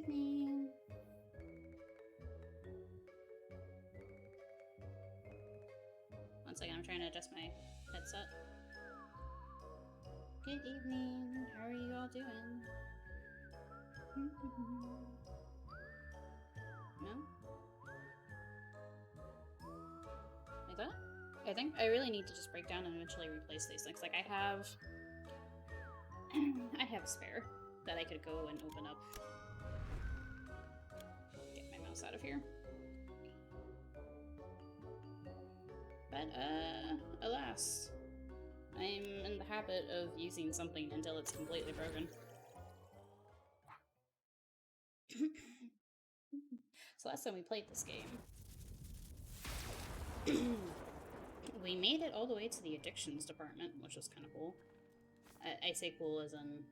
evening. One second, I'm trying to adjust my headset. Good evening. How are you all doing? No? Like that? I think I really need to just break down and eventually replace these things. Like I have a spare that I could go and open up. Get my mouse out of here. But alas, I'm in the habit of using something until it's completely broken. So last time we played this game, we made it all the way to the addictions department, which was kind of cool. I say cool as in,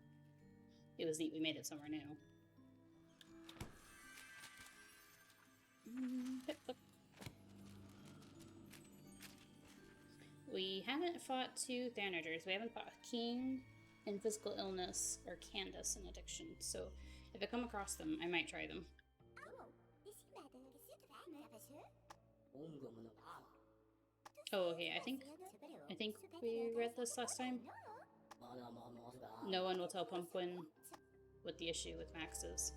it was neat we made it somewhere new. We haven't fought two Thanagers. We haven't fought King in physical illness or Candace in addiction. So if I come across them, I might try them. Oh, okay. I think we read this last time. No one will tell Pumpkin what the issue with Max is.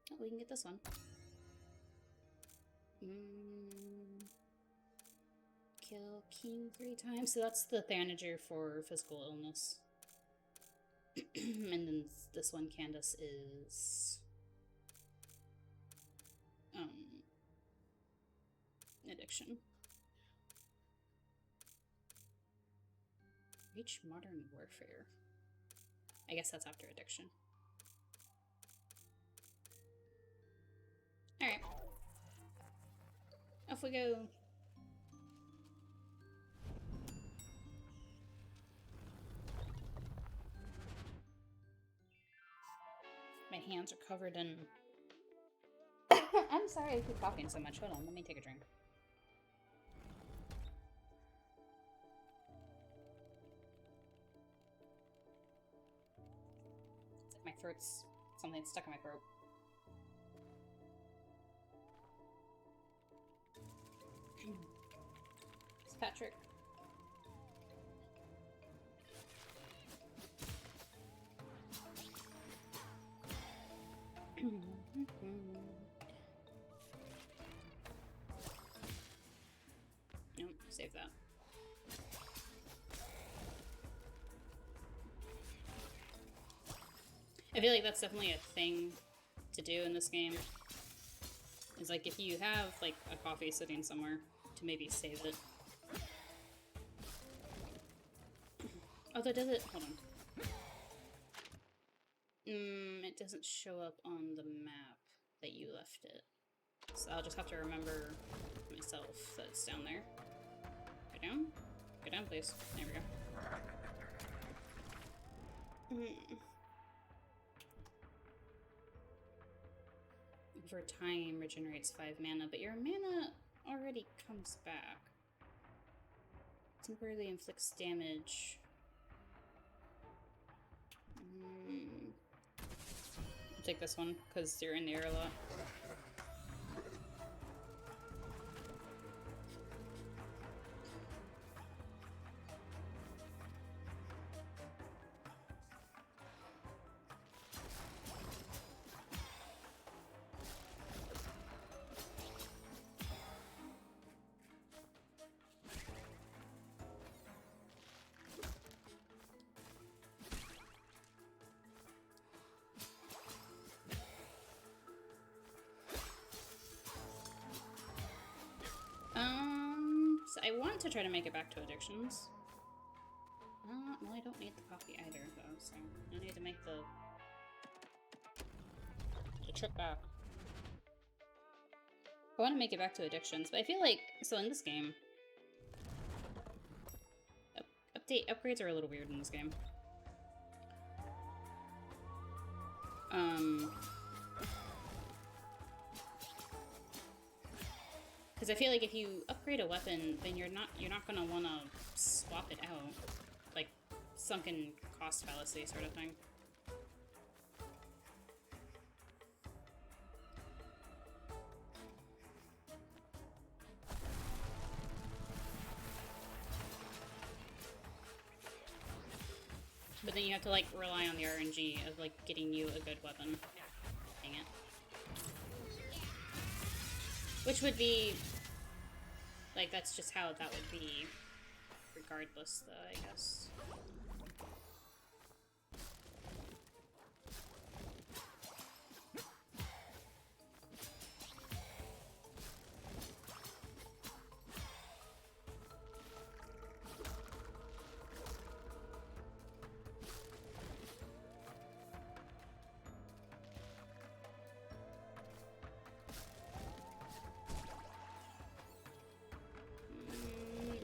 Oh, we can get this one. Kill King 3 times. So that's the Thanager for physical illness. And then this one, Candace, is addiction. Reach modern warfare. I guess that's after addiction. Alright. Off we go. My hands are covered in... I'm sorry I keep coughing so much. Hold on, let me take a drink. It's like my throat's... something stuck in my throat. It's Patrick. Nope, save that. I feel like that's definitely a thing to do in this game. Is like if you have like a coffee sitting somewhere, to maybe save it. Although does it? Hold on. It doesn't show up on the map that you left it. So I'll just have to remember myself that it's down there. Go down? Go down, please. There we go. For time regenerates 5 mana, but your mana already comes back. Temporarily inflicts damage. I'll take this one, because you're in the air a lot. So I want to try to make it back to addictions. Well, I don't need the coffee either, though, so I need to make the trip back. I want to make it back to addictions, but I feel like, so in this game, upgrades are a little weird in this game. Because I feel like if you upgrade a weapon, then you're not gonna want to swap it out, like sunken cost fallacy sort of thing. But then you have to like rely on the RNG of like getting you a good weapon. Dang it. Which would be, like, that's just how that would be, regardless, though, I guess.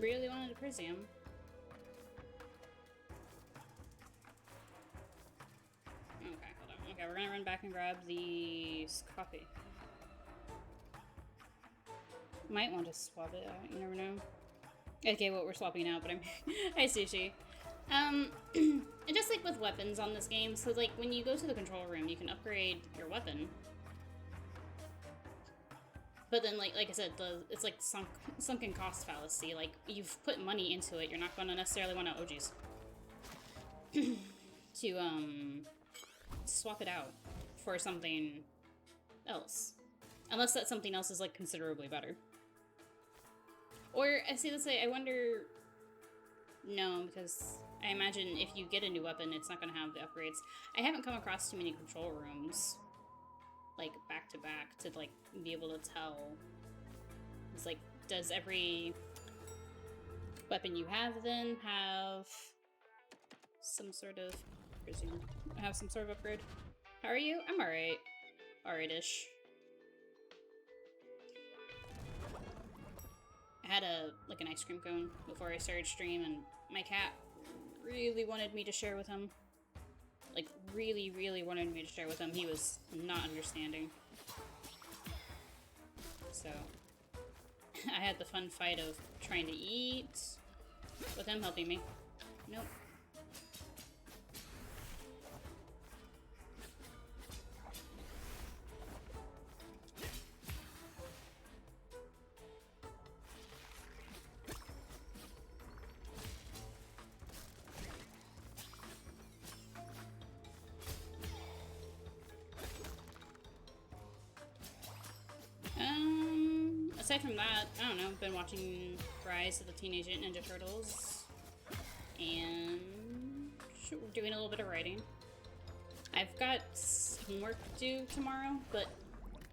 Really wanted a Prisium. Okay, hold on. Okay, we're gonna run back and grab the coffee. Might want to swap it out, you never know. Okay, what we're swapping out, but I'm hi Sushi. And just like with weapons on this game, so like when you go to the control room, you can upgrade your weapon. But then, like I said, it's like sunken cost fallacy. Like, you've put money into it, you're not going to necessarily want to, oh geez, to swap it out for something else. Unless that something else is, like, considerably better. Or, I see this, I wonder, no, because I imagine if you get a new weapon, it's not going to have the upgrades. I haven't come across too many control rooms, like, back to back to, like, be able to tell. It's like, does every weapon you have then have some sort of, upgrade? How are you? I'm alright. Alright-ish. I had an ice cream cone before I started stream, and my cat really wanted me to share with him. Like, really, really wanted me to share with him. He was not understanding. So, I had the fun fight of trying to eat with him helping me. Nope. Aside from that, I don't know, I've been watching Rise of the Teenage Mutant Ninja Turtles, and doing a little bit of writing. I've got some work due tomorrow,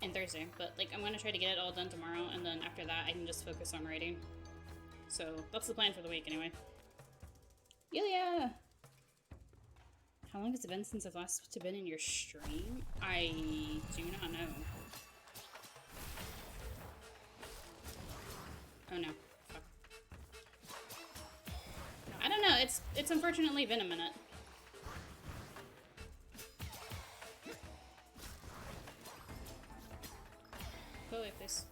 and Thursday, but like I'm gonna try to get it all done tomorrow, and then after that I can just focus on writing. So that's the plan for the week anyway. Yulia! How long has it been since I've last been in your stream? I do not know. Oh no. Fuck. I don't know, it's unfortunately been a minute. Go away, please.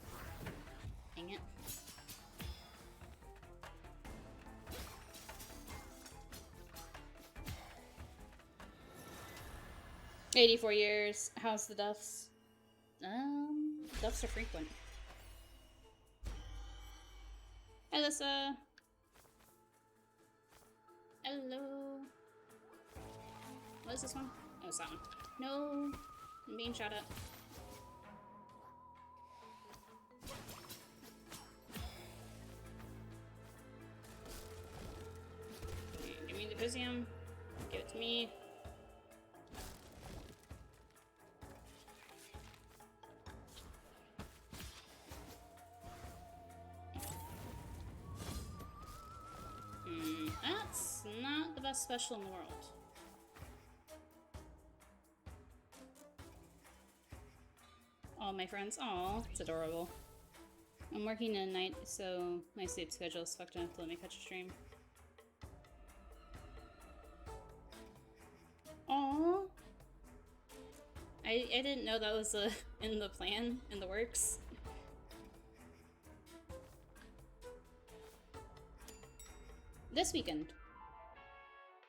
Dang it. "84 years. How's the deaths?" Deaths are frequent. Alyssa. Hello. What is this one? Oh, it's that one. No. I'm being shot at. Give me the Prisium. Give it to me. That's not the best special in the world. All my friends. Aw, it's adorable. I'm working at night, so my sleep schedule is fucked enough to let me catch a stream. Aw. I didn't know that was in the plan, in the works. This weekend.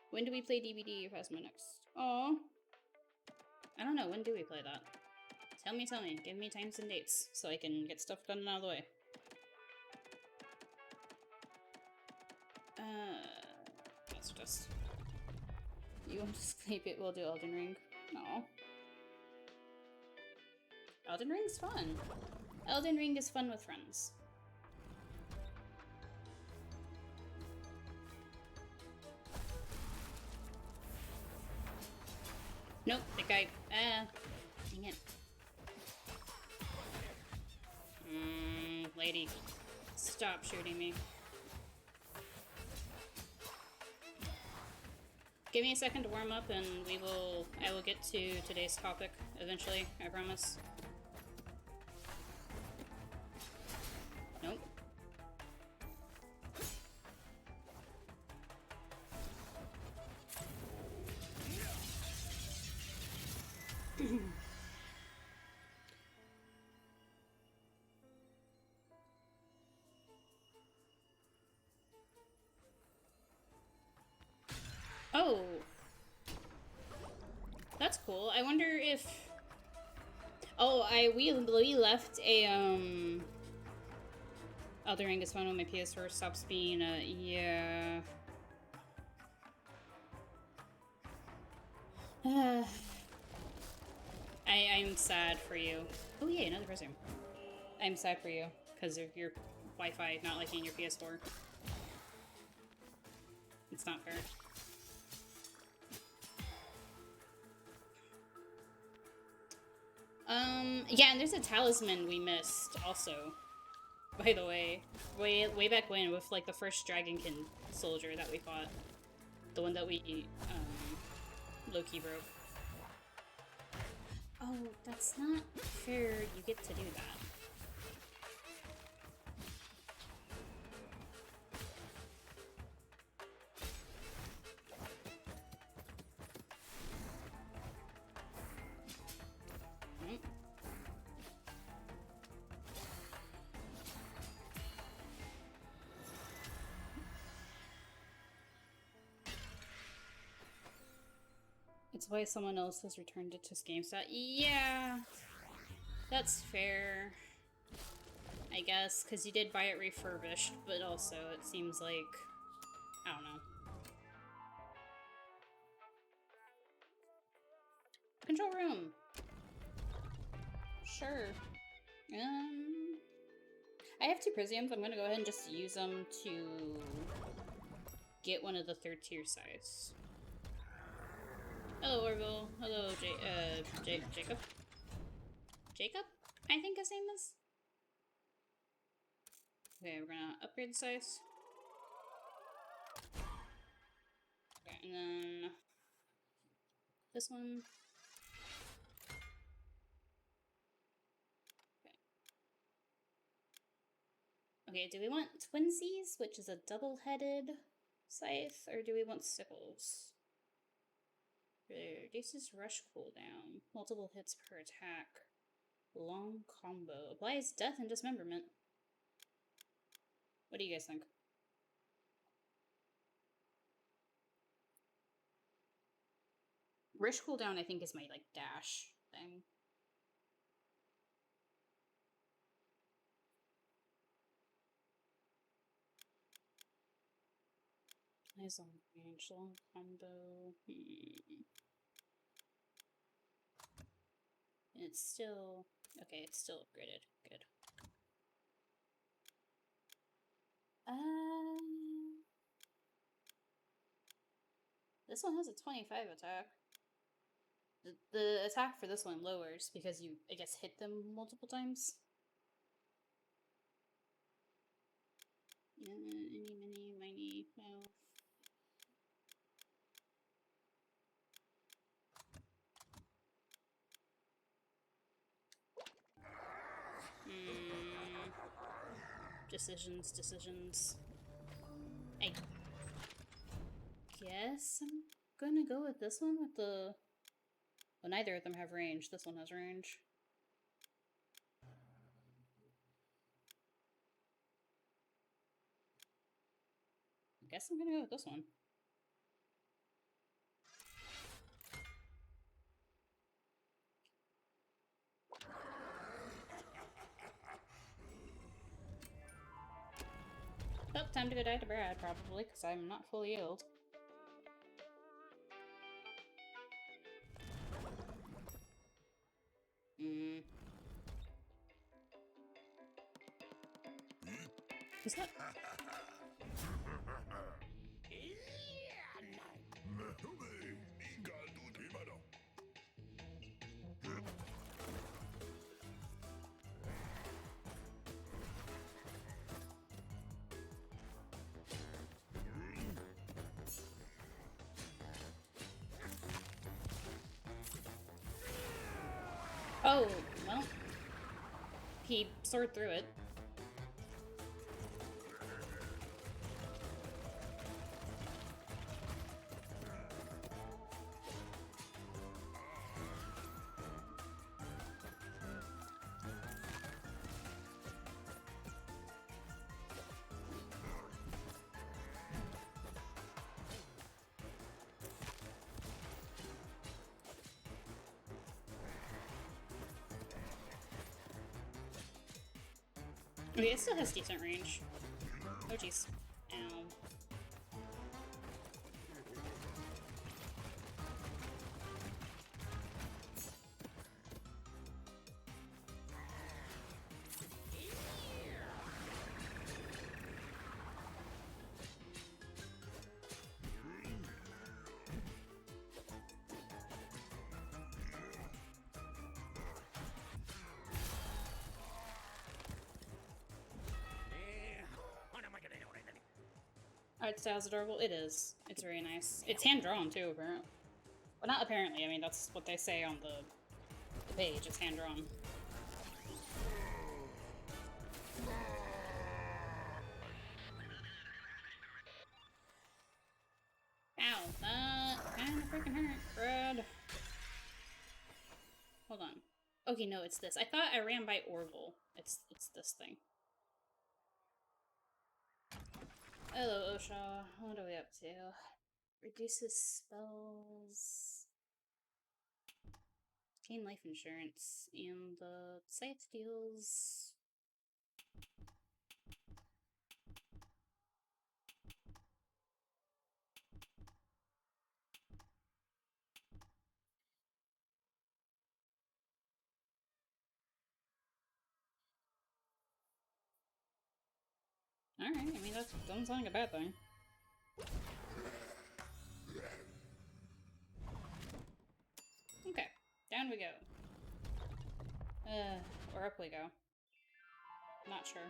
When do we play DVD Phasma next? Oh, I don't know. When do we play that? Tell me. Give me times and dates so I can get stuff done and out of the way. That's just... You want to sleep? It will do Elden Ring. No. Elden Ring's fun. Elden Ring is fun with friends. Nope, the guy. Dang it. Lady, stop shooting me. Give me a second to warm up and I will get to today's topic eventually, I promise. Nope. Oh, that's cool. I wonder if... Oh, we left a Elden Ring is fun when my PS4 stops being yeah. I'm sad for you. Oh yeah, another person. I'm sad for you because of your Wi-Fi not liking your PS4. It's not fair. Yeah, and there's a talisman we missed also, by the way. Way back when, with like the first Dragonkin soldier that we fought. The one that we, low-key broke. Oh, that's not fair you get to do that. It's why someone else has returned it to GameStop. Yeah, that's fair. I guess, because you did buy it refurbished, but also it seems like... I don't know. Control room! Sure. I have 2 Prisiums. I'm gonna go ahead and just use them to get one of the 3rd tier size. Hello, Orville. Hello, Jacob. Jacob? I think his name is? Okay, we're gonna upgrade the size. Okay, and then this one. Okay, do we want twinsies, which is a double-headed scythe, or do we want sickles? Reduces rush cooldown, multiple hits per attack, long combo, applies death and dismemberment. What do you guys think? Rush cooldown, I think, is my, like, dash thing. Nice long range, long combo. And it's still... Okay, it's still upgraded. Good. This one has a 25 attack. The attack for this one lowers because you, I guess, hit them multiple times. Any, miny, no. Decisions. I guess I'm gonna go with this one with the... Well, neither of them have range. This one has range. guess I'm gonna go with this one. Oh, time to go die to Brad, probably, because I'm not fully healed. Who's that? Oh, well. He soared through it. Okay, it still has decent range. Oh jeez. Ow. Art style's adorable. It is. It's very nice. It's hand-drawn, too, apparently. Well, not apparently. I mean, that's what they say on the page. It's hand-drawn. Ow. That kinda freaking hurt, Brad. Hold on. Okay, no, it's this. I thought I ran by Orville. It's this thing. Hello, Osha. What are we up to? Reduces spells. Gain life insurance. And the scythe deals... Alright, I mean, that doesn't sound like a bad thing. Okay, down we go. Or up we go. Not sure.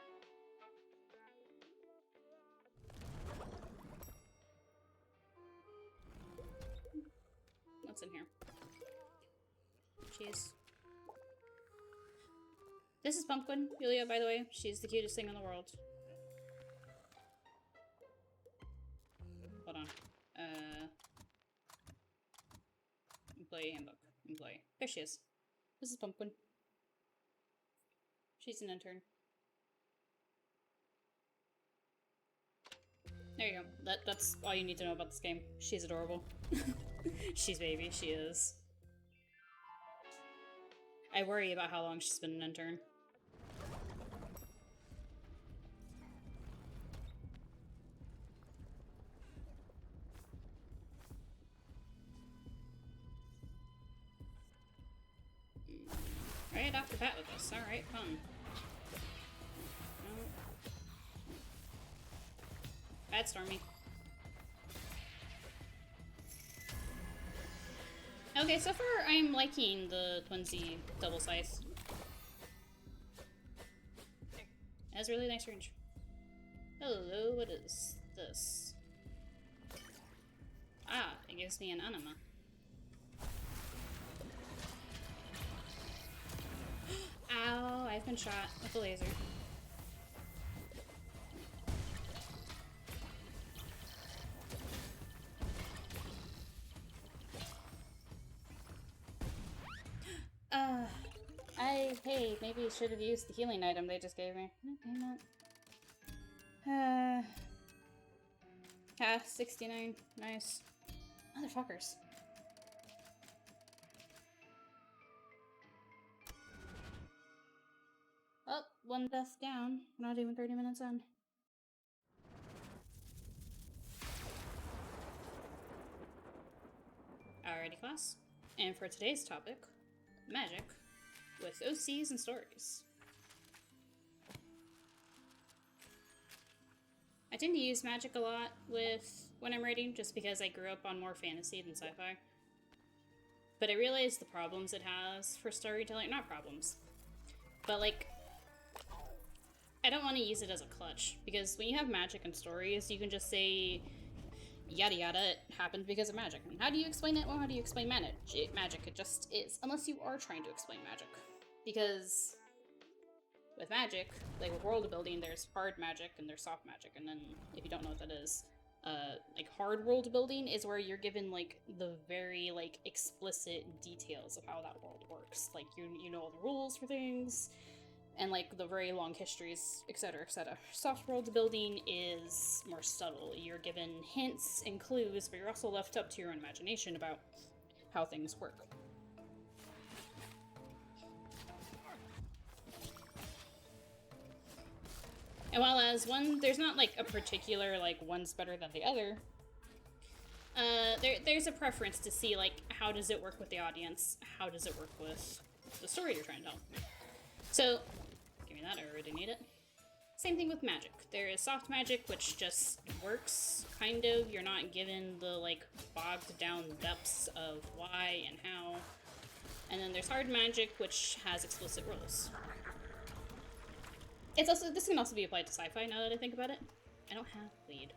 What's in here? Cheese. This is Pumpkin, Yulia, by the way. She's the cutest thing in the world. Hold on. Employee handbook. Employee. There she is. This is Pumpkin. She's an intern. There you go. That's all you need to know about this game. She's adorable. She's baby. She is. I worry about how long she's been an intern. Right off the bat with this. Alright, fun. Bad Stormy. Okay, so far I'm liking the Twinsy double scythe. Has really nice range. Hello, what is this? Ah, it gives me an anima. Ow, I've been shot with a laser. Hey, maybe you should have used the healing item they just gave me. Okay, Yeah, 69. Nice. Motherfuckers. Oh, one death down. Not even 30 minutes in. Alrighty, class. And for today's topic, magic with OCs and stories. I tend to use magic a lot when I'm writing, just because I grew up on more fantasy than sci-fi. But I realize the problems it has for storytelling. Not problems, but like, I don't want to use it as a clutch, because when you have magic and stories, you can just say, yada yada, it happened because of magic. And how do you explain it? Well, how do you explain magic? It just is, unless you are trying to explain magic. Because with magic, like with world building, there's hard magic and there's soft magic, and then if you don't know what that is, like hard world building is where you're given like the very like explicit details of how that world works. Like you know all the rules for things, and like the very long histories, etc., etc. Soft world building is more subtle. You're given hints and clues, but you're also left up to your own imagination about how things work. And while as one, there's not like a particular like one's better than the other. There's a preference to see like how does it work with the audience, how does it work with the story you're trying to tell. So, give me that. I already need it. Same thing with magic. There is soft magic, which just works kind of. You're not given the like bogged down depths of why and how. And then there's hard magic, which has explicit rules. It's also, this can also be applied to sci-fi now that I think about it. I don't have lead.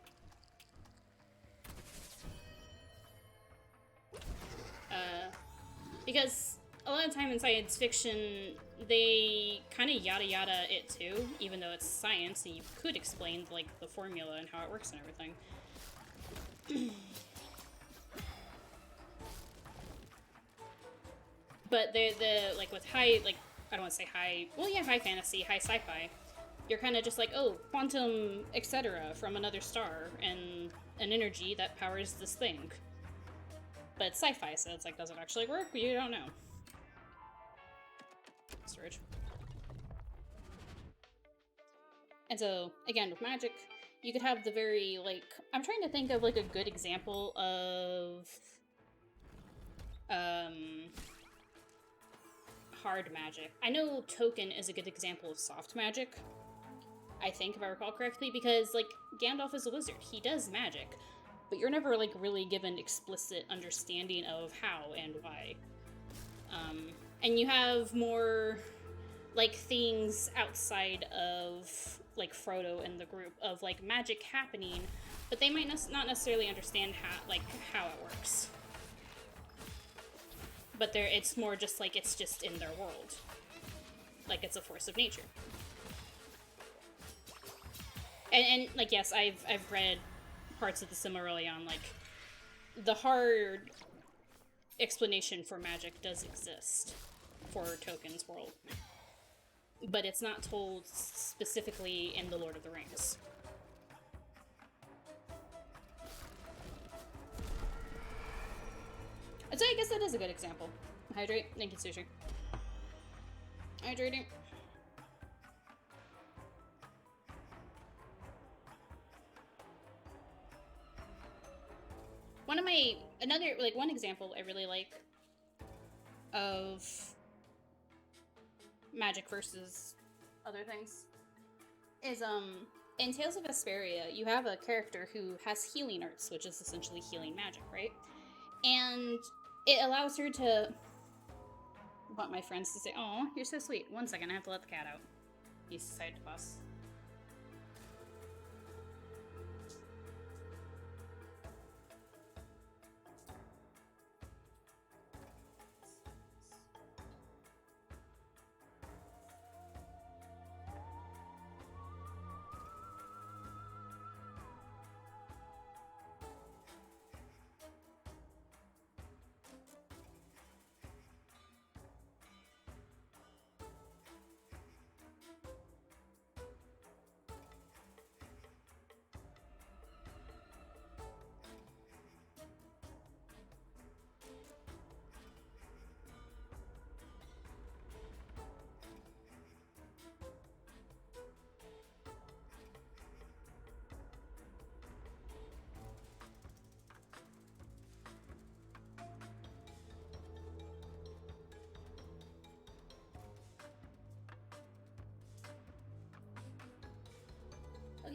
Because a lot of time in science fiction, they kind of yada yada it too, even though it's science and you could explain like the formula and how it works and everything. But the like with high, like, I don't want to say high, well yeah, high fantasy, high sci-fi, you're kind of just like, oh, quantum, etc. from another star, and an energy that powers this thing. But it's sci-fi, so it's like, does it actually work? You don't know. Storage. And so, again, with magic, you could have the very, like, I'm trying to think of, like, a good example of, hard magic. I know Token is a good example of soft magic, I think, if I recall correctly, because, like, Gandalf is a wizard. He does magic, but you're never, like, really given explicit understanding of how and why. And you have more, like, things outside of, like, Frodo and the group of, like, magic happening, but they might not necessarily understand how it works. But it's more just, like, it's just in their world. Like, it's a force of nature. And like, yes, I've read parts of the Silmarillion, like, the hard explanation for magic does exist for Token's world. But it's not told specifically in The Lord of the Rings. So I guess that is a good example. Hydrate. Thank you, Sushi. Hydrating. One example I really like of magic versus other things is, in Tales of Vesperia, you have a character who has healing arts, which is essentially healing magic, right? And it allows her to, I want my friends to say, "Oh, you're so sweet." 1 second, I have to let the cat out. He's decided to fuss.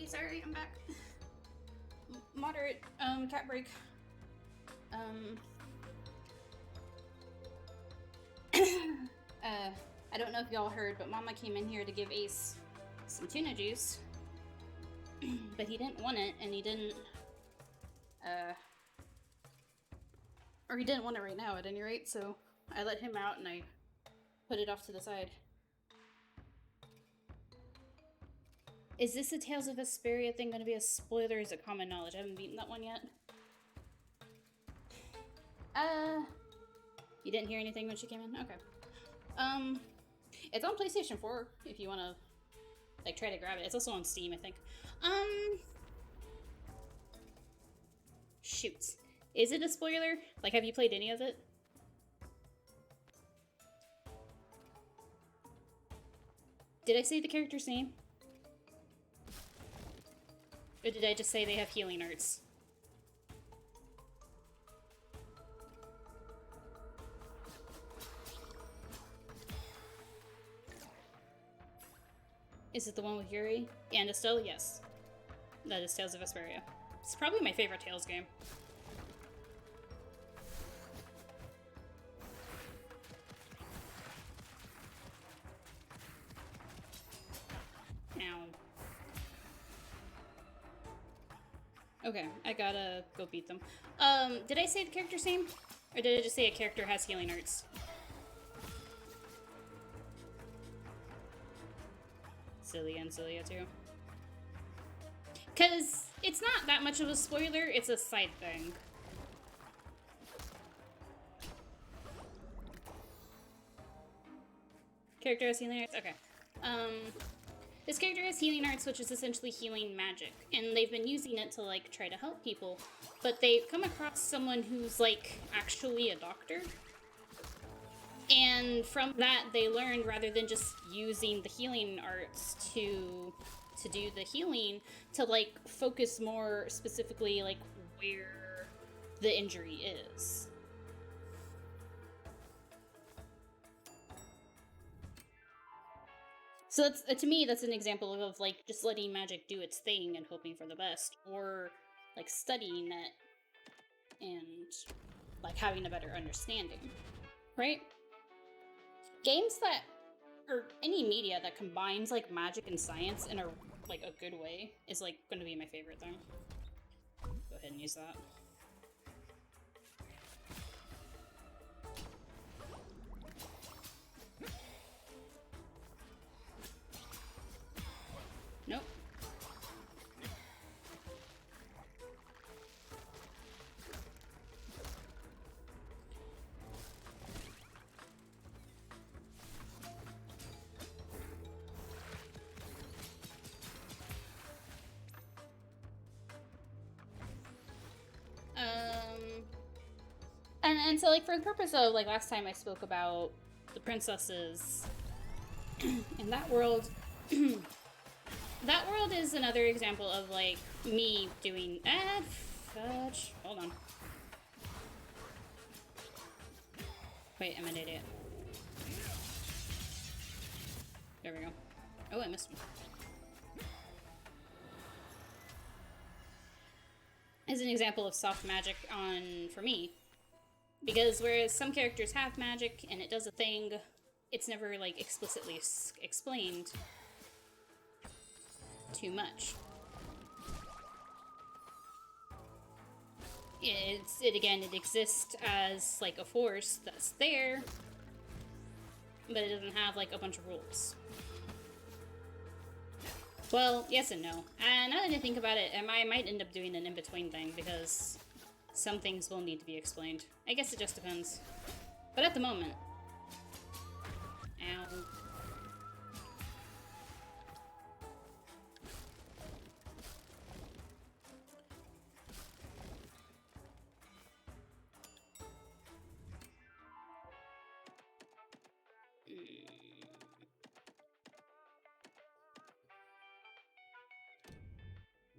sorry, I'm back. Moderate, cat break. I don't know if y'all heard, but Mama came in here to give Ace some tuna juice. But he didn't want it, and he didn't, or he didn't want it right now at any rate, so I let him out and I put it off to the side. Is this a Tales of Vesperia thing gonna be a spoiler? Is it common knowledge? I haven't beaten that one yet. You didn't hear anything when she came in? Okay. It's on PlayStation 4 if you wanna, like, try to grab it. It's also on Steam, I think. Shoot. Is it a spoiler? Like, have you played any of it? Did I say the character's name? Or did I just say they have healing arts? Is it the one with Yuri and Estelle? Yes. That is Tales of Vesperia. It's probably my favorite Tales game. Ow. Okay, I gotta go beat them. Did I say the character's name? Or did I just say a character has healing arts? Cilia and Cilia too. Because it's not that much of a spoiler, it's a side thing. Character has healing arts? Okay. This character has healing arts, which is essentially healing magic. And they've been using it to, like, try to help people. But they've come across someone who's, like, actually a doctor. And from that, they learned, rather than just using the healing arts to do the healing, to, like, focus more specifically, like, where the injury is. So that's, to me, that's an example of, like, just letting magic do its thing and hoping for the best, or, like, studying it and, like, having a better understanding, right? Games that, or any media that combines, like, magic and science in a, like, a good way is, like, gonna be my favorite thing. Go ahead and use that. Nope. And so, like, for the purpose of, like, last time I spoke about the princesses in that world, that world is another example of, like, me doing, fudge, hold on. Wait, I'm an idiot. There we go. Oh, I missed one. As an example of soft magic for me. Because whereas some characters have magic and it does a thing, it's never, like, explicitly explained too much. It exists as, like, a force that's there, but it doesn't have, like, a bunch of rules. Well, yes and no. And now that I think about it, I might end up doing an in-between thing, because some things will need to be explained. I guess it just depends. But at the moment... Ow.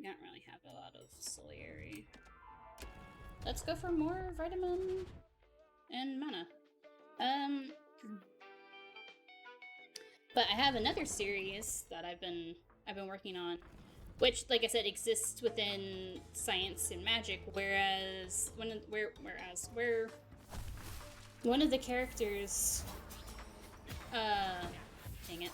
Don't really have a lot of Solieri. Let's go for more vitamin and mana. But I have another series that I've been working on which, like I said, exists within science and magic. Whereas where one of the characters, dang it.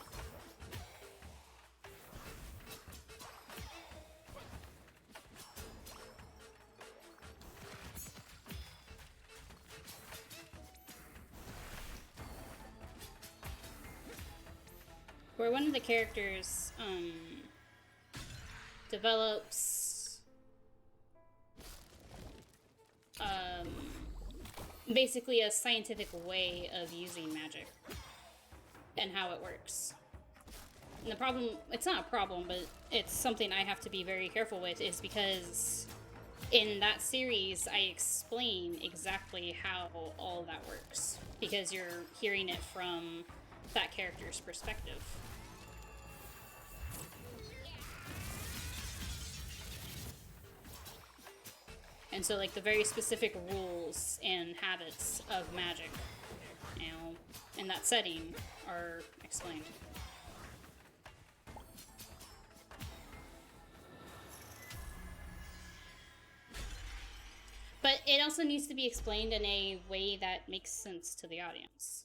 Where one of the characters, develops, basically a scientific way of using magic and how it works. And the problem, it's not a problem, but it's something I have to be very careful with, is because in that series I explain exactly how all that works, because you're hearing it from that character's perspective. And so, like, the very specific rules and habits of magic, you know, in that setting are explained. But it also needs to be explained in a way that makes sense to the audience.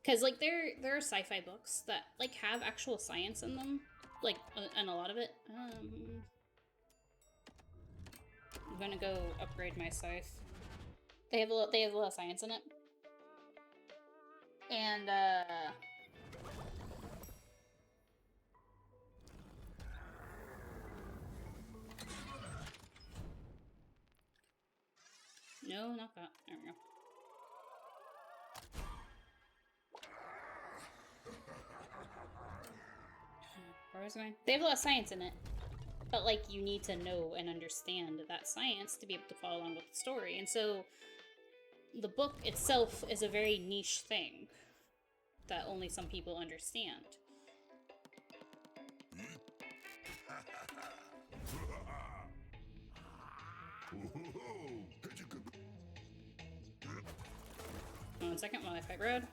Because, like, there are sci-fi books that, like, have actual science in them, like, and a lot of it. I'm gonna go upgrade my scythe. They have a lot of science in it. And no, not that. There we go. Where was I going? They have a lot of science in it. But, like, you need to know and understand that science to be able to follow along with the story. And so the book itself is a very niche thing that only some people understand. One second while I fight Road.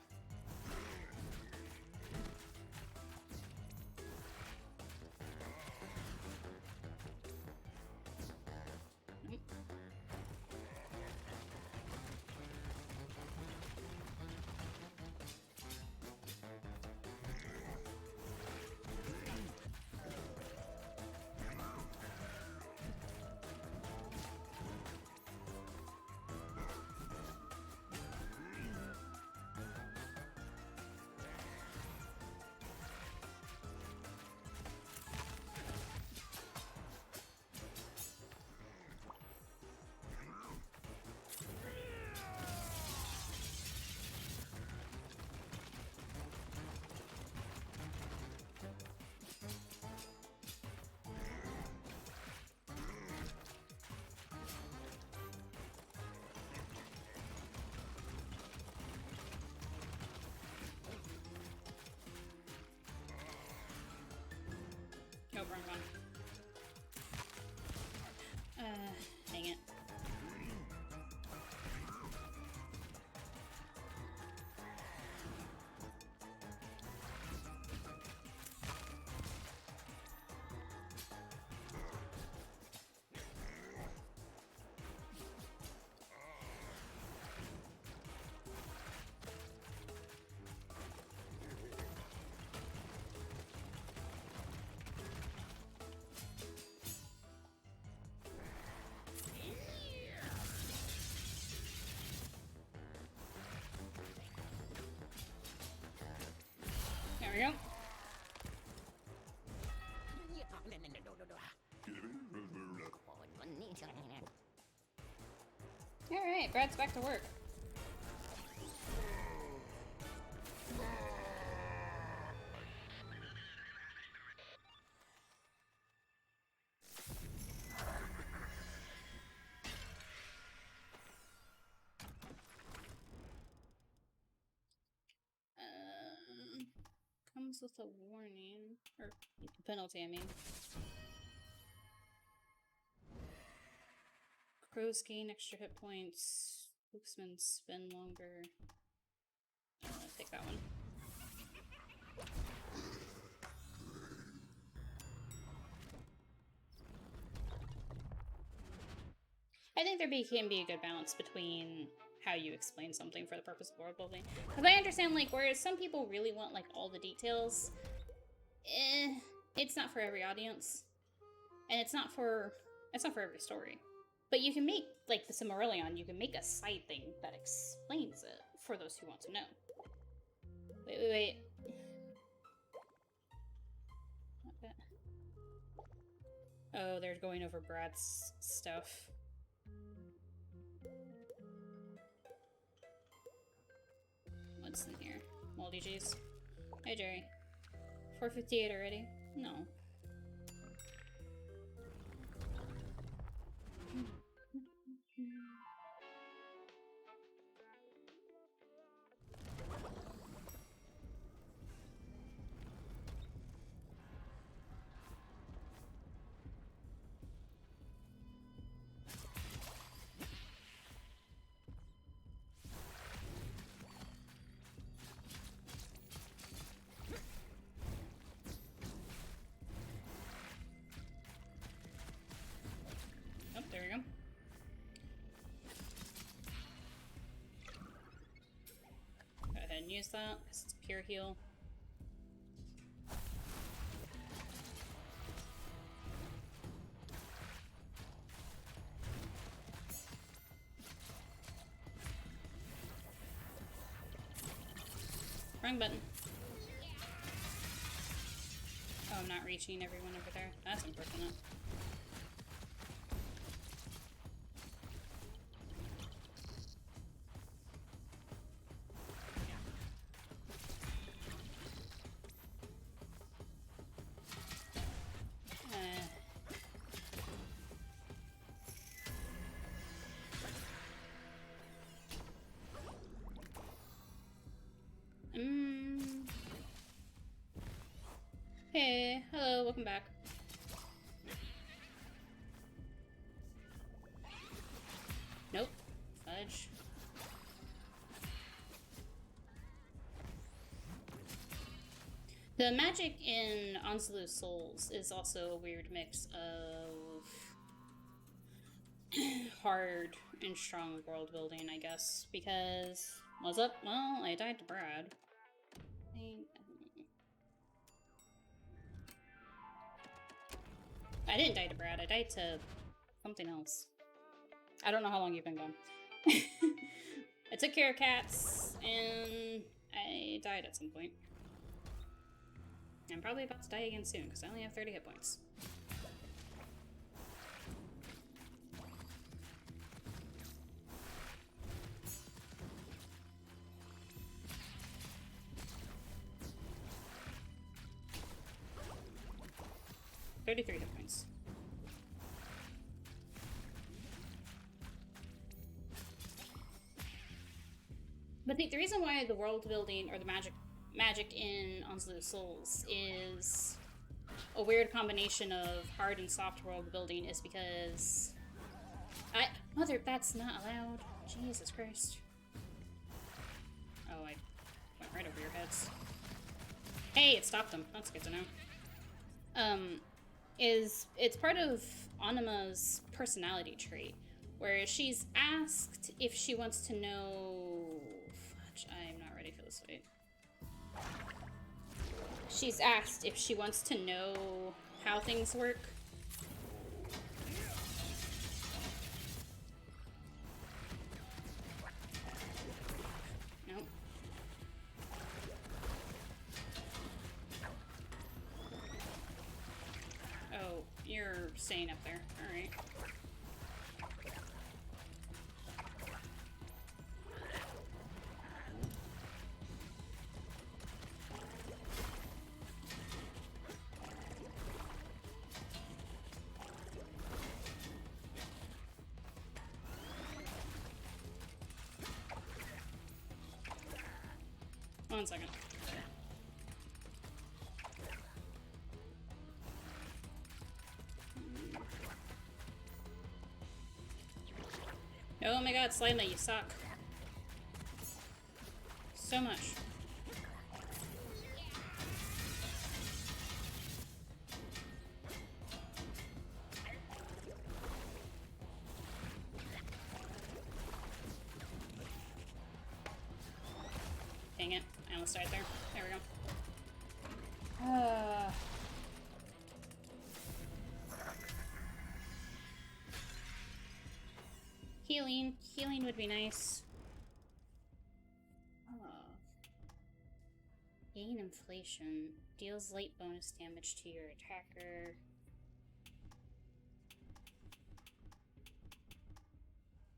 Oh, wrong one. Dang it. There we go. Alright, Brad's back to work. Comes with a warning. Or penalty, I mean. Crows gain extra hit points. Spokesmen spin longer. Take that one. I think can be a good balance between how you explain something for the purpose of world building. Because I understand, like, whereas some people really want, like, all the details, it's not for every audience. And it's not for every story. But you can make, like, the Silmarillion, you can make a side thing that explains it for those who want to know. Wait. Oh, they're going over Brad's stuff. What's in here? Moldy cheese. Hey, Jerry. 4:58 already? No. Oh, there we go. Go ahead and use that, because it's pure heal. Wrong button. Oh, I'm not reaching everyone over there. That's unfortunate. Hey, hello, welcome back. Nope. Fudge. The magic in Onslaught Souls is also a weird mix of hard and strong world building, I guess, because... What's up? Well, I died to Brad. I didn't die to Brad, I died to something else. I don't know how long you've been gone. I took care of cats, and I died at some point. I'm probably about to die again soon, because I only have 30 hit points. $33 hit points. But I think the reason why the world building or the magic in Onslaught Souls is a weird combination of hard and soft world building is because Mother, that's not allowed. Jesus Christ. Oh, I went right over your heads. Hey, it stopped them. That's good to know. It's part of Anima's personality trait, where she's asked if she wants to know... Fudge, I'm not ready for this fight. She's asked if she wants to know how things work. Nope. Oh, you're staying up there. Alright. One second. Oh my god, Slimy, you suck. So much. almost died there. There we go. Healing. Healing would be nice. Gain inflation. Deals light bonus damage to your attacker.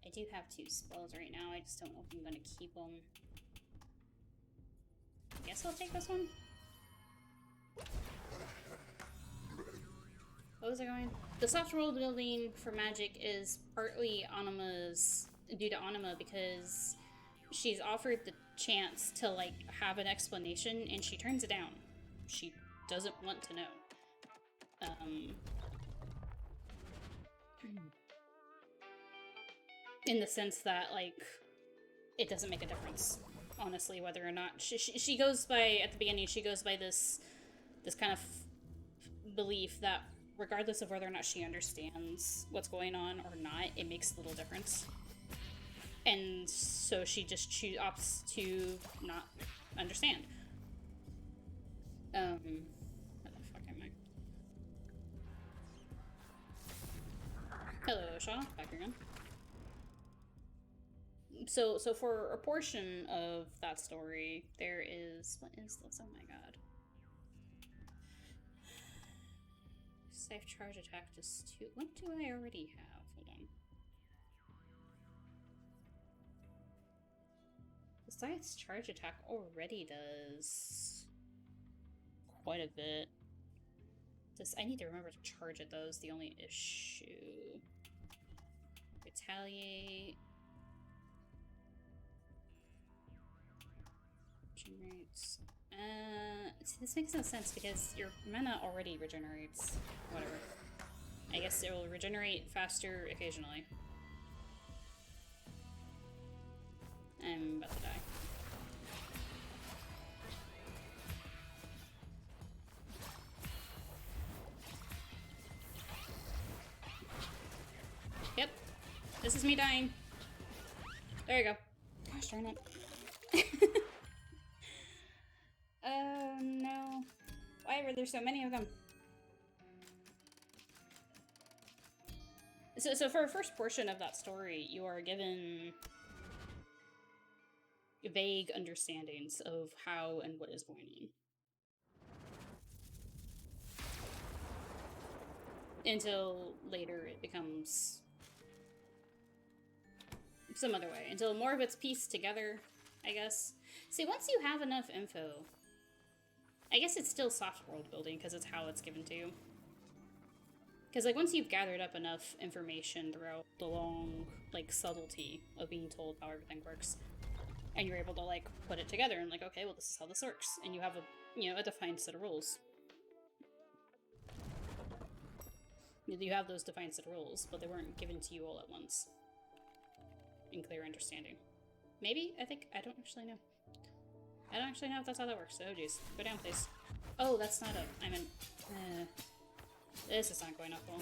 I do have 2 spells right now. I just don't know if I'm gonna keep them. I guess I'll take this one. What was I going? The soft world building for magic is partly Anima's due to Anima because she's offered the chance to like have an explanation and she turns it down. She doesn't want to know. In the sense that like it doesn't make a difference, honestly, whether or not she goes by at the beginning. She goes by this kind of belief that regardless of whether or not she understands what's going on or not, it makes little difference. And so she just opts to not understand. Where the fuck am I? Hello, Shaw. Back again. So for a portion of that story, there is... What is this? Oh my god. Safe charge attack just 2. What do I already have? Hold on. The Scythe's charge attack already does quite a bit. I need to remember to charge it though, is the only issue. Retaliate. Generates. See, this makes no sense because your mana already regenerates. Whatever. I guess it will regenerate faster occasionally. I'm about to die. Yep. This is me dying. There you go. Gosh darn it. Oh no. Why were there so many of them? So for a first portion of that story, you are given vague understandings of how and what is going on. Until later it becomes some other way. Until more of it's pieced together, I guess. See, once you have enough info, I guess it's still soft world building because it's how it's given to you. Because, like, once you've gathered up enough information throughout the long, like, subtlety of being told how everything works, and you're able to, like, put it together and, like, okay, well, this is how this works. And you have a, you know, a defined set of rules. You have those defined set of rules, but they weren't given to you all at once. In clear understanding. Maybe? I don't actually know. I don't actually know if that's how that works. Oh, jeez. Go down, please. Oh, that's not a... I meant... this is not going up well.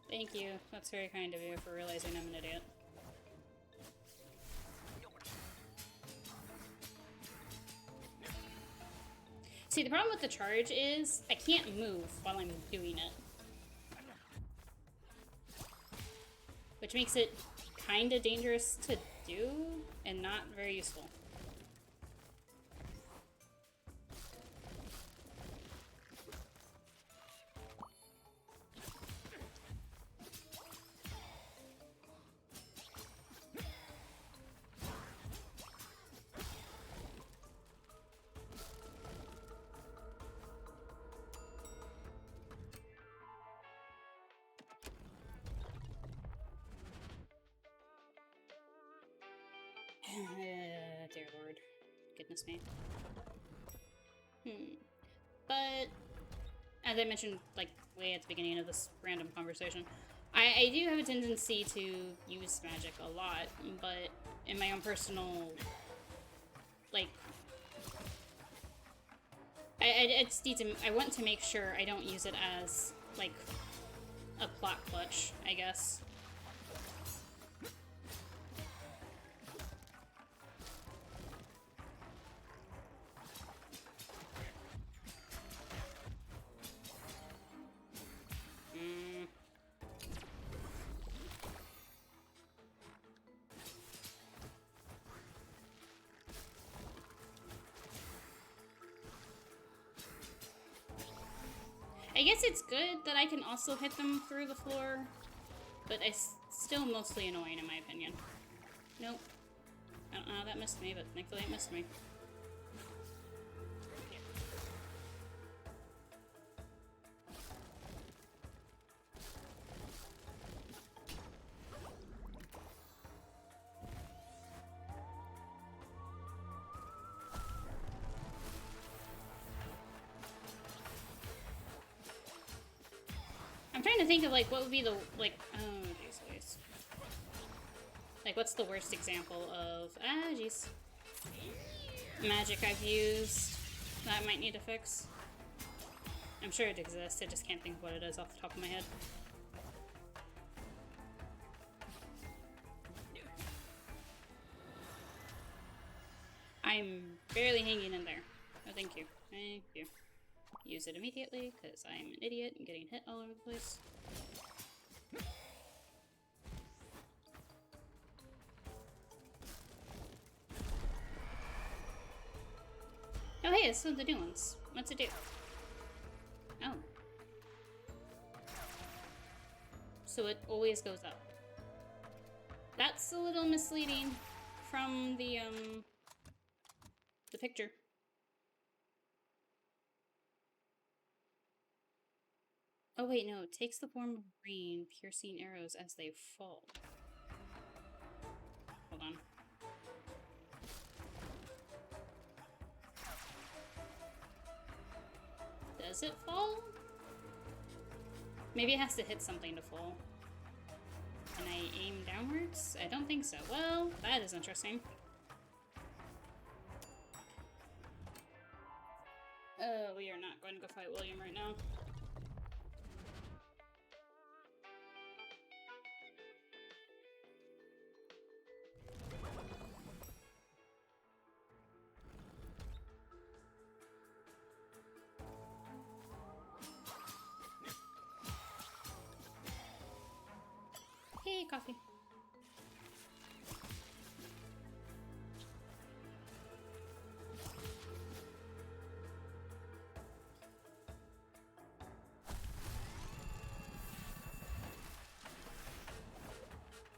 Thank you. That's very kind of you for realizing I'm an idiot. See, the problem with the charge is I can't move while I'm doing it. Which makes it kinda dangerous to do and not very useful. Dear Lord. Goodness me. But, as I mentioned, like, way at the beginning of this random conversation, I do have a tendency to use magic a lot, but in my own personal, like, I want to make sure I don't use it as, like, a plot clutch, I guess. I guess it's good that I can also hit them through the floor, but it's still mostly annoying in my opinion. Nope. I don't know how that missed me, but thankfully it missed me. I'm trying to think of, like, what would be the, like, oh, jeez, please. Like, what's the worst example of, jeez, magic I've used that I might need to fix? I'm sure it exists, I just can't think of what it is off the top of my head. I'm barely hanging in there. Oh, thank you. Thank you. Use it immediately, because I'm an idiot and getting hit all over the place. Oh hey, it's one of the new ones. What's it do? Oh. So it always goes up. That's a little misleading from the picture. Oh wait, no, it takes the form of rain, piercing arrows as they fall. Hold on. Does it fall? Maybe it has to hit something to fall. And I aim downwards? I don't think so. Well, that is interesting. We are not going to go fight William right now. Hey, coffee.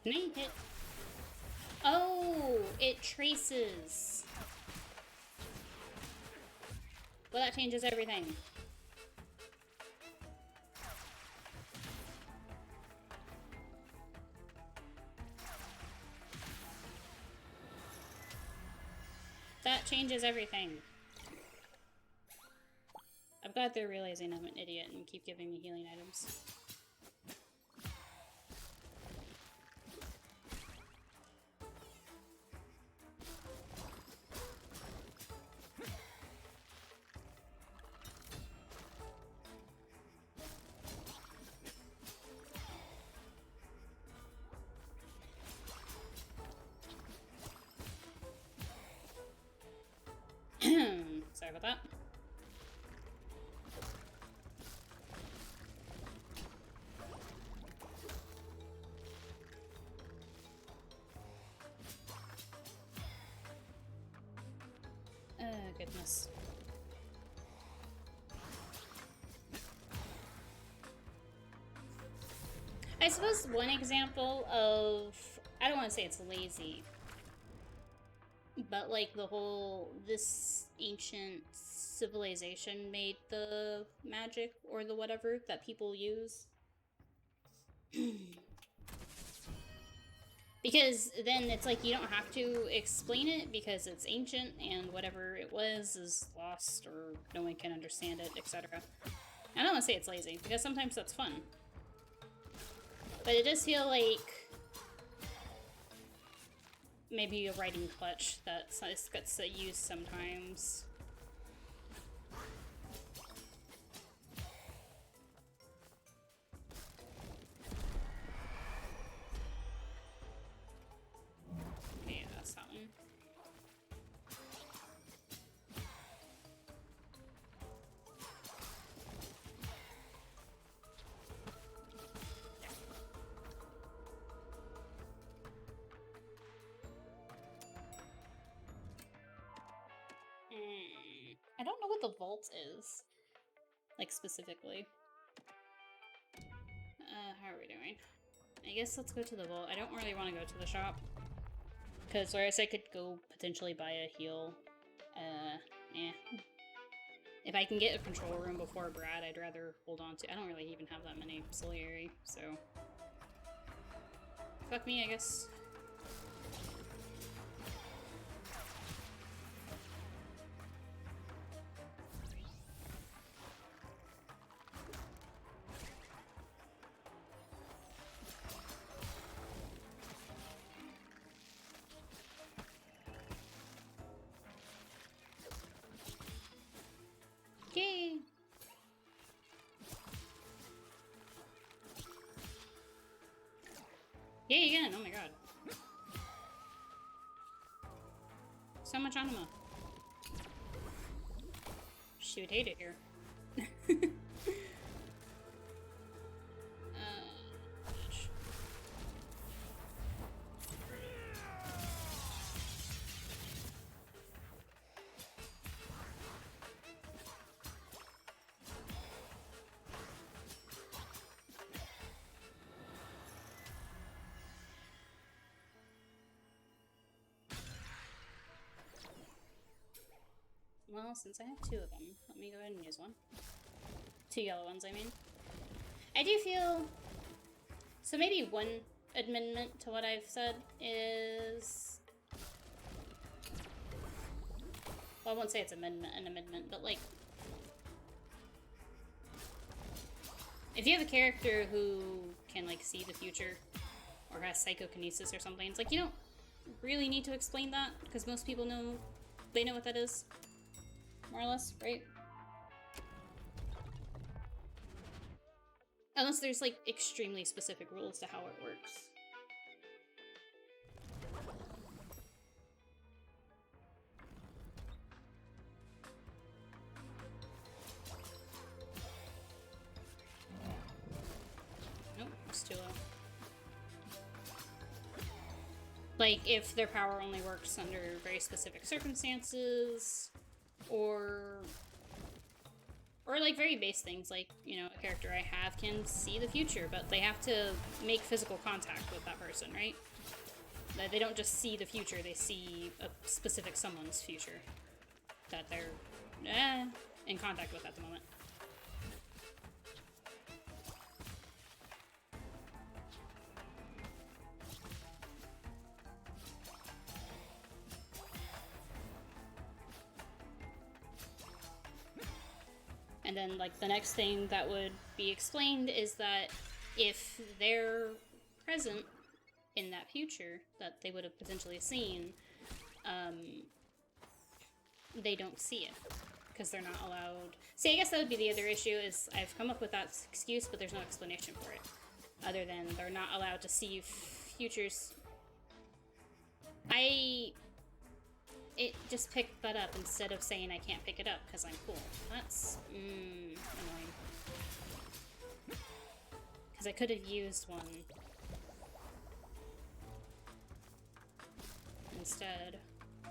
Name hit. Oh, it traces. Well, that changes everything. That changes everything. I'm glad they're realizing I'm an idiot and keep giving me healing items. Sorry about that. Goodness. I suppose one example of, I don't want to say it's lazy, but like the whole, this ancient civilization made the magic or the whatever that people use. Because then it's like you don't have to explain it because it's ancient and whatever it was is lost or no one can understand it, etc. I don't want to say it's lazy because sometimes that's fun. But it does feel like maybe a writing clutch that gets used sometimes. Yeah, that's that one. I don't know what the vault is, like specifically. how are we doing? I guess let's go to the vault. I don't really want to go to the shop. Because whereas I could go potentially buy a heal, if I can get a control room before Brad, I'd rather hold on to. I don't really even have that many Solieri, so fuck me, I guess. Yay! Yay again! Oh my god. So much anima. She would hate it here. Gosh. Well, since I have two of them, let me go ahead and use one. Two yellow ones, I mean. I do feel... So maybe one amendment to what I've said is... Well, I won't say it's an amendment, but like... If you have a character who can, like, see the future, or has psychokinesis or something, it's like, you don't really need to explain that, because most people know... They know what that is. More or less, right? Unless there's, like, extremely specific rules to how it works. Nope, it's too low. Like, if their power only works under very specific circumstances, or like very base things, like, you know, a character I have can see the future, but they have to make physical contact with that person, right? They don't just see the future, they see a specific someone's future that they're in contact with at the moment. And then, like, the next thing that would be explained is that if they're present in that future that they would have potentially seen, they don't see it because they're not allowed. See, I guess that would be the other issue, is I've come up with that excuse, but there's no explanation for it other than they're not allowed to see futures. It just picked that up instead of saying I can't pick it up because I'm cool. That's annoying. Because I could have used one instead. Yeah.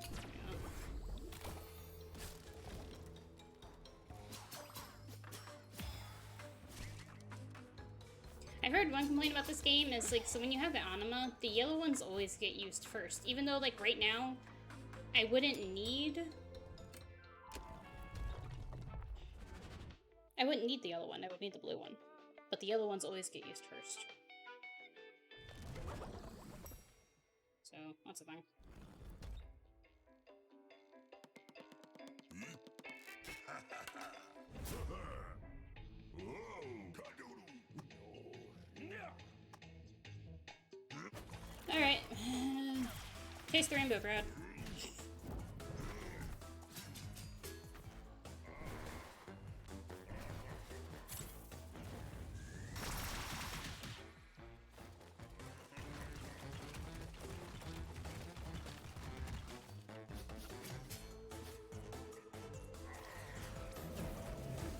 I've heard one complaint about this game is, like, so when you have the anima, the yellow ones always get used first. Even though, like, right now, I wouldn't need the yellow one, I would need the blue one. But the yellow ones always get used first. So, that's a thing. Alright. Taste the rainbow, Brad.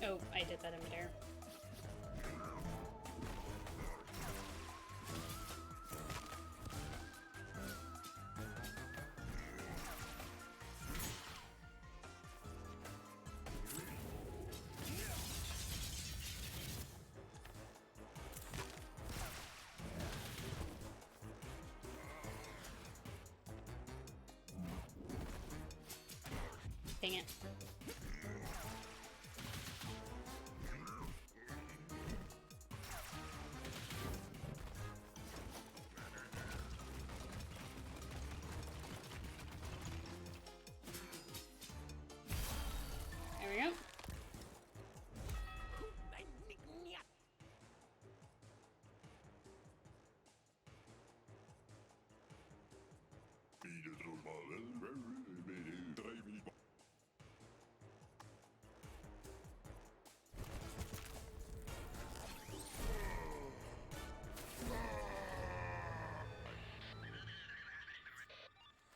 Oh, I did that in midair. There we go.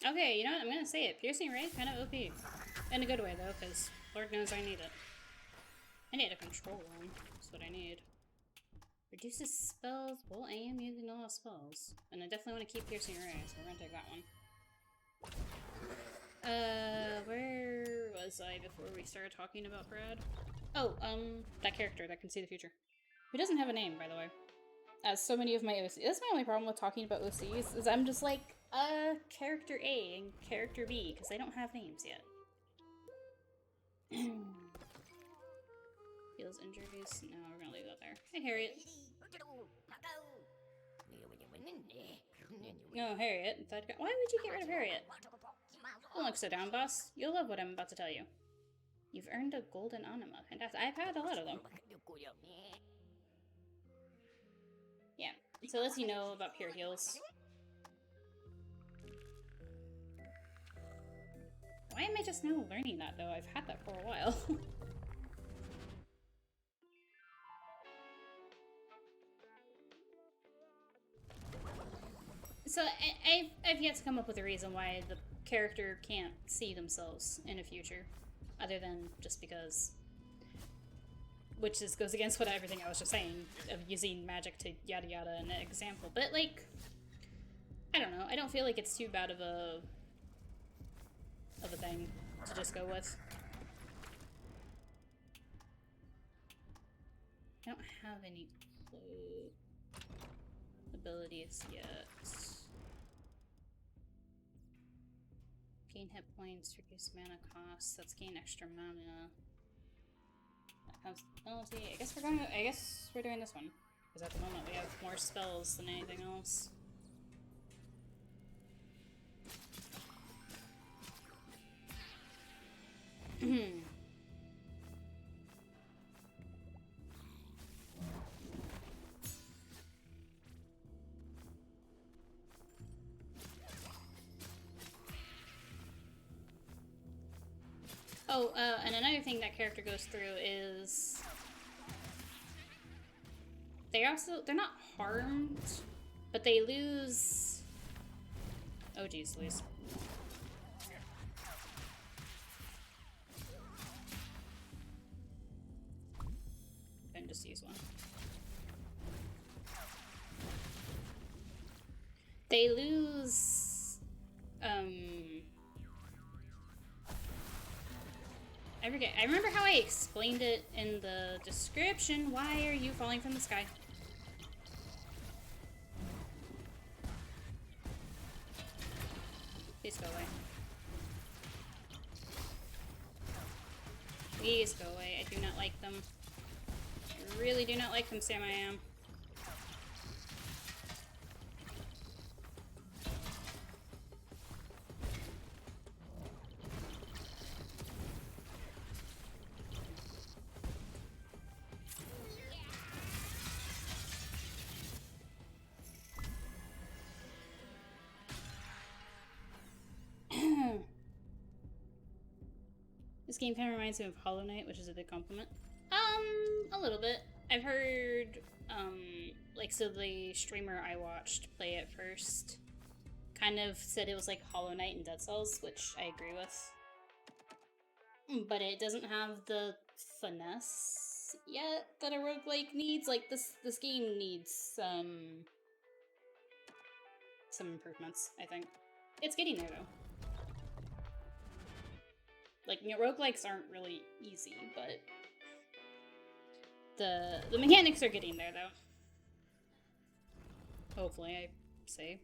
Okay, you know what? I'm gonna say it. Piercing Ray, kind of OP. In a good way, though, because Lord knows I need it. I need a control room. That's what I need. Reduces spells while I am using all spells. And I definitely want to keep Piercing Ray, so we're gonna take that one. Where was I before we started talking about Brad? Oh, that character that can see the future. Who doesn't have a name, by the way. As so many of my OCs. That's my only problem with talking about OCs, is I'm just like, character A and character B, because they don't have names yet. Feels injuries? No, we're gonna leave that there. Hey, Harriet. Oh, Harriet. Why would you get rid of Harriet? Don't look so down, boss. You'll love what I'm about to tell you. You've earned a golden anima. Fantastic. I've had a lot of them. Yeah. So lets you know about pure heals. Why am I just now learning that, though? I've had that for a while. So I've yet to come up with a reason why the character can't see themselves in a future, other than just because, which goes against everything I was just saying of using magic to yada yada an example. But like, I don't know. I don't feel like it's too bad of a thing to just go with. I don't have any abilities yet. Gain hit points, reduce mana costs. Let's gain extra mana. That comes penalty. I guess we're doing this one because at the moment we have more spells than anything else. Oh, and another thing that character goes through is they're not harmed, but they lose. Oh geez, Louise. And just use one. They lose. I forget. I remember how I explained it in the description. Why are you falling from the sky? Please go away. Please go away. I do not like them. I really do not like them, Sam I am. This game kind of reminds me of Hollow Knight, which is a big compliment. A little bit. I've heard, like, so the streamer I watched play it first kind of said it was like Hollow Knight and Dead Cells, which I agree with. But it doesn't have the finesse yet that a roguelike needs. Like, this game needs some improvements, I think. It's getting there, though. Like, you know, roguelikes aren't really easy, but the mechanics are getting there, though. Hopefully, I say.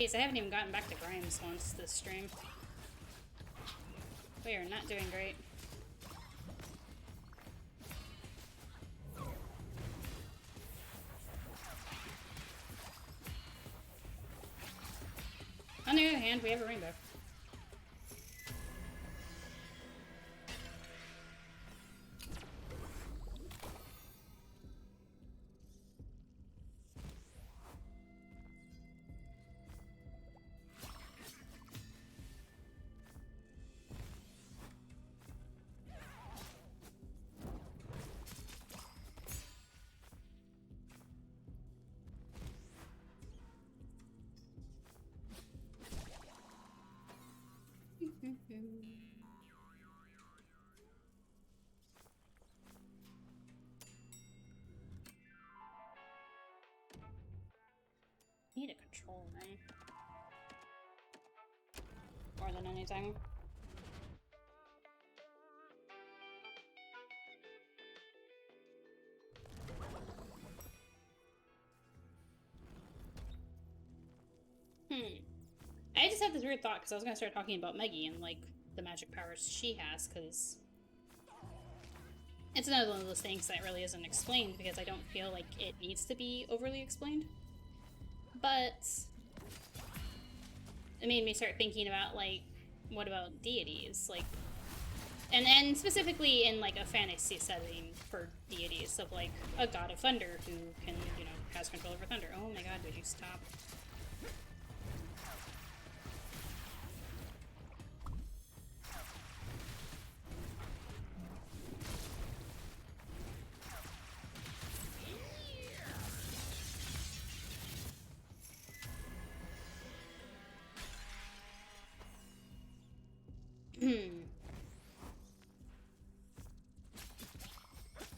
case, I haven't even gotten back to Grimes once this stream. We are not doing great. On the other hand, we have a rainbow. Need a control room. More than anything. I just had this weird thought because I was gonna start talking about Meggy and like the magic powers she has, because it's another one of those things that really isn't explained because I don't feel like it needs to be overly explained. But it made me start thinking about, like, what about deities? Like, and specifically in, like, a fantasy setting for deities of, like, a god of thunder who can, you know, has control over thunder. Oh my god, would you stop?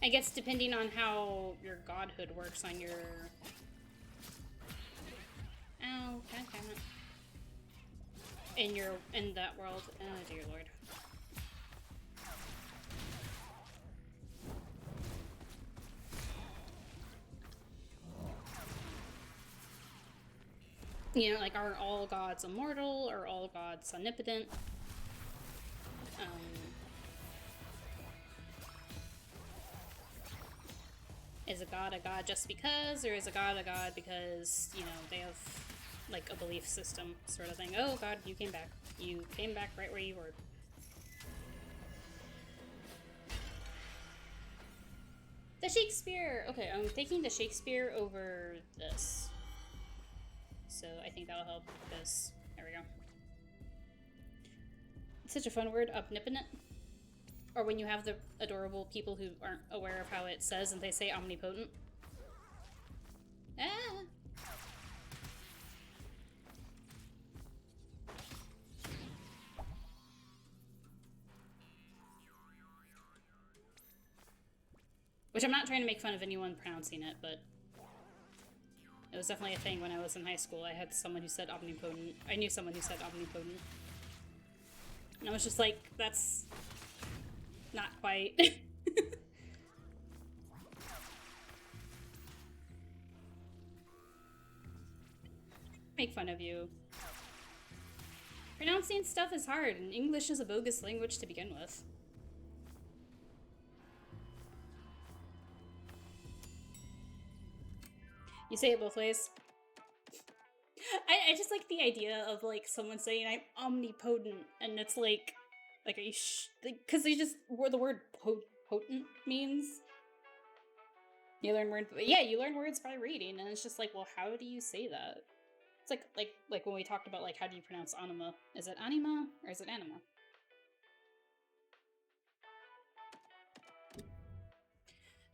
I guess depending on how your godhood works on your... Oh, god damn it. In that world. Oh dear lord. You know, like, are all gods immortal? Are all gods omnipotent? Is a god just because, or is a god because, you know, they have, like, a belief system sort of thing? Oh god, you came back. You came back right where you were. The Shakespeare! Okay, I'm taking the Shakespeare over this. So I think that'll help, because, there we go. It's such a fun word, omnipotent. Or when you have the adorable people who aren't aware of how it says and they say omnipotent. Ah! Which I'm not trying to make fun of anyone pronouncing it, but it was definitely a thing when I was in high school. I had someone who said omnipotent. I knew someone who said omnipotent. And I was just like, that's not quite. Make fun of you. Pronouncing stuff is hard, and English is a bogus language to begin with. You say it both ways. I just like the idea of, like, someone saying I'm omnipotent, and it's like are you because they just, what the word potent means. You learn words, yeah, you learn words by reading, and it's just like, well, how do you say that? It's like when we talked about, like, how do you pronounce anima? Is it anima or is it anima?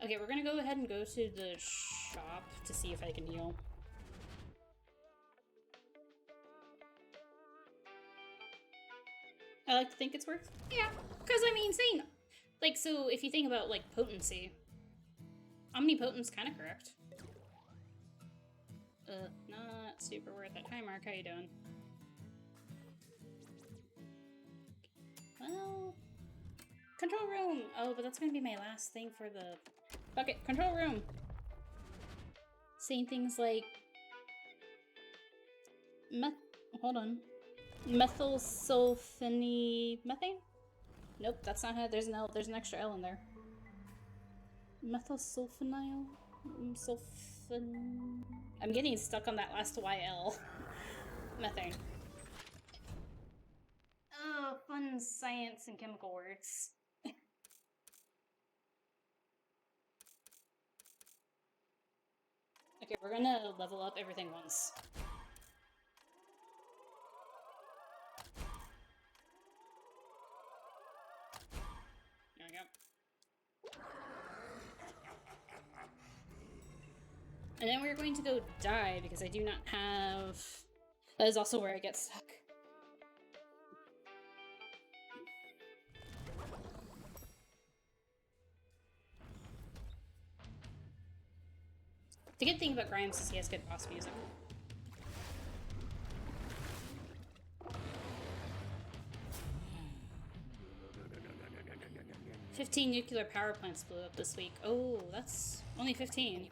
Okay, we're gonna go ahead and go to the shop to see if I can heal. I like to think it's worth. Yeah, because I mean, saying, like, so if you think about, like, potency, omnipotent's kind of correct. Not super worth it. Hi, Mark, how you doing? Well, control room. Oh, but that's gonna be my last thing for the bucket. Control room. Saying things like, Hold on. Methyl sulfony methane? Nope, that's not how. There's an L. There's an extra L in there. Methyl sulfonyl? I'm getting stuck on that last YL. Methane. Oh, fun science and chemical words. Okay, we're gonna level up everything once. There we go. And then we're going to go die because I do not have... That is also where I get stuck. The good thing about Grimes is he has good boss music. "15 nuclear power plants blew up this week." Oh, that's only 15.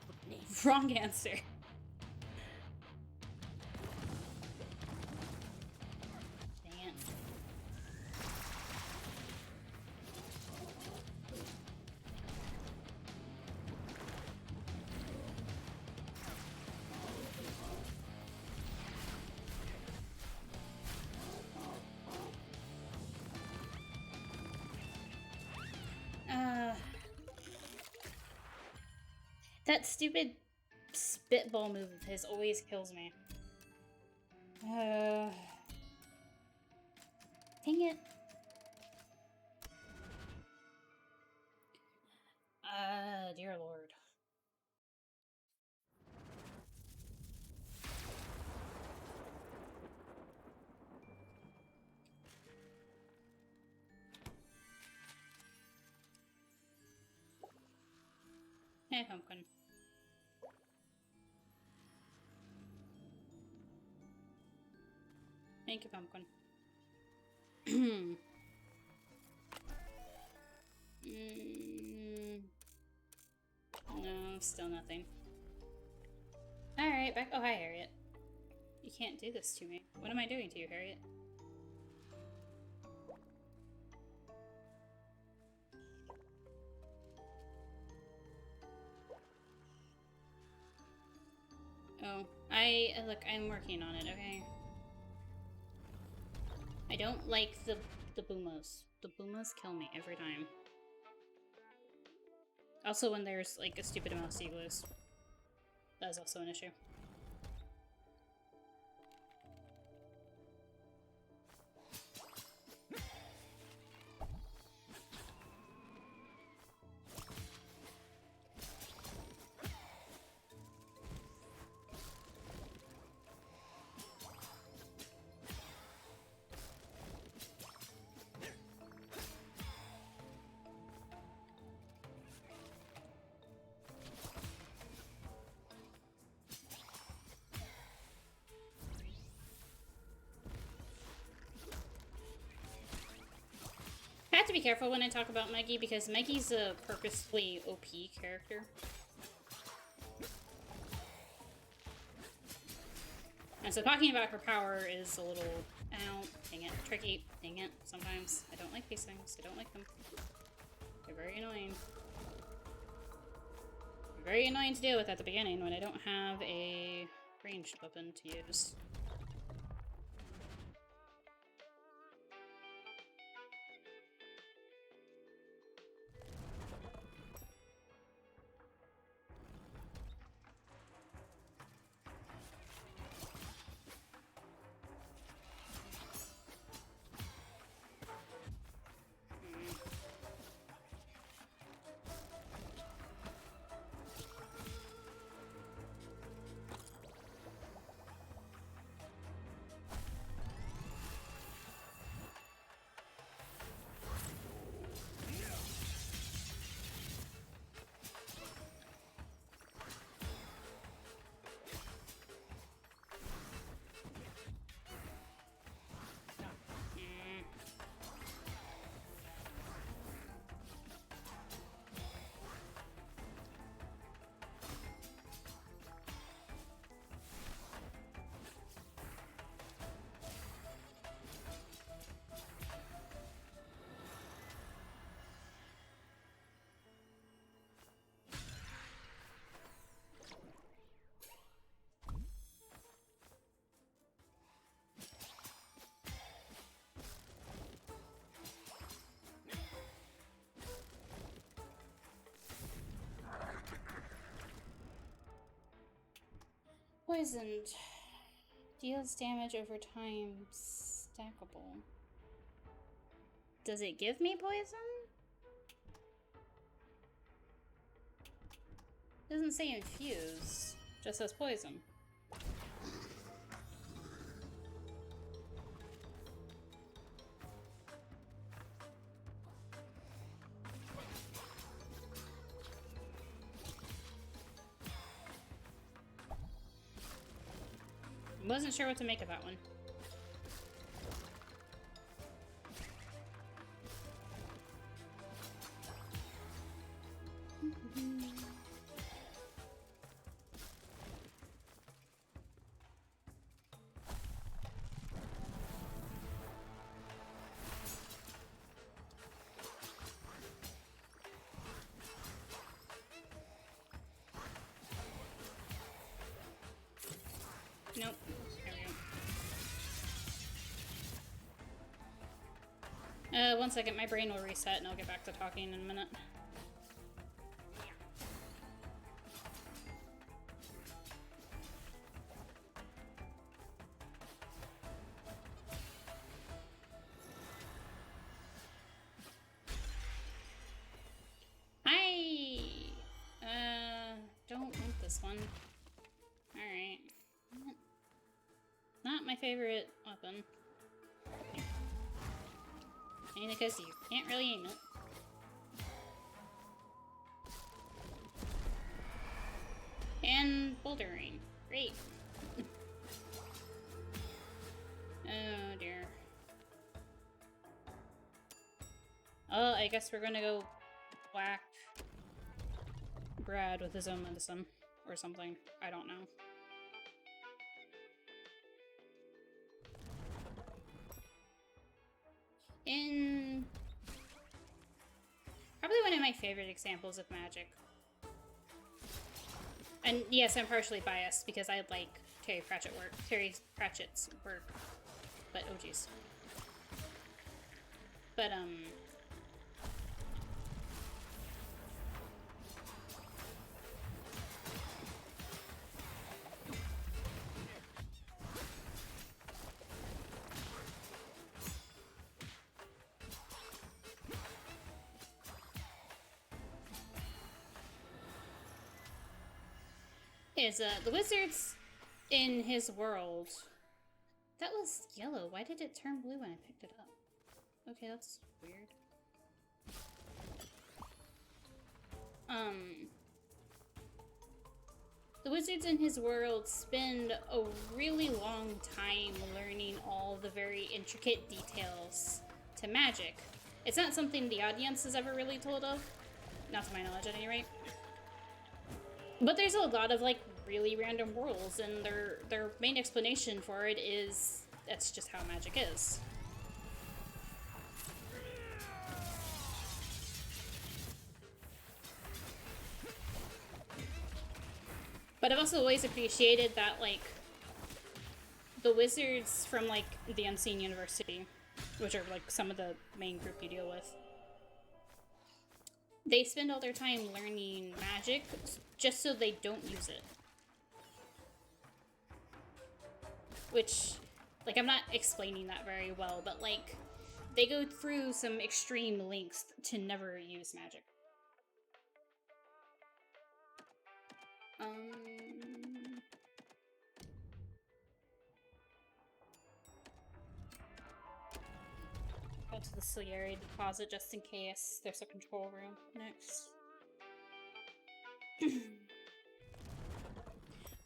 Wrong answer. Dang it. That stupid spitball move of his always kills me. Dang it. Dear Lord. Hey, pumpkin. Thank you, pumpkin. No, still nothing. Alright, back. Oh, hi, Harriet. You can't do this to me. What am I doing to you, Harriet? Oh, look, I'm working on it, okay? I don't like the boomos. The boomos kill me every time. Also when there's, like, a stupid amount of sea glues. That is also an issue. I have to be careful when I talk about Meggy because Meggy's a purposefully OP character. And so talking about her power is a little, ow, dang it, tricky, dang it, sometimes. I don't like these things, I don't like them. They're very annoying. They're very annoying to deal with at the beginning when I don't have a ranged weapon to use. Poisoned. Deals damage over time. Stackable. Does it give me poison? Doesn't say infuse. Just says poison. Wasn't sure what to make of that one. Nope. There we go. One second, my brain will reset and I'll get back to talking in a minute. Don't want this one. Alright. Not my favorite weapon. Mainly because you can't really aim it. And bouldering. Great. Oh dear. Oh, I guess we're gonna go whack Brad with his own medicine. Or something. I don't know. In probably one of my favorite examples of magic. And yes, I'm partially biased because I like Terry Pratchett's work. But oh geez. But is the wizards in his world. That was yellow. Why did it turn blue when I picked it up? Okay, that's weird. The wizards in his world spend a really long time learning all the very intricate details to magic. It's not something the audience is ever really told of. Not to my knowledge, at any rate. But there's a lot of, like, really random rules, and their main explanation for it is that's just how magic is. But I've also always appreciated that, like, the wizards from, like, the Unseen University, which are, like, some of the main group you deal with, they spend all their time learning magic just so they don't use it. Which, like, I'm not explaining that very well, but, like, they go through some extreme lengths to never use magic. Go to the Salieri deposit just in case there's a control room next.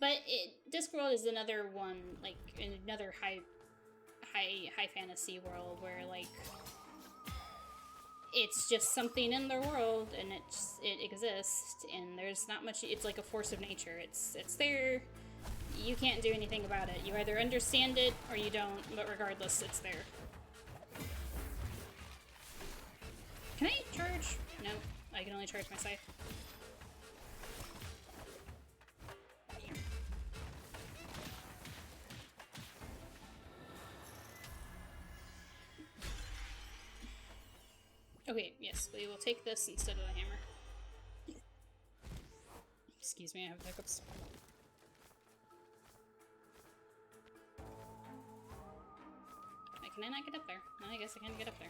But Discworld is another one, like, another high fantasy world where, like, it's just something in the world and it exists and there's not much. It's like a force of nature. It's there. You can't do anything about it. You either understand it or you don't, but regardless, it's there. Can I charge? No, I can only charge my scythe. Okay, yes, we will take this instead of the hammer. Excuse me, I have hiccups. Can I not get up there? No, I guess I can't get up there.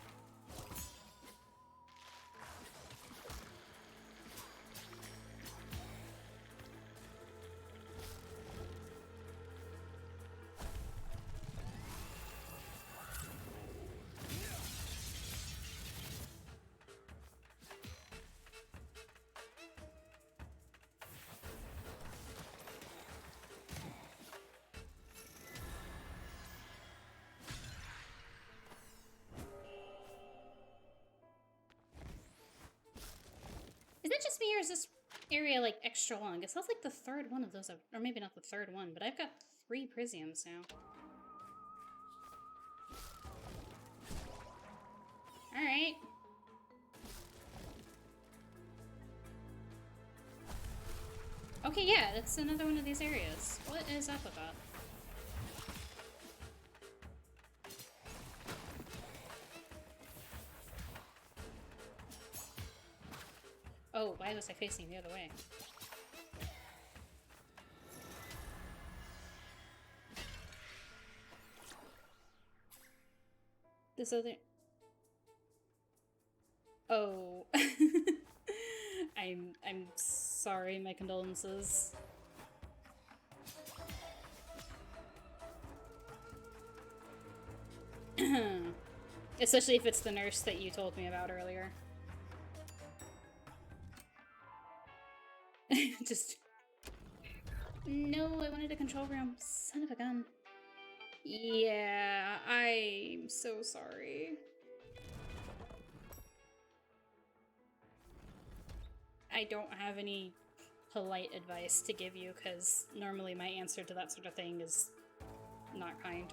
Is that just me, or is this area, like, extra long? It sounds like the third one of those, or maybe not the third one, but I've got 3 Prisiums now. Alright. Okay, yeah, that's another one of these areas. What is up with that? Oh, why was I facing the other way? This other... Oh. I'm sorry, my condolences. Especially if it's the nurse that you told me about earlier. Just... No, I wanted a control room. Son of a gun. Yeah, I'm so sorry. I don't have any polite advice to give you, because normally my answer to that sort of thing is not kind.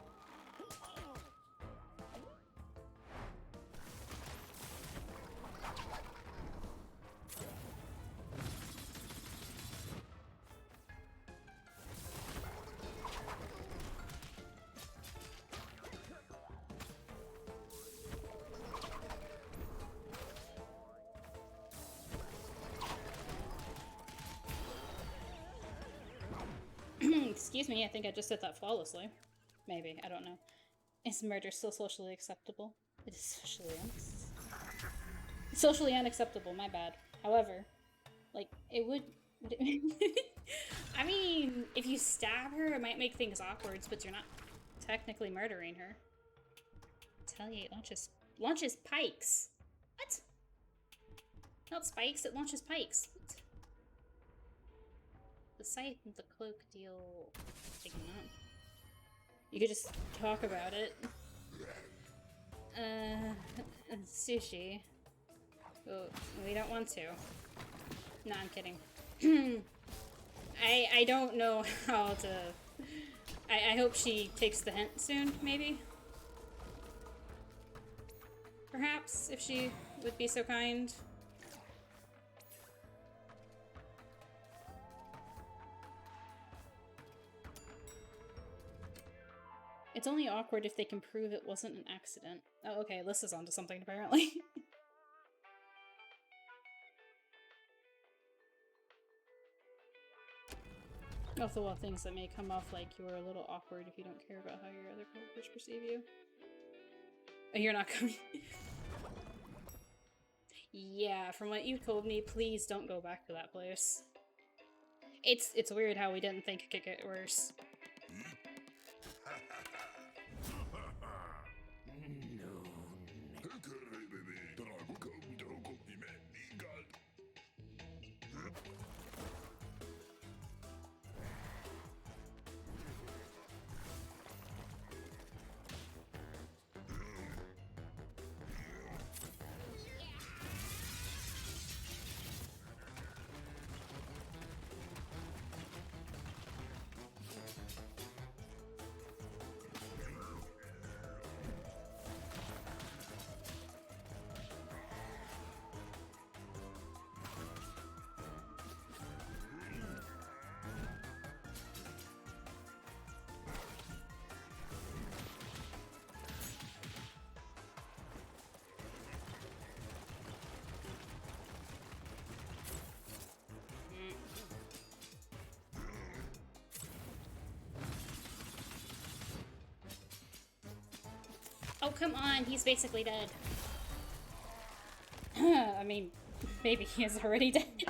Excuse me, I think I just did that flawlessly. Maybe, I don't know. Is murder still socially acceptable? It is socially unacceptable, my bad. However, like, it would... I mean, if you stab her, it might make things awkward, but you're not technically murdering her. Retaliate launches pikes. What? Not spikes, it launches pikes. What? The scythe and the cloak deal... taking up. You could just talk about it. Sushi. Oh, we don't want to. No, I'm kidding. I don't know how to... I hope she takes the hint soon, maybe? Perhaps, if she would be so kind. It's only awkward if they can prove it wasn't an accident. Oh, okay, Alyssa's onto something, apparently. Also, well, things that may come off like you're a little awkward if you don't care about how your other characters perceive you. Oh, you're not coming. Yeah, from what you told me, please don't go back to that place. It's weird how we didn't think it could get worse. Oh, come on, he's basically dead. I mean, maybe he is already dead.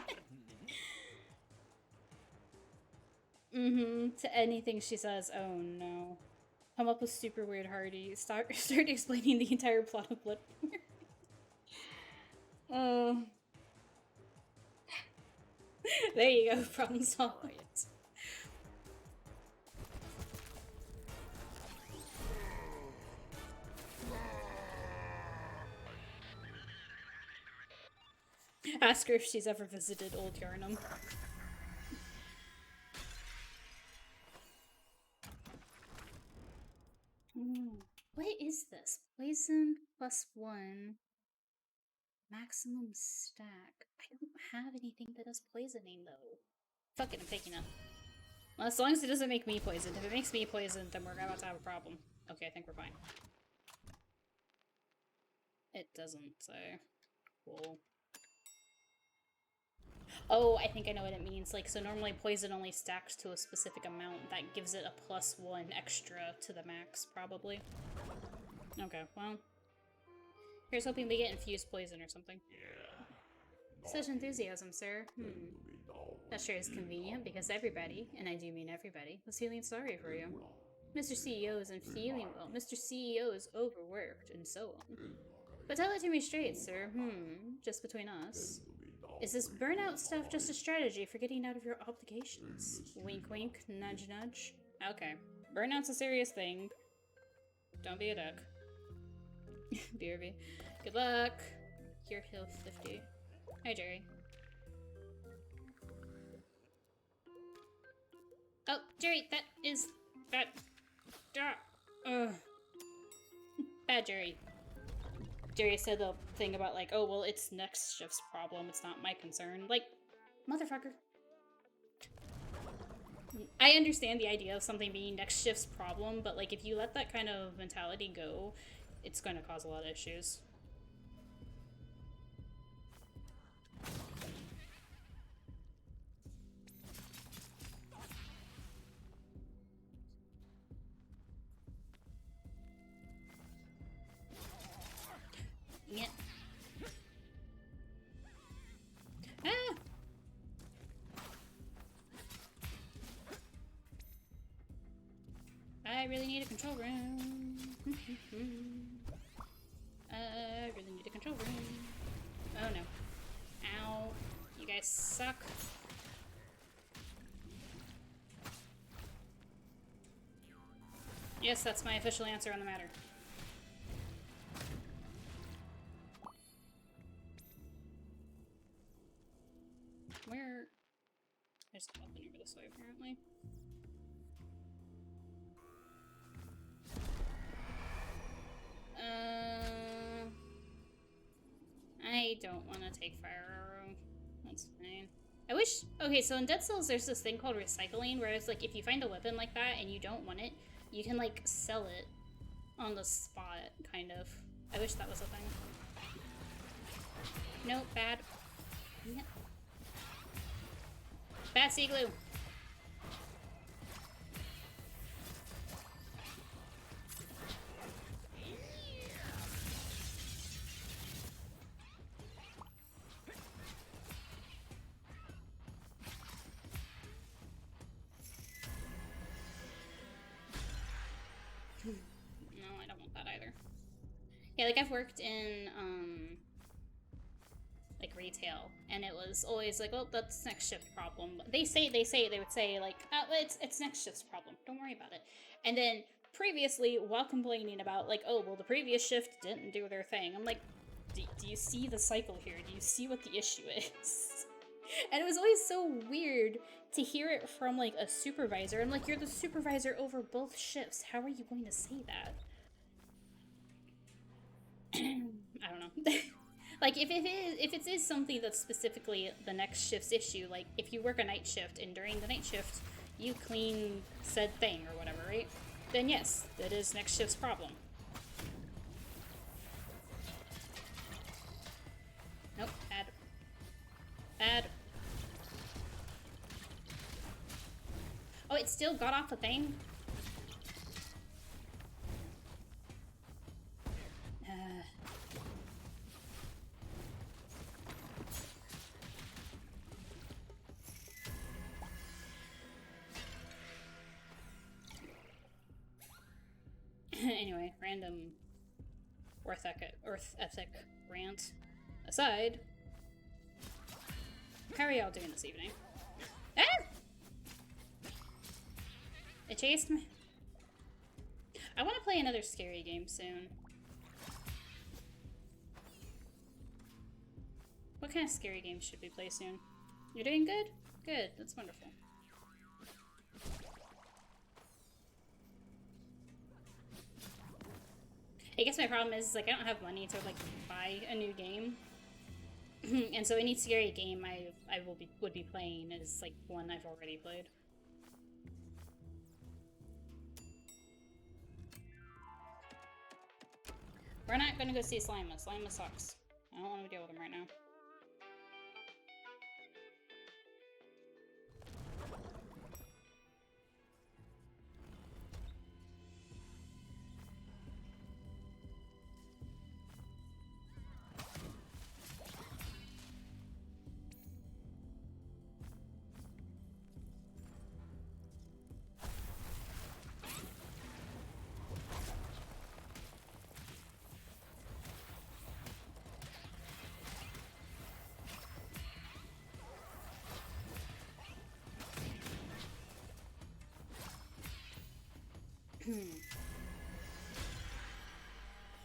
To anything she says, oh no. Come up with super weird Hardy. Start explaining the entire plot of Bloodborne. Oh. There you go, problem solved. Ask her if she's ever visited Old Yarnum. What is this? Poison +1. Maximum stack. I don't have anything that does poisoning though. Fuck it, I'm taking it. Well, as long as it doesn't make me poisoned. If it makes me poisoned, then we're about to have a problem. Okay, I think we're fine. It doesn't say. Cool. Oh, I think I know what it means. Like, so normally poison only stacks to a specific amount. That gives it a +1 extra to the max, probably. Okay, well. Here's hoping we get infused poison or something. Such enthusiasm, sir. That sure is convenient, because everybody, and I do mean everybody, was feeling sorry for you. Mr. CEO isn't feeling well. Mr. CEO is overworked, and so on. But tell it to me straight, sir. Just between us. Is this burnout stuff just a strategy for getting out of your obligations? Wink wink, nudge nudge. Okay. Burnout's a serious thing. Don't be a duck. BRB. Good luck. Your health 50. Hi, Jerry. Oh, Jerry, that is bad. Bad Jerry. Jerry said the thing about like, oh, well, it's next shift's problem. It's not my concern. Like, motherfucker. I understand the idea of something being next shift's problem, but like, if you let that kind of mentality go, it's going to cause a lot of issues. Yeah. Ah! I really need a control room. I really need a control room. Oh no. Ow. You guys suck. Yes, that's my official answer on the matter. Where? There's nothing over this way, apparently. I don't want to take fire arrow. That's fine. I wish... Okay, so in Dead Cells, there's this thing called recycling, where it's like, if you find a weapon like that and you don't want it, you can, like, sell it on the spot, kind of. I wish that was a thing. Nope, bad. Yep. Bad sea glue. No, I don't want that either. Yeah, like I've worked in like retail, and it was always like, oh, that's next shift problem. They would say like, oh, it's next shift's problem. Don't worry about it. And then previously, while complaining about like, oh, well, the previous shift didn't do their thing, I'm like, do you see the cycle here? Do you see what the issue is? And it was always so weird to hear it from like a supervisor. I'm like, you're the supervisor over both shifts. How are you going to say that? I don't know. Like, if it is something that's specifically the next shift's issue, like, if you work a night shift and during the night shift you clean said thing or whatever, right? Then yes, that is next shift's problem. Nope, bad. Bad. Oh, it still got off the thing? Anyway, random Earth ethic rant aside, how are y'all doing this evening? Ah! It chased me. I want to play another scary game soon. What kind of scary game should we play soon? You're doing good? Good, that's wonderful. I guess my problem is like I don't have money to like buy a new game. And so any scary game I would be playing is like one I've already played. We're not gonna go see Slima. Slima sucks. I don't want to deal with him right now.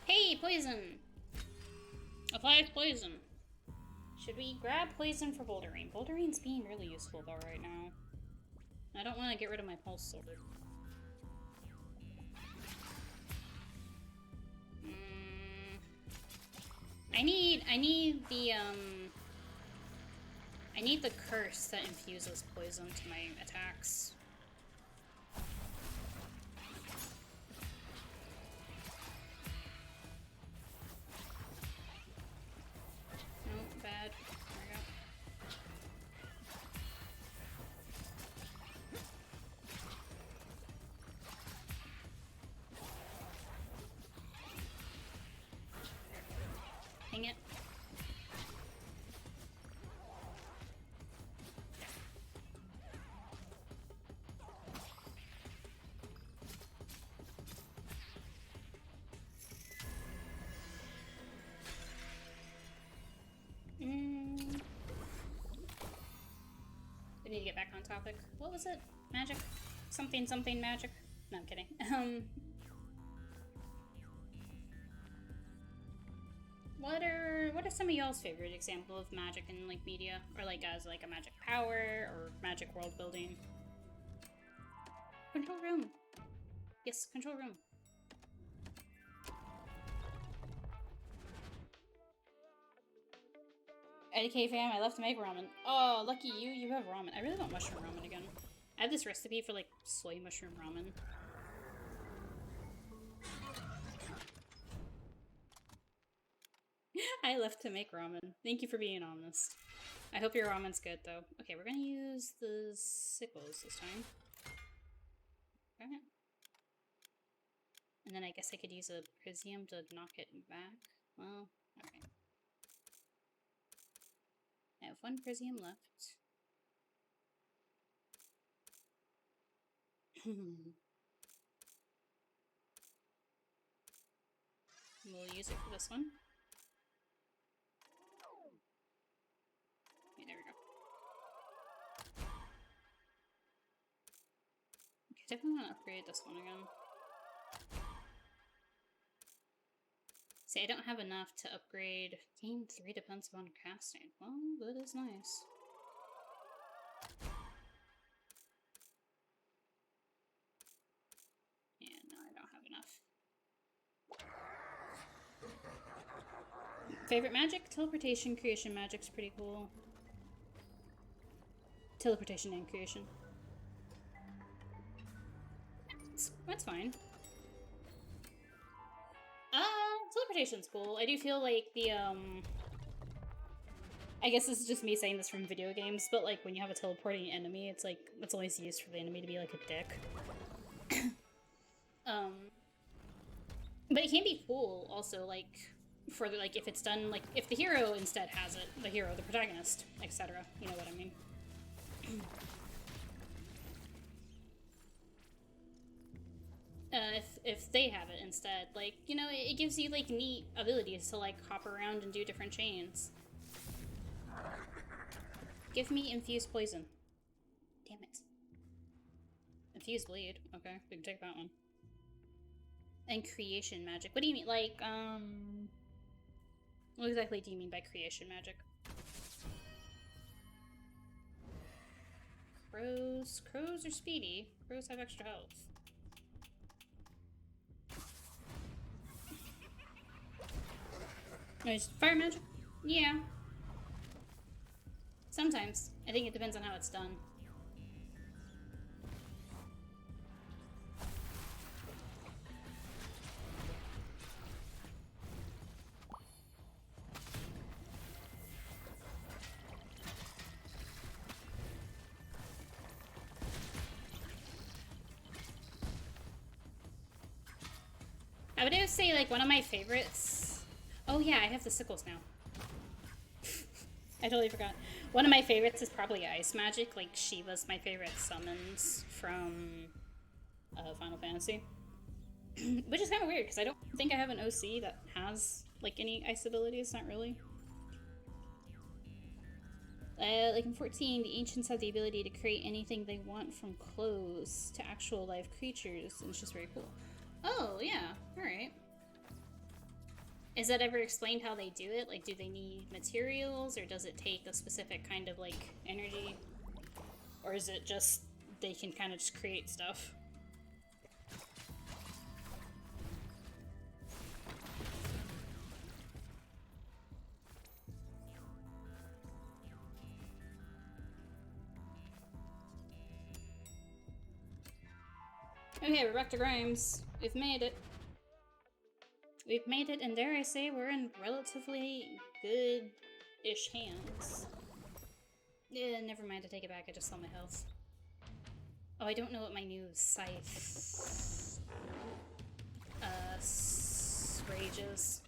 Hey, poison! Applies poison. Should we grab poison for Bouldering? Bouldering's being really useful though right now. I don't want to get rid of my pulse sword. I need the curse that infuses poison to my attacks. Bad. There we go. Dang it. We need to get back on topic. What was it? Magic? Something something magic? No, I'm kidding. What are some of y'all's favorite example of magic in like media? Or like as like a magic power or magic world building? Control room. Yes, control room. IDK fam, I love to make ramen. Oh, lucky you, you have ramen. I really want mushroom ramen again. I have this recipe for like soy mushroom ramen. I left to make ramen. Thank you for being honest. I hope your ramen's good though. Okay, we're gonna use the sickles this time. Okay. And then I guess I could use a Prisium to knock it back. Well, alright. I have one Prisium left. We'll use it for this one. Okay, there we go. Okay, definitely want to upgrade this one again. See, I don't have enough to upgrade. Gain 3 defense upon casting. Well, that is nice. Yeah, no, I don't have enough. Favorite magic? Teleportation, creation magic's pretty cool. Teleportation and creation. That's fine. Teleportation's cool. I do feel like the, I guess this is just me saying this from video games, but like when you have a teleporting enemy, it's like, it's always used for the enemy to be like a dick. But it can be cool also, like, for the, like, if it's done, like, if the hero instead has it, the hero, the protagonist, etc. You know what I mean? if they have it instead. Like, you know, it gives you like neat abilities to like hop around and do different chains. Give me infused poison. Damn it. Infused bleed. Okay, we can take that one. And creation magic. What do you mean? Like, what exactly do you mean by creation magic? Crows. Crows are speedy. Crows have extra health. Nice. Fire magic? Yeah. Sometimes. I think it depends on how it's done. I would say, like, one of my favorites... Oh, yeah, I have the sickles now. I totally forgot. One of my favorites is probably Ice Magic. Like, Shiva's my favorite summons from Final Fantasy. Which is kind of weird, because I don't think I have an OC that has, like, any ice abilities. Not really. Like in 14, the Ancients have the ability to create anything they want from clothes to actual live creatures, and it's just very cool. Oh, yeah. Alright. Is that ever explained how they do it? Like, do they need materials, or does it take a specific kind of, like, energy? Or is it just, they can kind of just create stuff? Okay, we're back to Grimes. We've made it. We've made it, and dare I say, we're in relatively good-ish hands. Yeah, never mind, I take it back, I just saw my health. Oh, I don't know what my new scythe... rage is.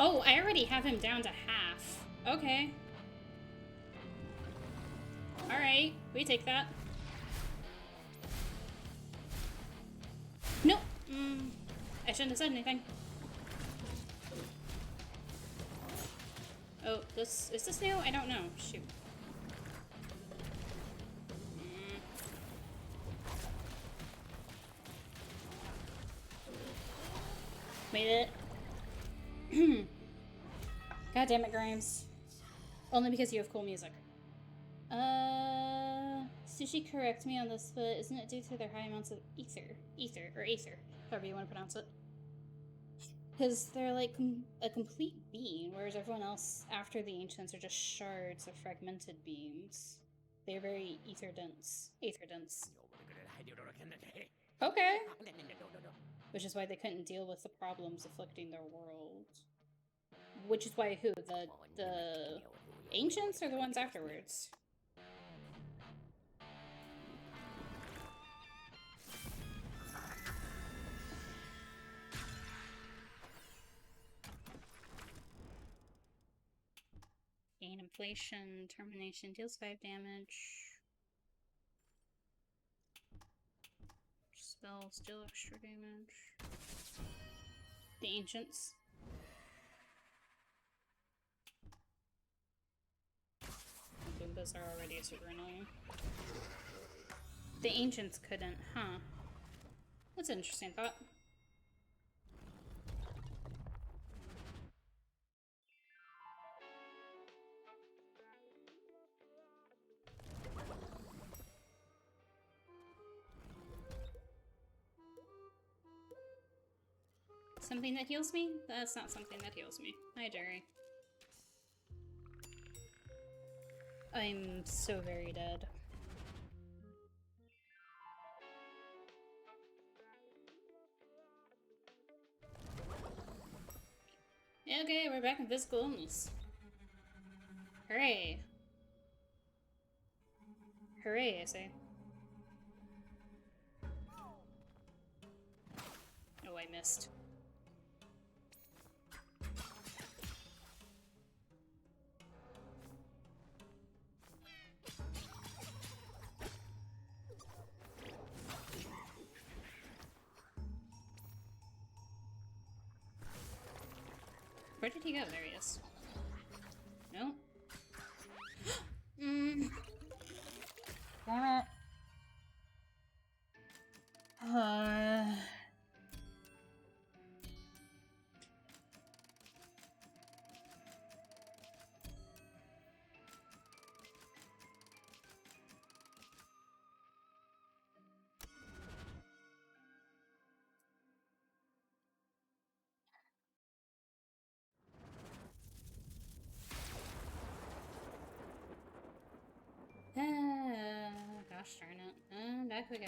Oh, I already have him down to half. Okay. Alright, we take that. Nope. I shouldn't have said anything. Oh, is this new? I don't know. Shoot. Made it. God damn it, Grimes. Only because you have cool music. Sushi, correct me on this, but isn't it due to their high amounts of ether, however you want to pronounce it? Because they're like a complete beam, whereas everyone else after the Ancients are just shards of fragmented beams. They're very ether dense. Okay. Which is why they couldn't deal with the problems afflicting their world. Which is why who? The Ancients or the ones afterwards? Gain inflation, termination, deals 5 damage. Spells deal extra damage. The Ancients. Goombas are already super annoying. The Ancients couldn't, huh? That's an interesting thought. Something that heals me? That's not something that heals me. Hi, Jerry. I'm so very dead. Okay, we're back in physical illness. Hooray. Hooray, I say. Oh, I missed. Where did he go? There he is. No? Darn it. Gosh darn it. And back we go.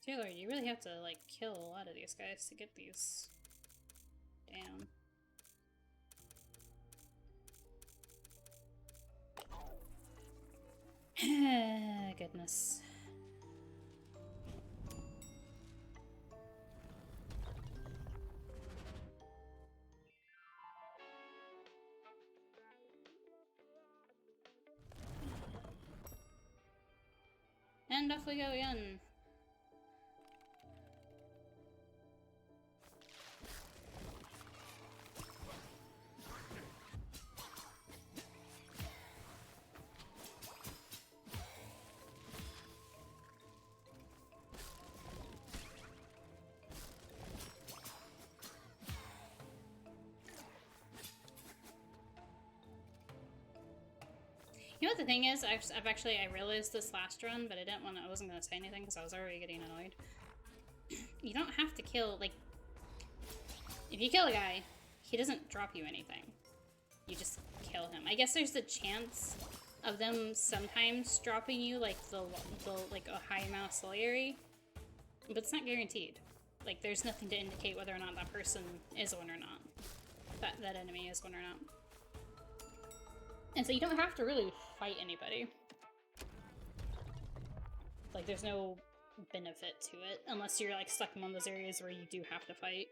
Taylor, you really have to, like, kill a lot of these guys to get these down. Goodness. And off we go again. You know what the thing is? I realized this last run, but I wasn't gonna say anything because I was already getting annoyed. You don't have to kill, like, if you kill a guy, he doesn't drop you anything. You just kill him. I guess there's the chance of them sometimes dropping you, like, like, a high amount of ciliary, but it's not guaranteed. Like, there's nothing to indicate whether or not that person is one or not. That enemy is one or not. And so you don't have to really fight anybody. Like, there's no benefit to it, unless you're, like, stuck in one of those areas where you do have to fight.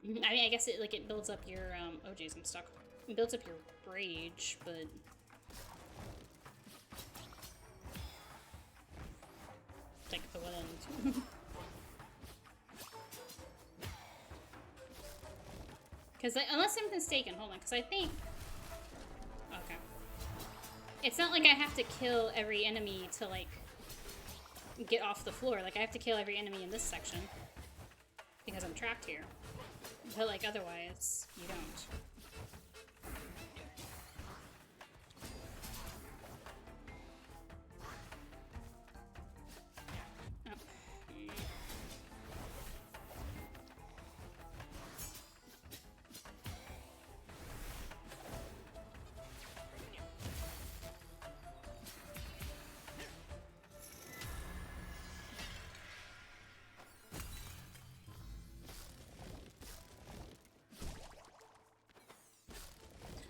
I mean, I guess it, like, it builds up your, oh geez, I'm stuck. It builds up your rage, but... like, to what end? Because, unless I'm mistaken, hold on, because I think... Okay. It's not like I have to kill every enemy to, like, get off the floor. Like, I have to kill every enemy in this section. Because I'm trapped here. But, like, otherwise, you don't.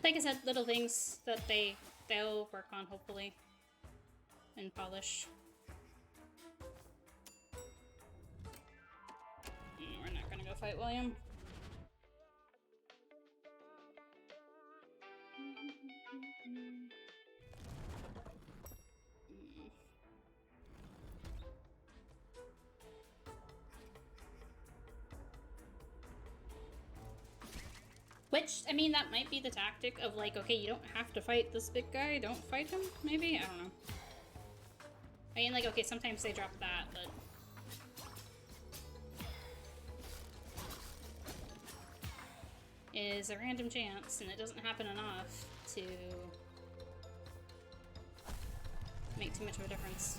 Like I said, little things that they'll work on, hopefully, and polish. We're not gonna go fight William. Which, I mean, that might be the tactic of, like, okay, you don't have to fight this big guy, don't fight him, maybe? I don't know. I mean, like, okay, sometimes they drop that, but... is a random chance, and it doesn't happen enough to make too much of a difference.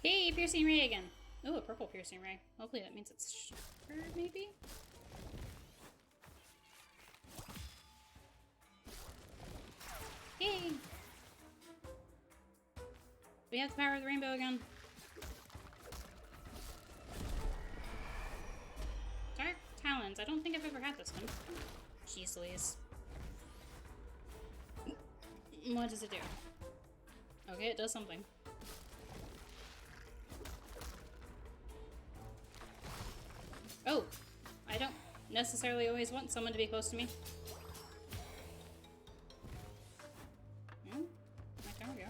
Hey, piercing ray again. Oh, a purple piercing ray. Hopefully that means it's stronger, maybe? Hey! We have the power of the rainbow again. Dark Talons. I don't think I've ever had this one. Jeez Louise. What does it do? Okay, it does something. Oh! I don't necessarily always want someone to be close to me. My turn, we go.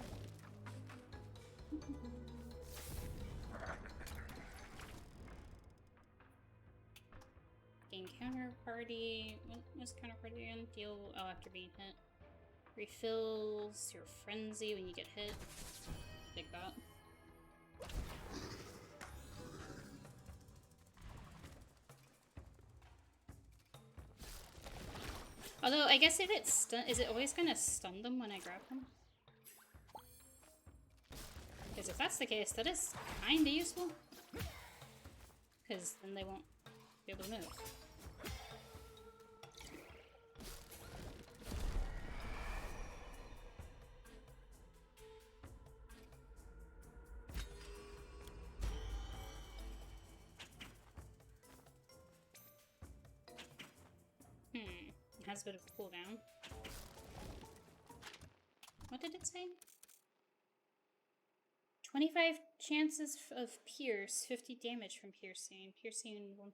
Gain counterparty. What's counterparty again? Deal after being hit. Refills your frenzy when you get hit. Take that. Although, I guess if it's stun, is it always gonna stun them when I grab them? Because if that's the case, that is kinda useful. Because then they won't be able to move. It has a bit of a cooldown. What did it say? 25 chances of pierce, 50 damage from piercing. Piercing 1%.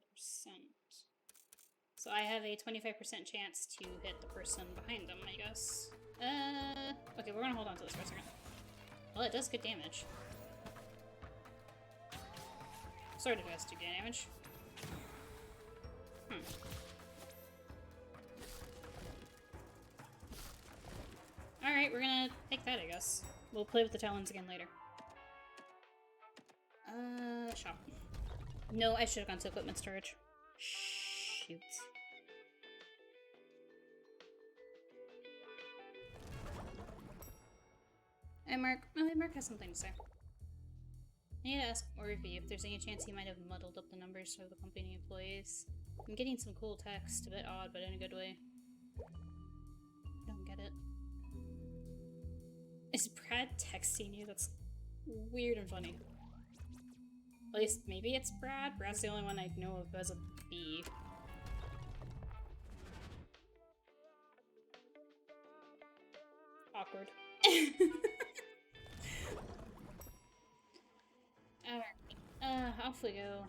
So I have a 25% chance to hit the person behind them, I guess. Okay, we're gonna hold on to this for a second. Well, it does good damage. Sort of does do good damage. Alright, we're gonna take that, I guess. We'll play with the talons again later. Shop. No, I should have gone to equipment storage. Shoot. Hey, Mark. Oh, Mark has something to say. I need to ask Orvie if there's any chance he might have muddled up the numbers for the company employees. I'm getting some cool text, a bit odd, but in a good way. Don't get it. Is Brad texting you? That's weird and funny. At least maybe it's Brad. Brad's the only one I know of as a B. Awkward. Alright. Off we go.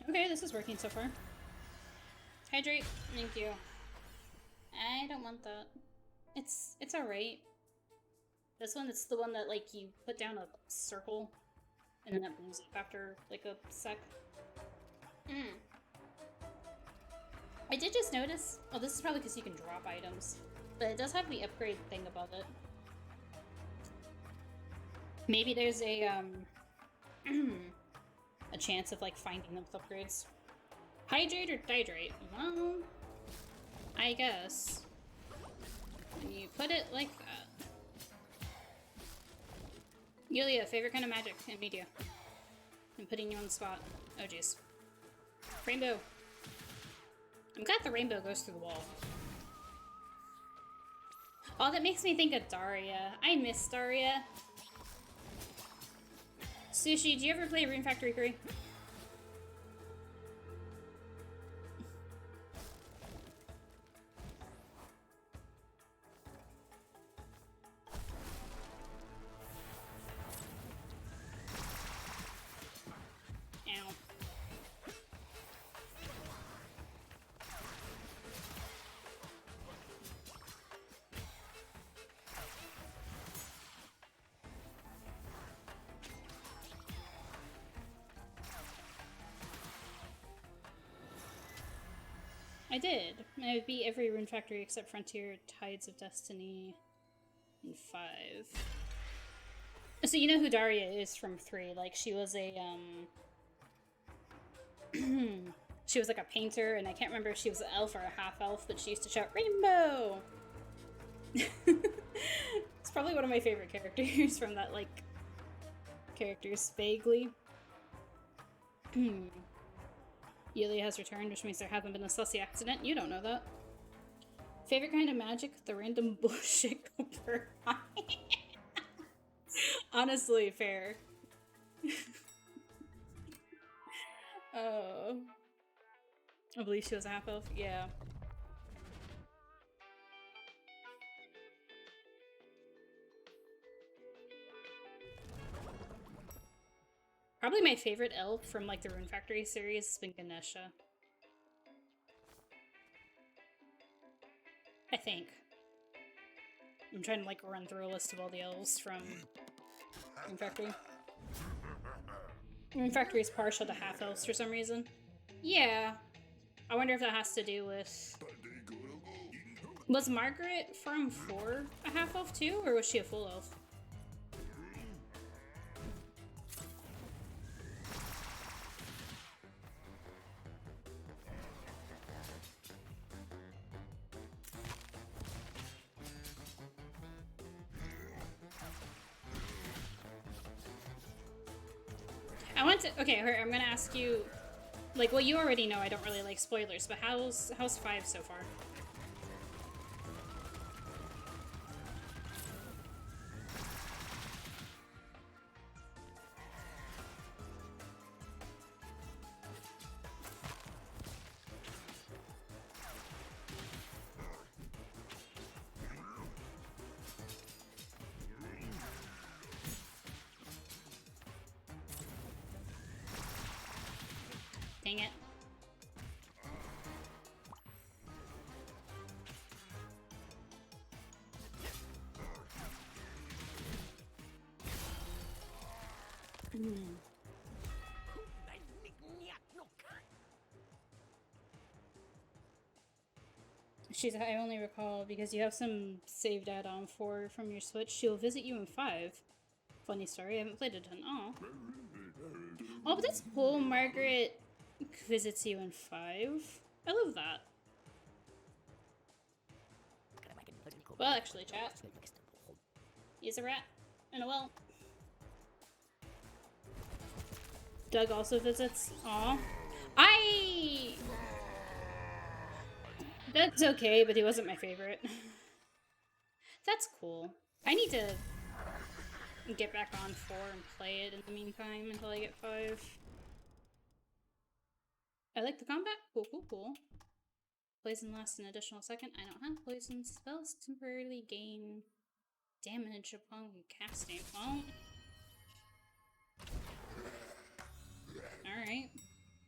Okay, this is working so far. Hydrate, thank you. I don't want that. It's alright. This one, it's the one that, like, you put down a circle, and then it blows up after, like, a sec. I did just notice, oh, this is probably because you can drop items, but it does have the upgrade thing above it. Maybe there's a chance of, like, finding them with upgrades. Hydrate or dihydrate? Well, I guess. When you put it like that. Yulia, favorite kind of magic and media. I'm putting you on the spot. Oh, jeez. Rainbow. I'm glad the rainbow goes through the wall. Oh, that makes me think of Daria. I miss Daria. Sushi, do you ever play Rune Factory 3? Ow. I did. I beat every Rune Factory except Frontier, Tides of Destiny, and 5. So you know who Daria is from 3? Like, she was a, she was like a painter, and I can't remember if she was an elf or a half-elf, but she used to shout, "Rainbow!" It's probably one of my favorite characters from that, like, characters, vaguely. Yulia has returned, which means there hasn't been a sussy accident. You don't know that. Favorite kind of magic? The random bullshit Cooper. Honestly, fair. Oh. I believe she was a half-elf. Yeah. Probably my favorite elf from, like, the Rune Factory series has been Ganesha. I think. I'm trying to, like, run through a list of all the elves from Rune Factory. Rune Factory is partial to half-elves for some reason. Yeah. I wonder if that has to do with... Was Margaret from 4 a half-elf too, or was she a full elf? I want to... Okay, I'm gonna ask you... Like, well, you already know I don't really like spoilers, but how's 5 so far? Dang it. I only recall because you have some saved add-on 4 from your Switch. She'll visit you in 5. Funny story, I haven't played a ton. Aw. Oh, but that's cool. Margaret visits you in 5. I love that. Well, actually, chat. He's a rat and a well. Doug also visits. Aw. That's okay, but he wasn't my favorite. That's cool. I need to get back on 4 and play it in the meantime until I get 5. I like the combat. Cool, cool, cool. Poison lasts an additional second. I don't have poison. Spells temporarily gain damage upon casting. Well, alright.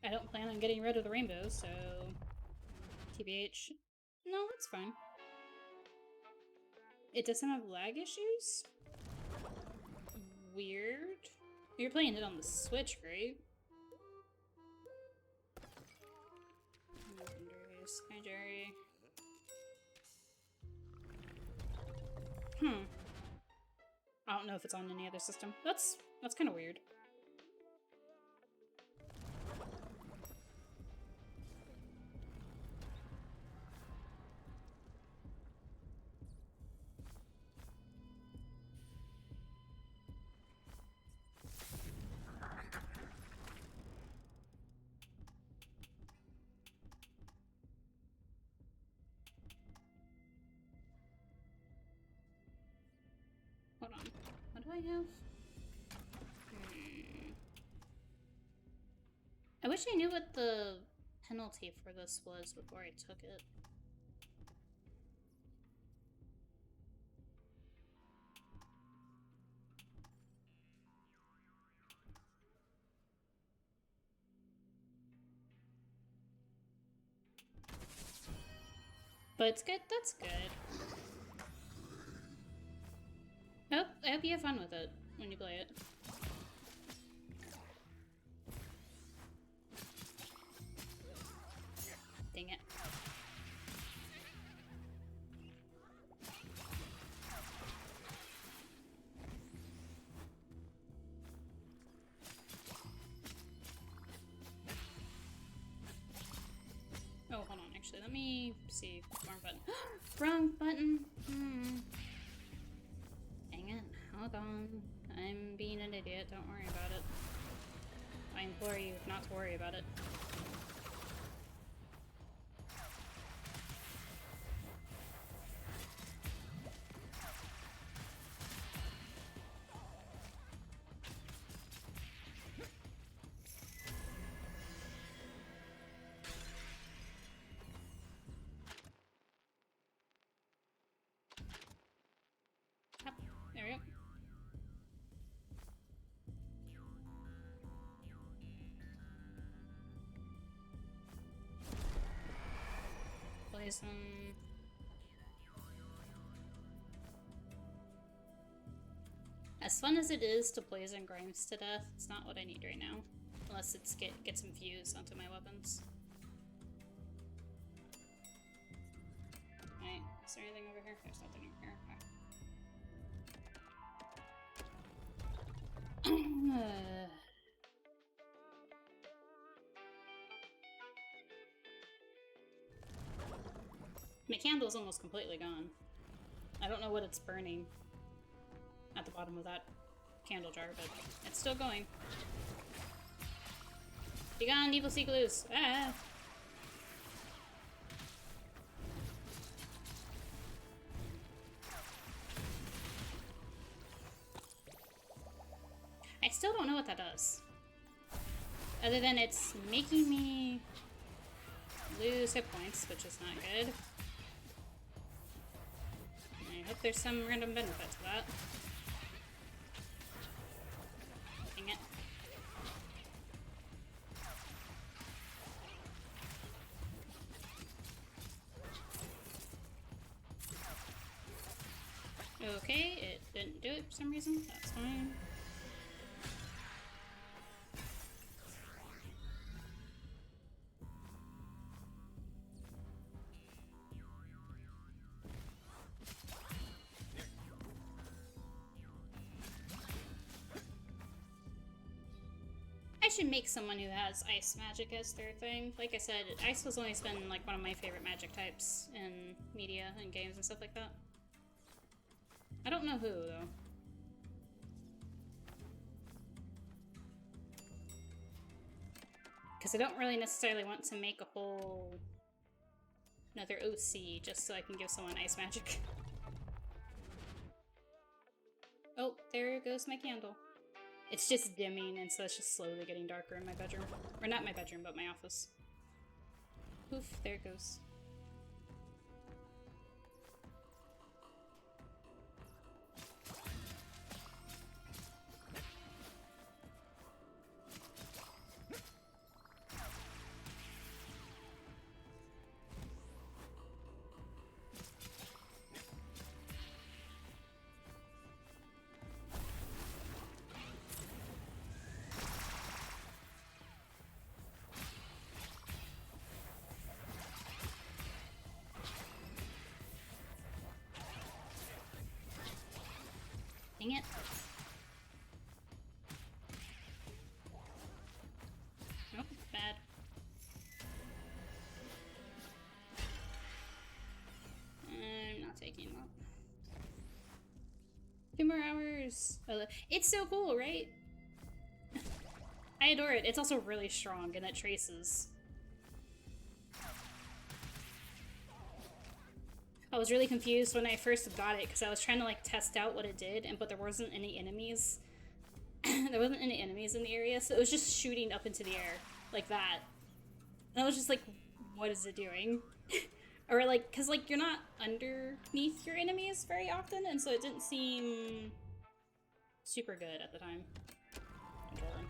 I don't plan on getting rid of the rainbow, so... TBH. No, that's fine. It doesn't have lag issues? Weird. You're playing it on the Switch, right? Hi, Jerry. I don't know if it's on any other system. That's kind of weird. Hold on. What do I have? I wish I knew what the penalty for this was before I took it. But it's good. That's good. I hope you have fun with it when you play it. Dang it. Actually, let me see. Wrong button. Wrong button! Dang it. Hold on. I'm being an idiot. Don't worry about it. I implore you not to worry about it. There we go. Poison. As fun as it is to poison Grimes to death, it's not what I need right now. Unless it's get some fuse onto my weapons. Alright, is there anything over here? There's nothing over here. Okay. My candle's almost completely gone. I don't know what it's burning at the bottom of that candle jar, but it's still going. Be gone, evil sea glues! Ah! I still don't know what that does. Other than it's making me lose hit points, which is not good. I hope there's some random benefit to that. Dang it. Okay, it didn't do it for some reason. That's fine. I should make someone who has ice magic as their thing. Like I said, ice has always been like one of my favorite magic types in media and games and stuff like that. I don't know who, though. Because I don't really necessarily want to make a whole another OC just so I can give someone ice magic. Oh, there goes my candle. It's just dimming, and so it's just slowly getting darker in my bedroom. Or not my bedroom, but my office. Poof, there it goes. Dang it. Nope, bad. I'm not taking that. 2 more hours. Oh, it's so cool, right? I adore it. It's also really strong and it traces. I was really confused when I first got it because I was trying to like test out what it did, but there wasn't any enemies. There wasn't any enemies in the area, so it was just shooting up into the air like that. And I was just like, what is it doing? Or like, cause like you're not underneath your enemies very often, and so it didn't seem super good at the time. Controlling.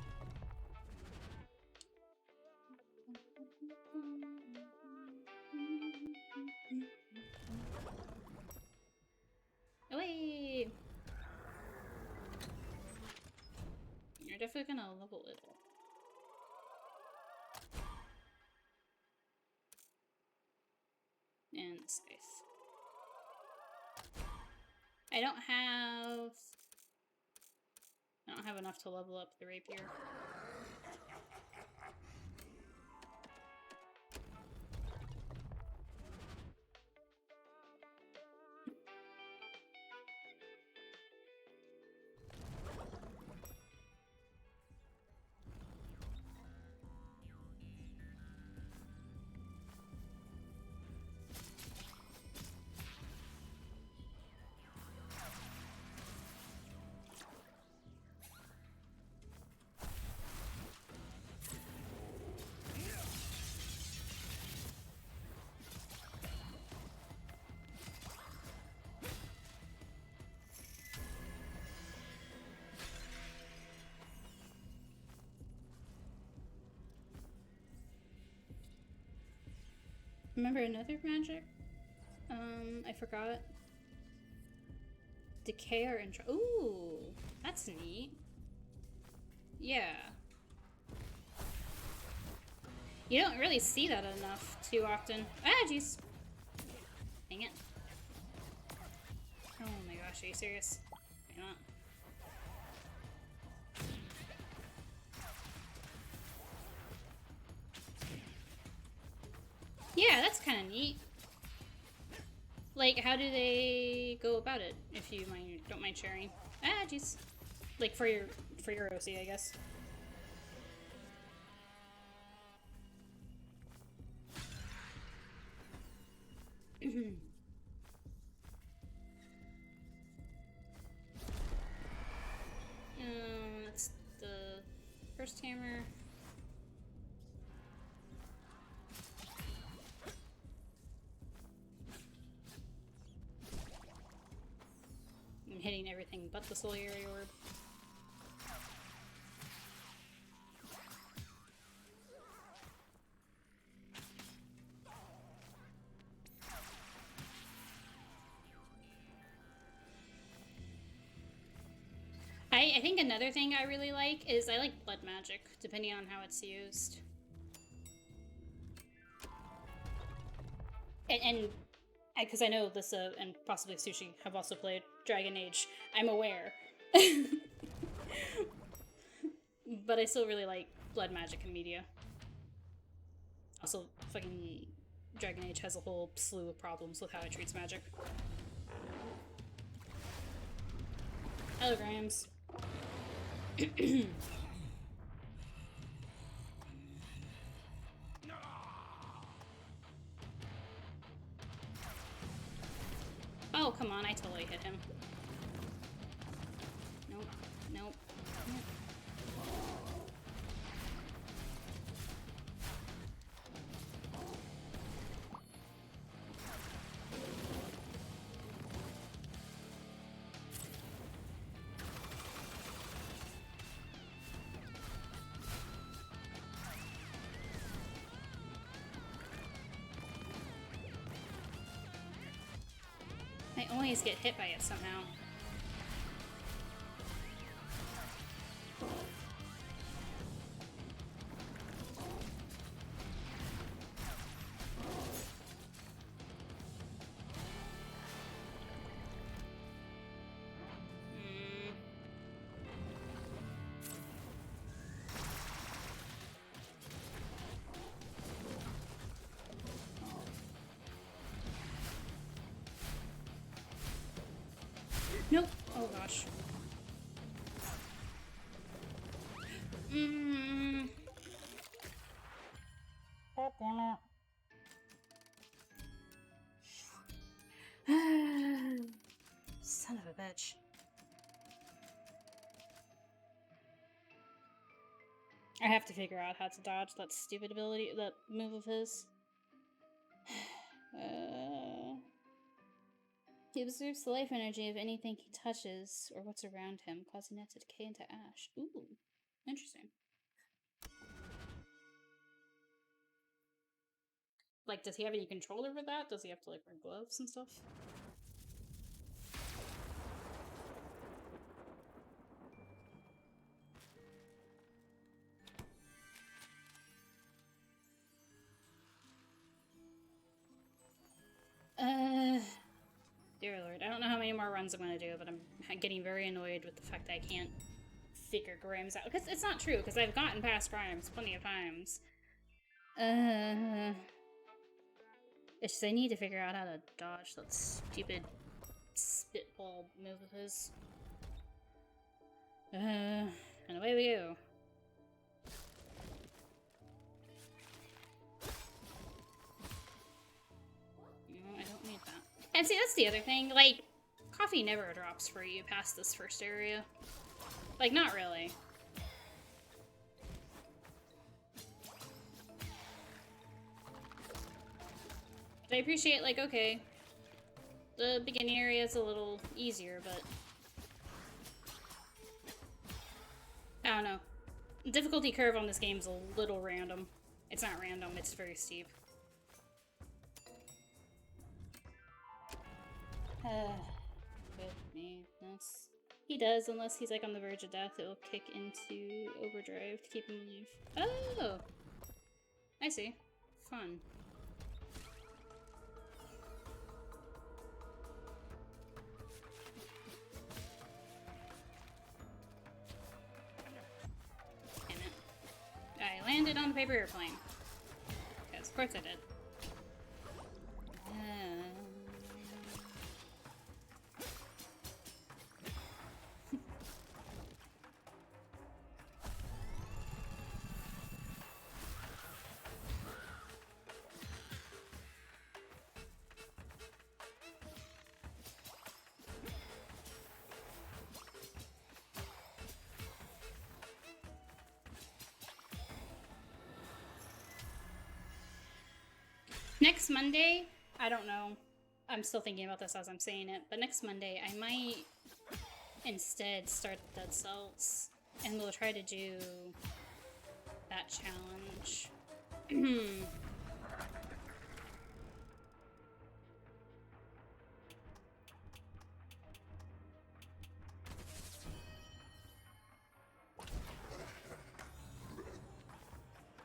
Away! You're definitely gonna level it up. And space. I don't have enough to level up the rapier. Remember another magic? I forgot. Decay or intro. Ooh, that's neat. Yeah. You don't really see that enough too often. Ah, jeez. Dang it. Oh my gosh, are you serious? You're not. Yeah, that's kind of neat. Like, how do they go about it? If you don't mind sharing. Ah, jeez. Like for your OC, I guess. That's the first hammer. I'm hitting everything but the Soliary Orb. I think another thing I really like is I like blood magic, depending on how it's used. And because I know Lissa and possibly Sushi have also played Dragon Age, I'm aware. But I still really like blood magic in media. Also, fucking Dragon Age has a whole slew of problems with how it treats magic. Hello, Grams. Oh, come on, I totally hit him. Nope, nope, nope. I always get hit by it somehow. Nope. Oh gosh. Son of a bitch. I have to figure out how to dodge that stupid ability, that move of his. He absorbs the life energy of anything he touches or what's around him, causing it to decay into ash. Ooh, interesting. Like, does he have any control over that? Does he have to, like, wear gloves and stuff? Dear Lord, I don't know how many more runs I'm gonna do, but I'm getting very annoyed with the fact that I can't figure Grimes out. Because it's not true, because I've gotten past Grimes plenty of times. It's just I need to figure out how to dodge that stupid spitball move of his. And away we go. No, I don't need that. And see, that's the other thing. Like, coffee never drops for you past this first area. Like, not really. I appreciate, like, okay, the beginning area is a little easier, but I don't know. The difficulty curve on this game is a little random. It's not random, it's very steep. Goodness. He does, unless he's like on the verge of death, it will kick into overdrive to keep him alive. Oh! I see. Fun. Damn it. I landed on the paper airplane. Because of course I did. Next Monday, I don't know. I'm still thinking about this as I'm saying it, but next Monday I might instead start Dead Cells, and we'll try to do that challenge.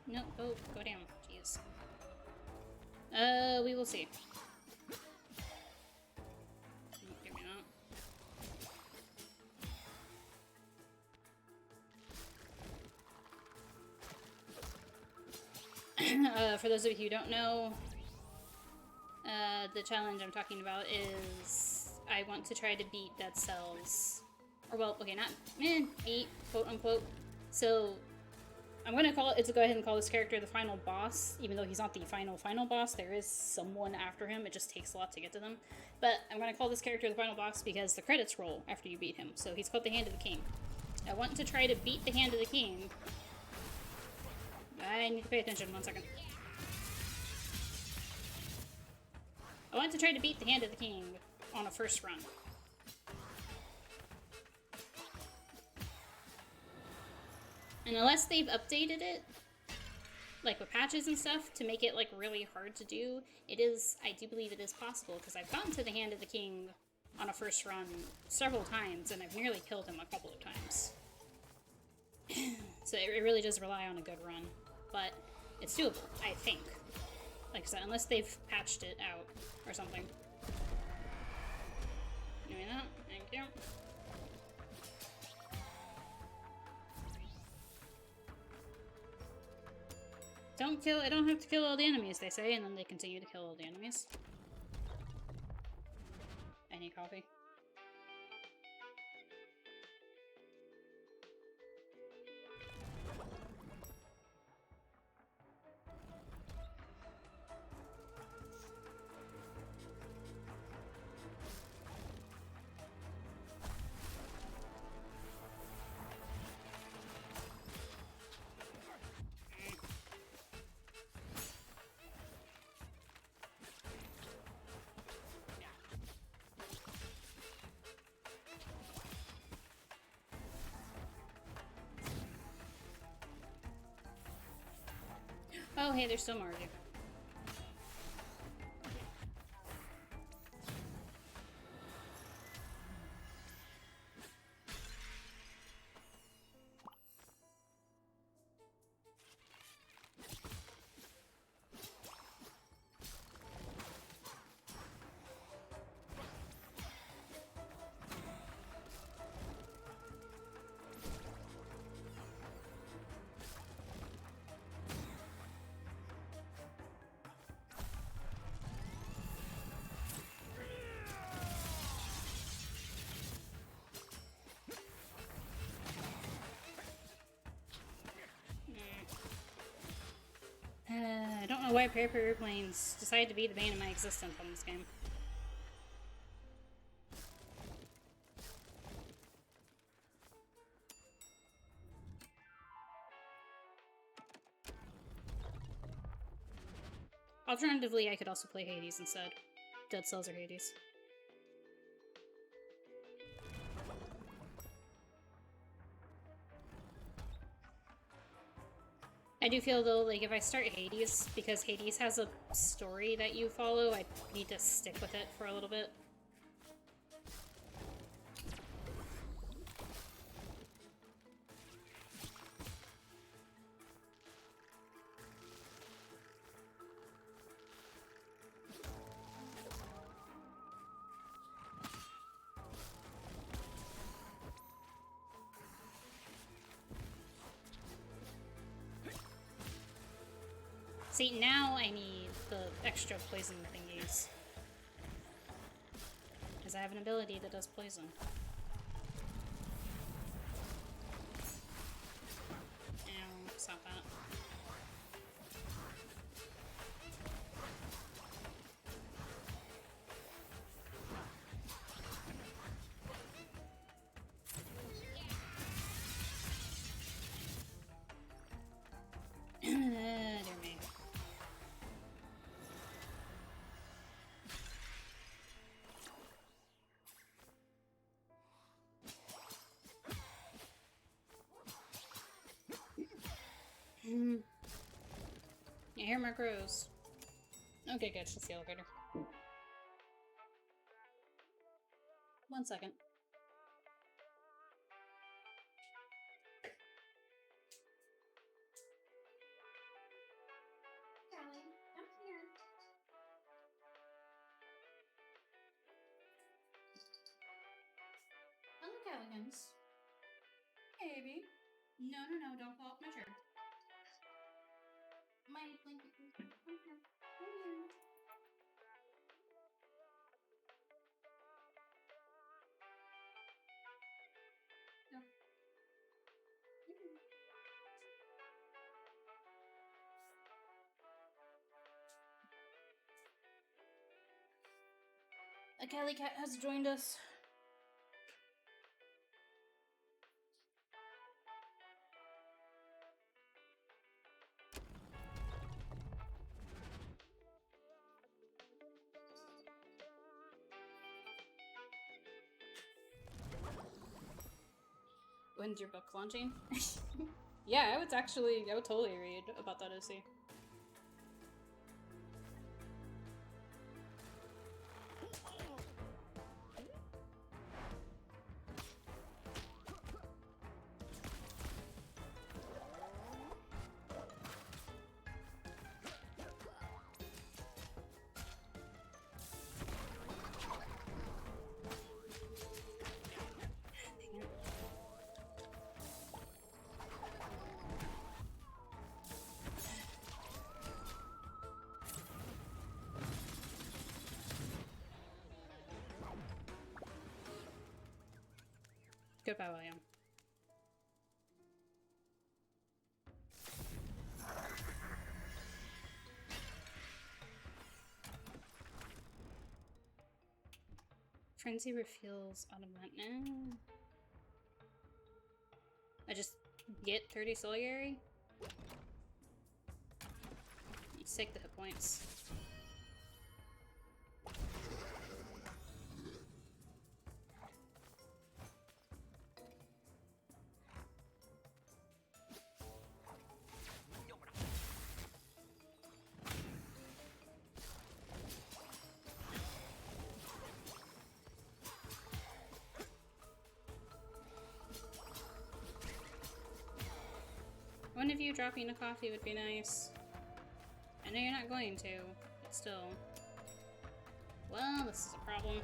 No, go down, jeez. We will see. Give me that. For those of you who don't know, the challenge I'm talking about is I want to try to beat Dead Cells. Or, well, okay, not beat, quote unquote. So, I'm gonna go ahead and call this character the final boss, even though he's not the final boss. There is someone after him. It just takes a lot to get to them. But I'm gonna call this character the final boss because the credits roll after you beat him. So he's called the Hand of the King. I want to try to beat the Hand of the King. I need to pay attention 1 second. I want to try to beat the Hand of the King on a first run. And unless they've updated it, like with patches and stuff, to make it like really hard to do, I do believe it is possible, because I've gotten to the Hand of the King on a first run several times, and I've nearly killed him a couple of times. So it really does rely on a good run, but it's doable, I think. Like I said, unless they've patched it out or something. Doing that, thank you. I don't have to kill all the enemies, they say, and then they continue to kill all the enemies. I need coffee. Oh, hey, there's still more of you. I don't know why paper airplanes decided to be the bane of my existence on this game. Alternatively, I could also play Hades instead. Dead Cells or Hades. I do feel, though, like if I start Hades, because Hades has a story that you follow, I need to stick with it for a little bit. See, now I need the extra poison thingies. Because I have an ability that does poison. Ow, stop that. Dear me. Yeah, here Mark Rose. Okay, good. Just the elevator. 1 second. Callie, I'm here. Hello, Calligans. Hey, baby. No, don't fall off my chair. My blanket. I'm here. I'm here. No. A Callie cat has joined us. When's your book launching? Yeah, I would totally read about that OC. Goodbye, William. Frenzy refuels automatic. I just get 30 Soliary? Let's take the hit points. One of you dropping a coffee would be nice. I know you're not going to, but still. Well, this is a problem.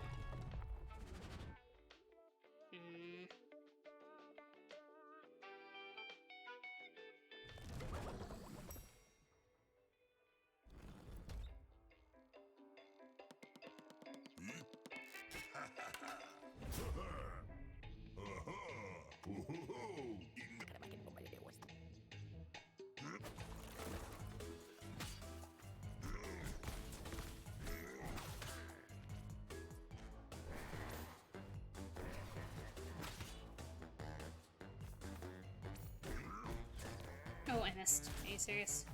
Oh, I missed. Are you serious?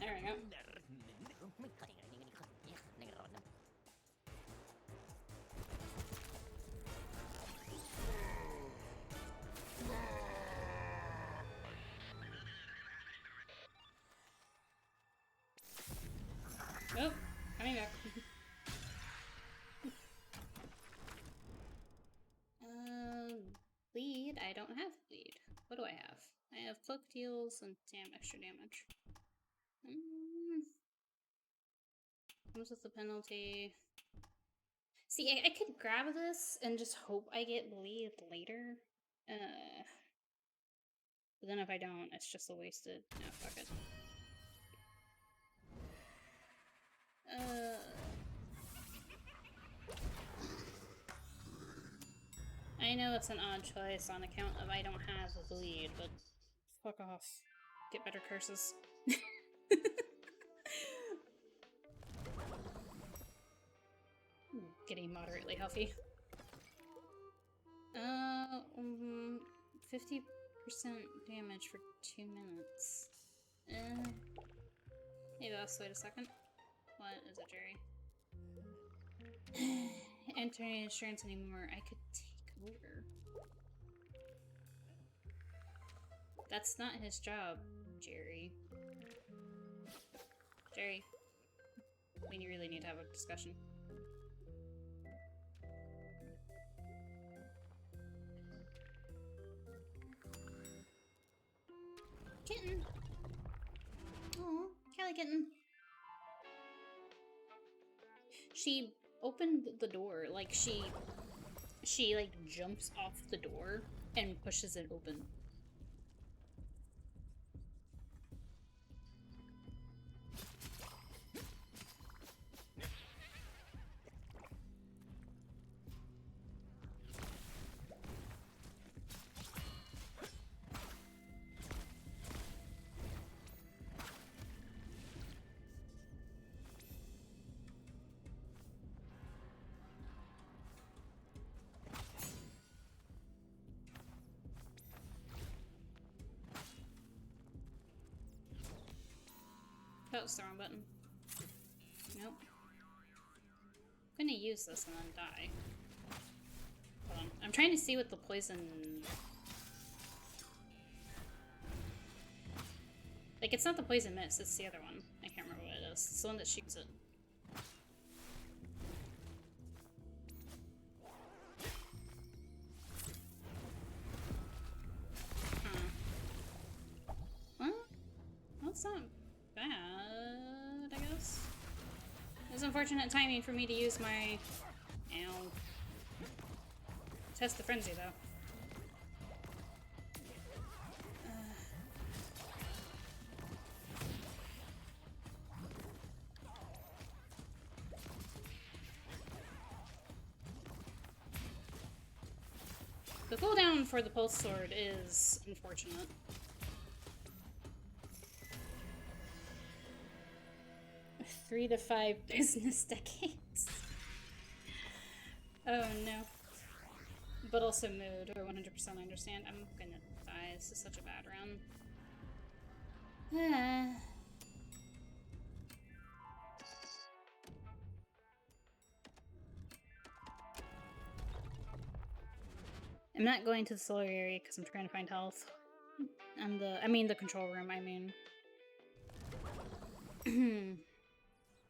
There we go. heals and extra damage. Comes with the penalty. See, I could grab this and just hope I get bleed later. But then if I don't, it's just a wasted. No, fuck it. I know it's an odd choice on account of I don't have a bleed, but fuck off. Get better curses. Getting moderately healthy. 50% damage for 2 minutes. Maybe let's wait a second. What is it, Jerry? Enter any insurance anymore. I could take over. That's not his job, Jerry. Jerry, we really need to have a discussion. Kitten! Aw, Callie kitten. She opened the door, like she like jumps off the door and pushes it open. That was the wrong button. Nope. I'm gonna use this and then die. Hold on. I'm trying to see what the poison... Like, it's not the poison mist, it's the other one. I can't remember what it is. It's the one that shoots it. Huh. Well, that's not bad, I guess. It was unfortunate timing for me to use my... Ow. Test the frenzy, though. The cooldown for the pulse sword is unfortunate. 3 to 5 business decades. Oh no. But also mood, or 100% understand. I'm gonna die. This is such a bad run. I'm not going to the solar area because I'm trying to find health. And I mean the control room, I mean.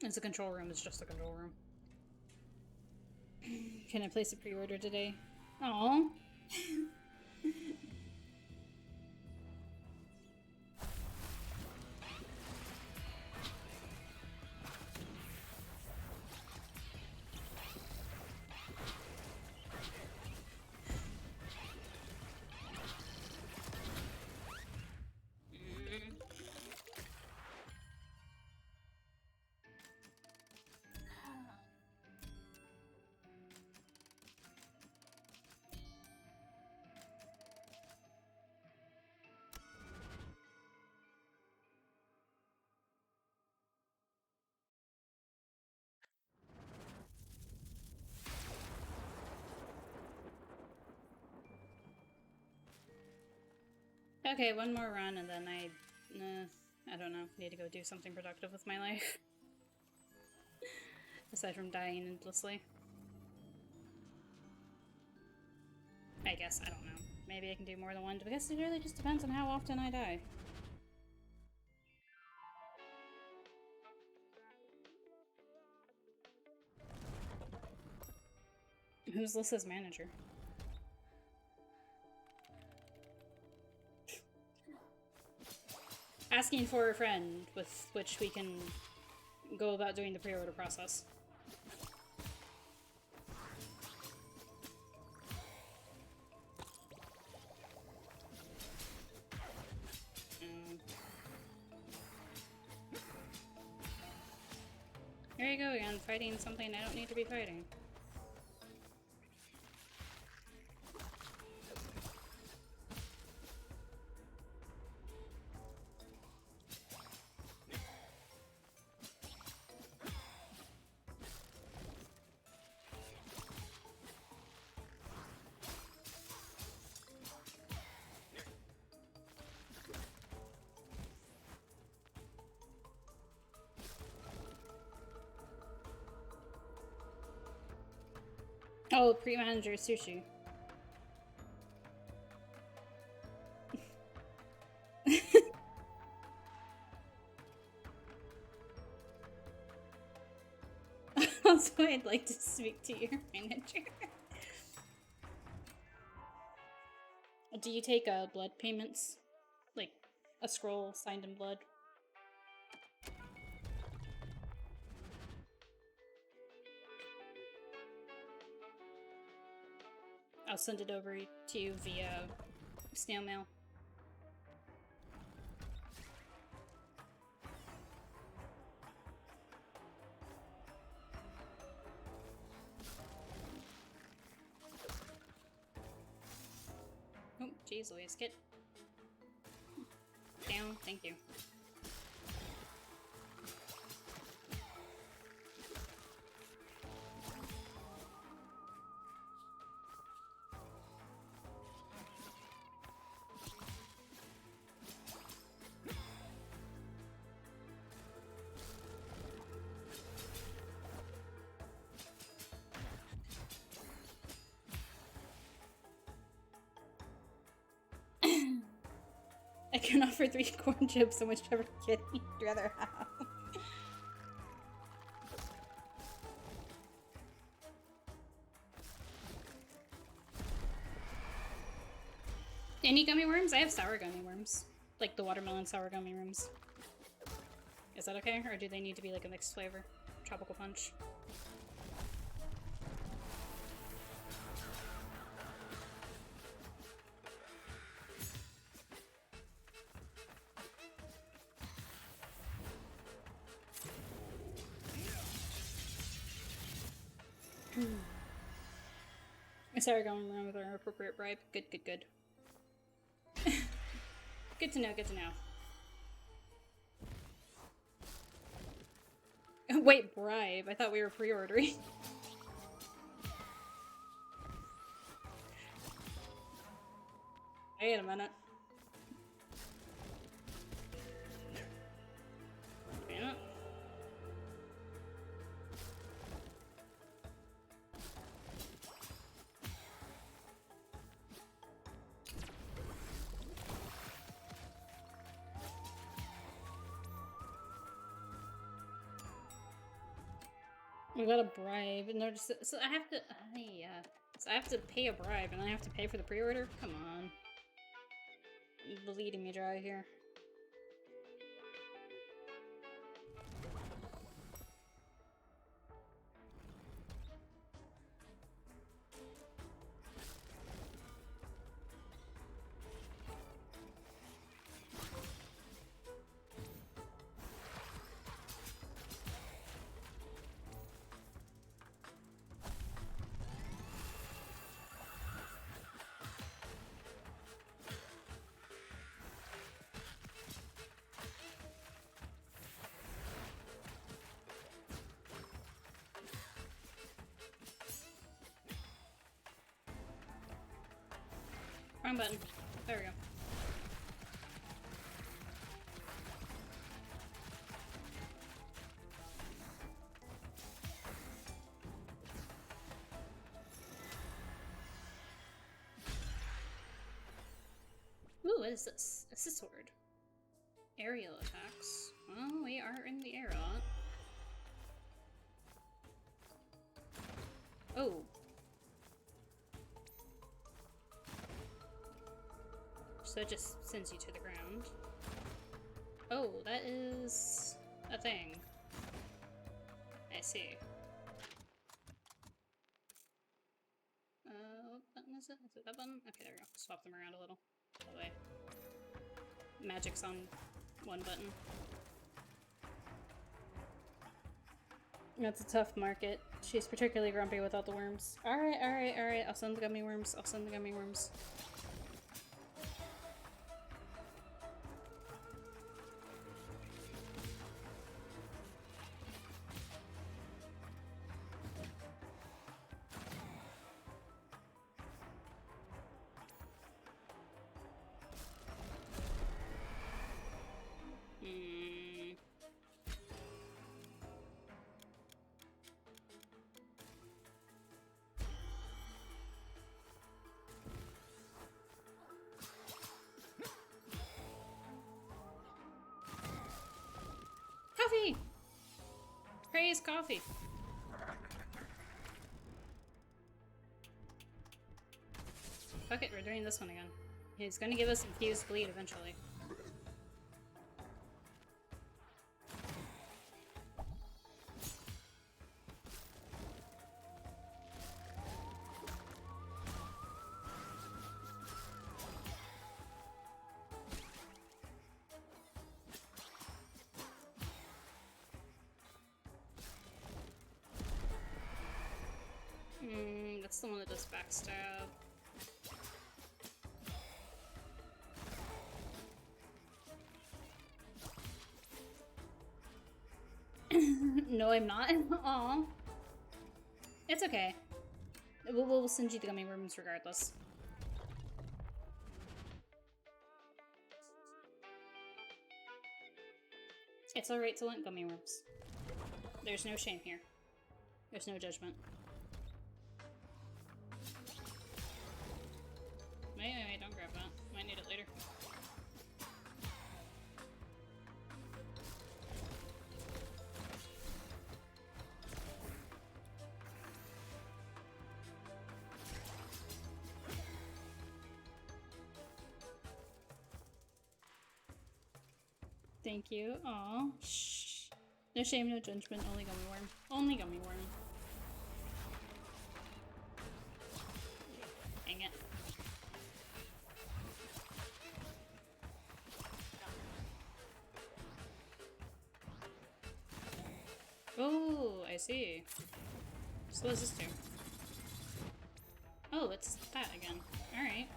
It's a control room, it's just a control room. Can I place a pre-order today? Aww. Okay, one more run and then I don't know, need to go do something productive with my life. Aside from dying endlessly. I guess, I don't know. Maybe I can do more than one, because it really just depends on how often I die. Who's Lissa's manager? asking for a friend with which we can go about doing the pre-order process. There you go again, fighting something I don't need to be fighting. Oh, pre-manager sushi. Also, I'd like to speak to your manager. Do you take blood payments? Like a scroll signed in blood? I'll send it over to you via snail mail. Oh, jeez, Louise, get down. Thank you. I can offer 3 corn chips and whichever kid you'd rather have. Any gummy worms? I have sour gummy worms. Like the watermelon sour gummy worms. Is that okay? Or do they need to be like a mixed flavor? Tropical punch. Sorry, going around with our appropriate bribe. Good, good, good. Good to know, good to know. Wait, bribe? I thought we were pre-ordering. Wait a minute. Wait a minute. We got a bribe. Notice, so I have to. So I have to pay a bribe, and I have to pay for the pre-order. Come on, bleeding me dry here. Wrong button. There we go. Ooh, what is this? It's a sword. Aerial attacks. Well, we are in the air a lot. Oh. So it just sends you to the ground. Oh, that is a thing. I see. What button is it? Is it that button? Okay, there we go. Swap them around a little. That way. Magic's on one button. That's a tough market. She's particularly grumpy without the worms. Alright, alright, alright. I'll send the gummy worms. I'll send the gummy worms. Coffee! Praise coffee. Fuck it, we're doing this one again. He's gonna give us infused bleed eventually. That's the one that does backstab. No, I'm not. Aw. It's okay. We'll send you the gummy worms regardless. It's alright to want gummy worms. There's no shame here. There's no judgment. Wait, don't grab that. Might need it later. Thank you. Aw. Shh. No shame, no judgment. Only gummy worm. Only gummy worm. Dang it. Oh, I see. So what does this do? Oh, it's that again. Alright.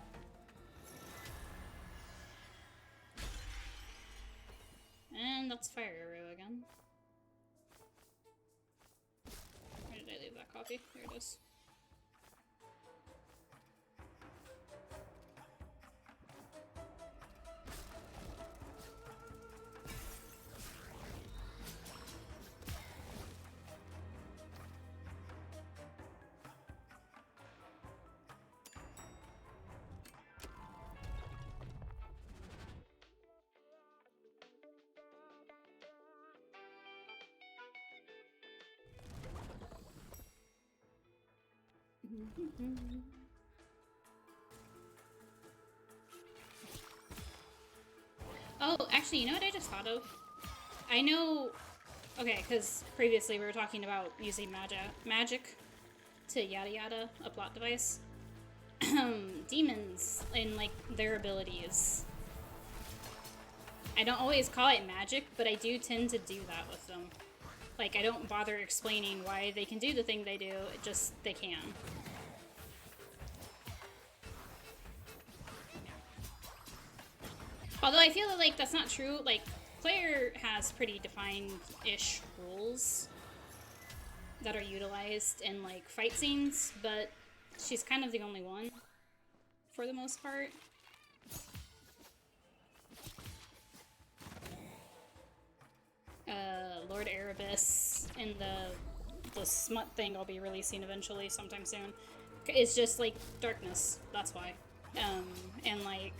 And that's fire arrow again. Where did I leave that coffee? There it is. Oh, actually, you know what I just thought of? I know... Okay, because previously we were talking about using magic to yada yada, a plot device. Demons and, like, their abilities. I don't always call it magic, but I do tend to do that with them. Like, I don't bother explaining why they can do the thing they do, it just, they can. Although I feel like that's not true, like, Claire has pretty defined-ish rules that are utilized in, like, fight scenes, but she's kind of the only one, for the most part. Lord Erebus and the smut thing I'll be releasing eventually sometime soon. It's just, like, darkness, that's why. And, like...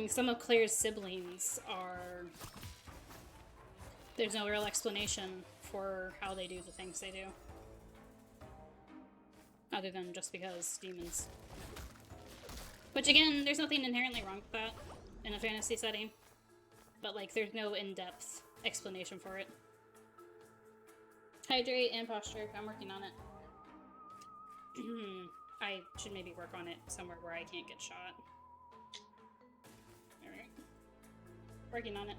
some of Claire's siblings are... There's no real explanation for how they do the things they do. Other than just because demons. Which again, there's nothing inherently wrong with that in a fantasy setting. but like there's no in-depth explanation for it. Hydrate and posture. I'm working on it. I should maybe work on it somewhere where I can't get shot. Alright. Working on it.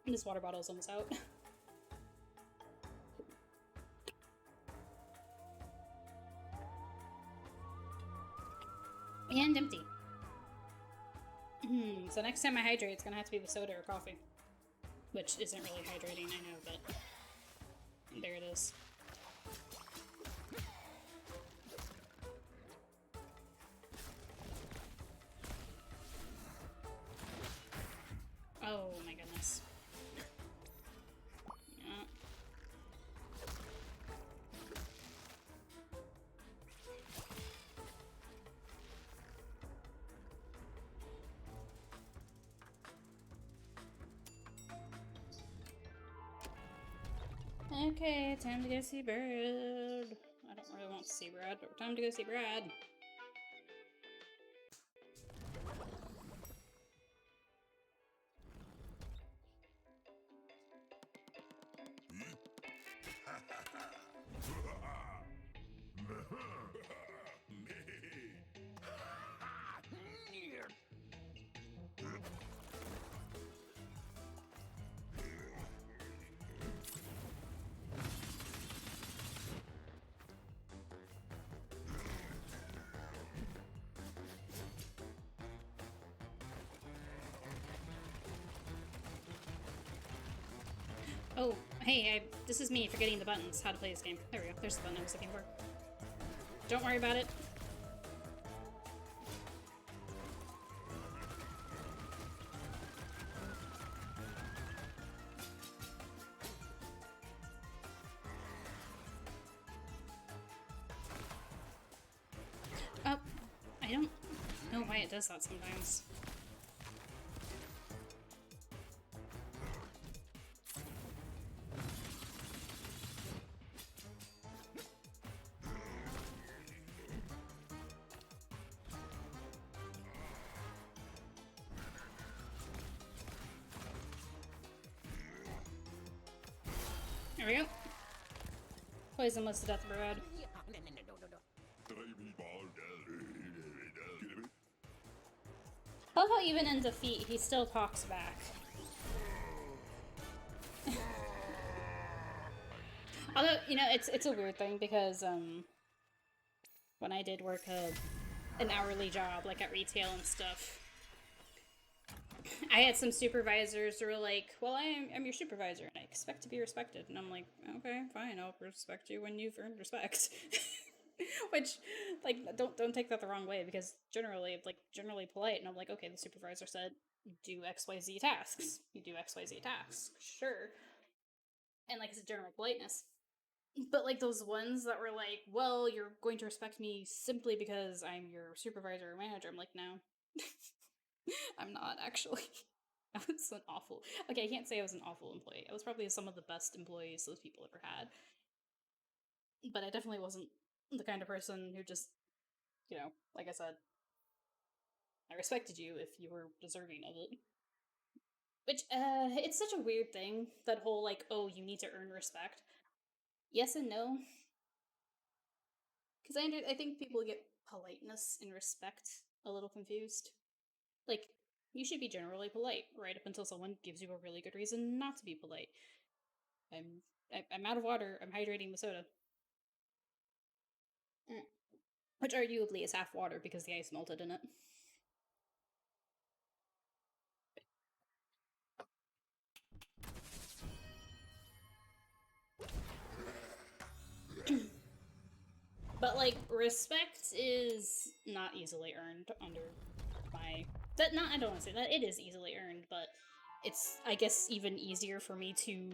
This water bottle is almost out. And empty. So next time I hydrate, it's gonna have to be with soda or coffee. Which isn't really hydrating, I know, but there it is. Oh my goodness. Yeah. Okay, time to go see Brad. I don't really want to see Brad, but time to go see Brad. Oh, hey, this is me forgetting the buttons, how to play this game. There we go, there's the button I was looking for. Don't worry about it. Oh, I don't know why it does that sometimes. There we go. Poison was the death of Brad. I love how even in defeat, he still talks back. Although, you know, it's a weird thing because, when I did work an hourly job, like at retail and stuff, I had some supervisors who were like, well, I'm your supervisor and I expect to be respected. And I'm like, okay, fine, I'll respect you when you've earned respect. Which, like, don't take that the wrong way, because generally polite, and I'm like, okay, the supervisor said, do XYZ tasks. You do XYZ tasks, sure. And, like, it's a general politeness. But, like, those ones that were like, well, you're going to respect me simply because I'm your supervisor or manager, I'm like, no. I'm not, actually. I was an awful... Okay, I can't say I was an awful employee. I was probably some of the best employees those people ever had. But I definitely wasn't the kind of person who just, you know, like I said, I respected you if you were deserving of it. Which, it's such a weird thing, that whole, like, oh, you need to earn respect. Yes and no. Because I think people get politeness and respect a little confused. Like, you should be generally polite, right up until someone gives you a really good reason not to be polite. I'm out of water, I'm hydrating with soda. Which arguably is half water because the ice melted in it. But, like, respect is not easily earned under my... I don't want to say that, it is easily earned, but it's, I guess, even easier for me to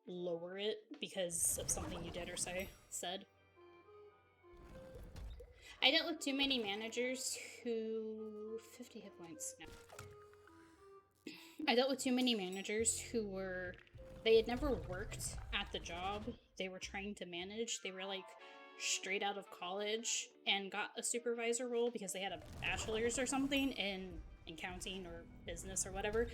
lower it because of something you did or said. I dealt with too many managers who... 50 hit points, no. I dealt with too many managers who were... They had never worked at the job they were trying to manage. They were like straight out of college and got a supervisor role because they had a bachelor's or something in accounting or business or whatever.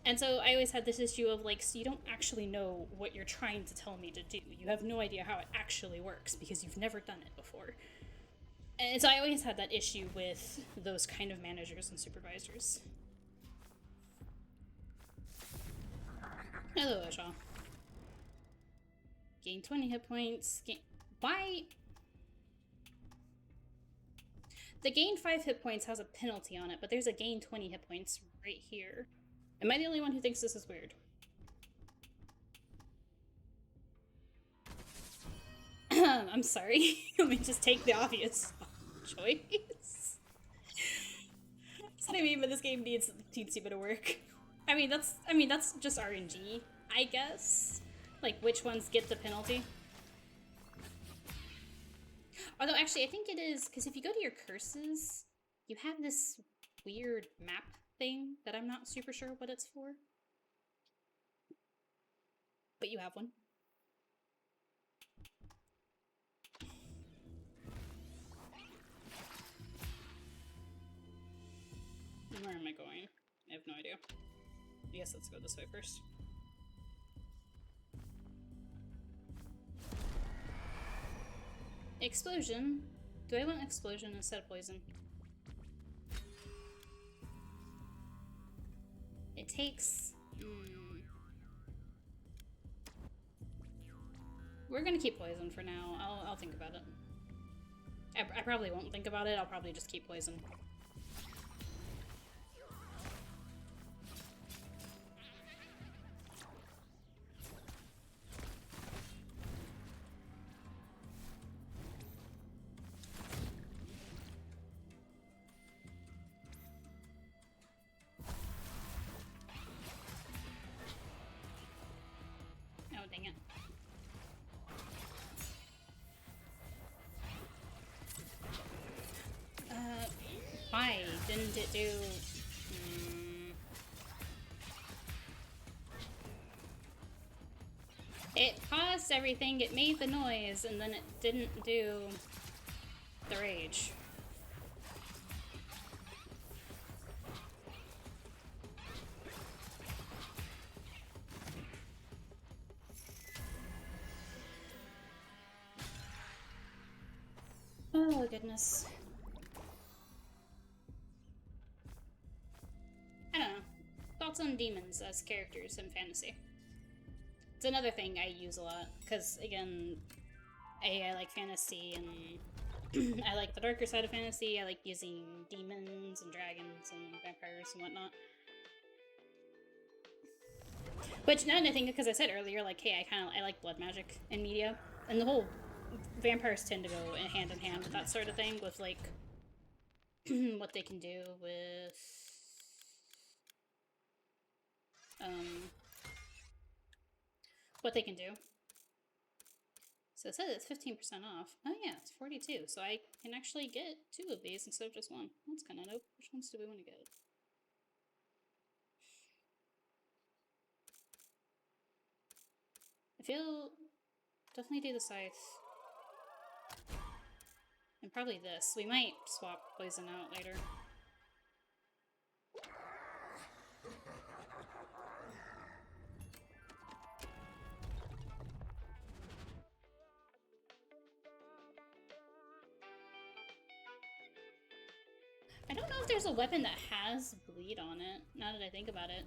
And so I always had this issue of like, so you don't actually know what you're trying to tell me to do. You have no idea how it actually works because you've never done it before. And so I always had that issue with those kind of managers and supervisors. Hello, Asha. Gain 20 hit points. Why? The gain 5 hit points has a penalty on it, but there's a gain 20 hit points right here. Am I the only one who thinks this is weird? I'm sorry. Let me just take the obvious choice. That's what I mean, but this game needs a teensy bit of work. I mean that's just RNG, I guess. Like which ones get the penalty. Although actually I think it is, because if you go to your curses, you have this weird map thing that I'm not super sure what it's for. But you have one. Where am I going? I have no idea. I guess let's go this way first. Explosion? Do I want explosion instead of poison? It takes... We're gonna keep poison for now. I'll think about it. I probably won't think about it. I'll probably just keep poison. Oh, dang it. Why didn't it do... It paused everything, it made the noise, and then it didn't do the rage. Oh, goodness. I don't know. Thoughts on demons as characters in fantasy? It's another thing I use a lot, because, again, I like fantasy, and I like the darker side of fantasy. I like using demons and dragons and vampires and whatnot. Which, now that I think, because I said earlier, like, hey, I like blood magic in media, and the whole vampires tend to go hand in hand with that sort of thing, with, like, what they can do with, what they can do. So it says it's 15% off. Oh yeah, it's 42, so I can actually get 2 of these instead of just 1. That's kind of dope. Which ones do we want to get? I feel... definitely do the scythe. And probably this. We might swap poison out later. I don't know if there's a weapon that has bleed on it, now that I think about it.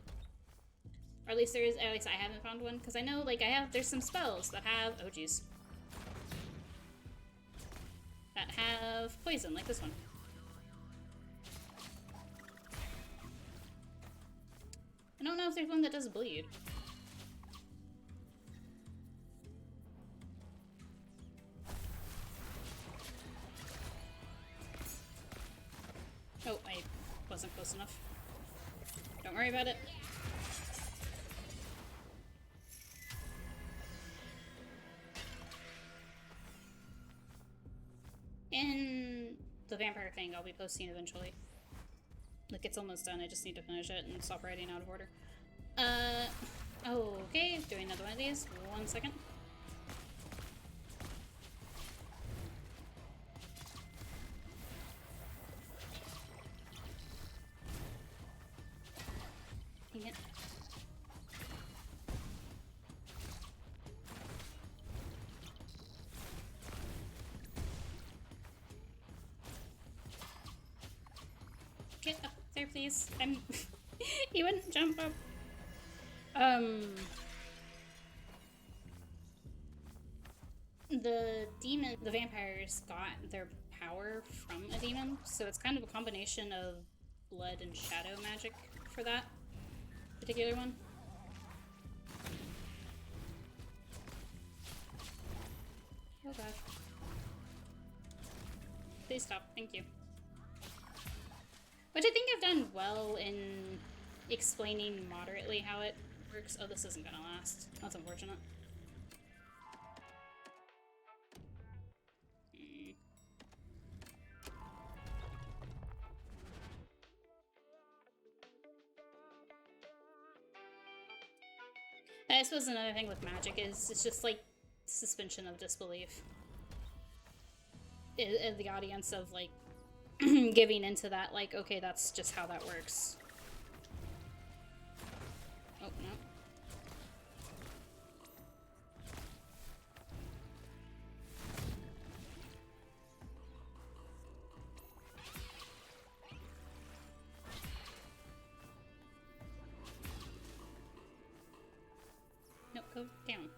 Or at least there is, at least I haven't found one, because I know, like, there's some spells that have, oh jeez. That have poison, like this one. I don't know if there's one that does bleed. Oh, I wasn't close enough. Don't worry about it. In the vampire thing, I'll be posting eventually. Like, it's almost done, I just need to finish it and stop writing out of order. Okay, doing another one of these. 1 second. Dang it. Get up there, please. I'm. He wouldn't jump up. The vampires got their power from a demon, so it's kind of a combination of blood and shadow magic for that particular one. Oh god. Please stop, thank you. Which I think I've done well in explaining moderately how it works. Oh, this isn't gonna last. That's unfortunate. I suppose another thing with magic is it's just like suspension of disbelief. The audience of like giving into that, like, okay, that's just how that works. Oh, no. Nope, go down.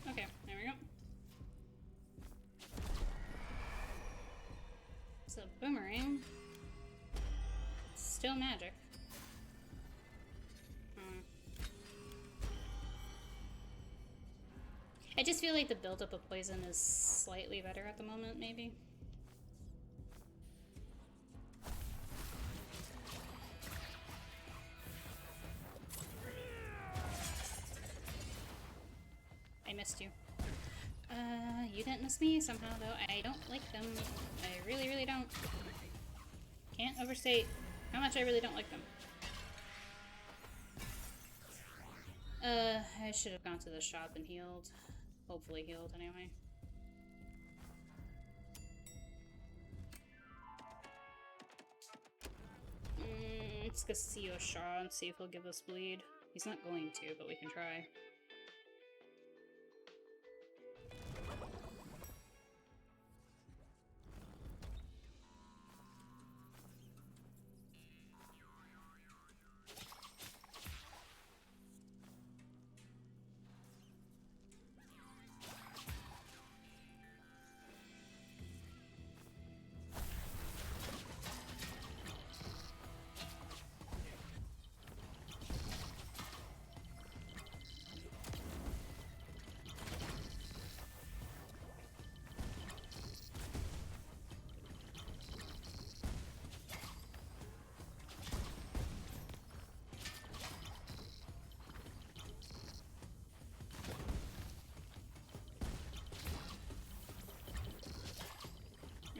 Okay, there we go. So, boomerang. Still magic. I just feel like the buildup of poison is slightly better at the moment, maybe. I missed you. You didn't miss me somehow, though. I don't like them. I really, really don't. Can't overstate how much I really don't like them. I should have gone to the shop and healed. Hopefully healed, anyway. Let's go see Osha and see if he'll give us bleed. He's not going to, but we can try.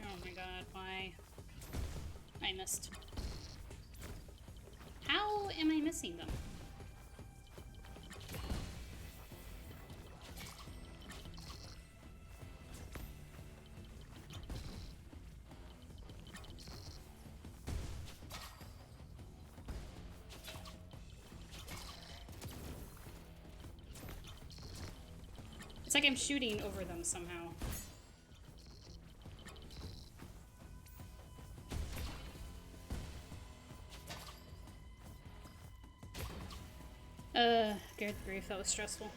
Oh my god, why? I missed. How am I missing them? It's like I'm shooting over them somehow. Good grief, that was stressful.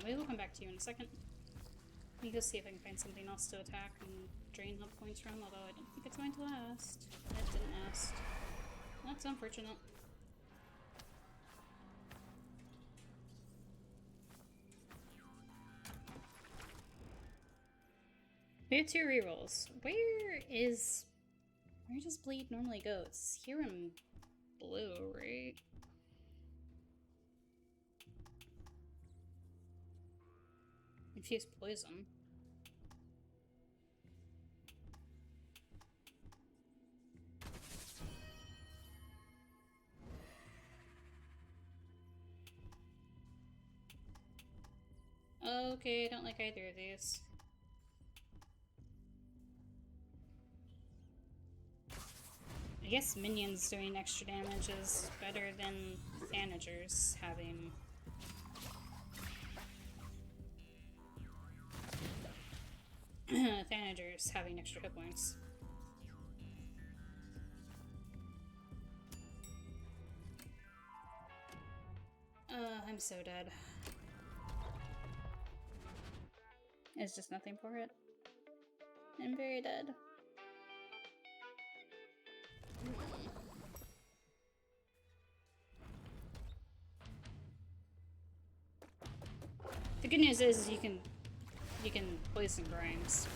We will come back to you in a second. Let me go see if I can find something else to attack and drain health points from, although I don't think it's going to last. It didn't last. That's unfortunate. We have 2 rerolls. Where does bleed normally go? It's here in blue, right? Infuse poison. Okay, I don't like either of these. I guess minions doing extra damage is better than Thanagers having... Thanagers having extra hit points. I'm so dead. There's just nothing for it. I'm very dead. The good news is you can poison grinds.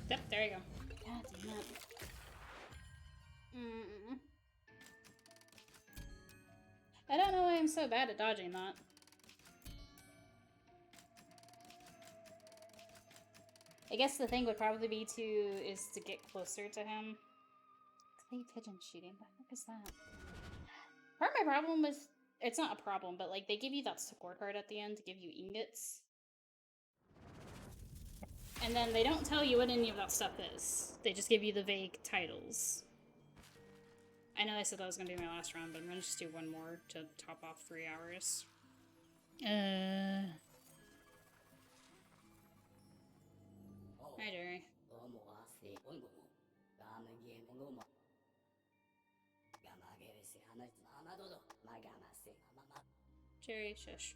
Yep, there you go. God damn it. I don't know why I'm so bad at dodging that. I guess the thing would probably be to get closer to him. Clay pigeon shooting, what the heck is that? Part of my problem with it's not a problem, but like they give you that scorecard at the end to give you ingots. And then they don't tell you what any of that stuff is. They just give you the vague titles. I know I said that was going to be my last round, but I'm going to just do one more to top off 3 hours. Hi, Jerry. Jerry, shush.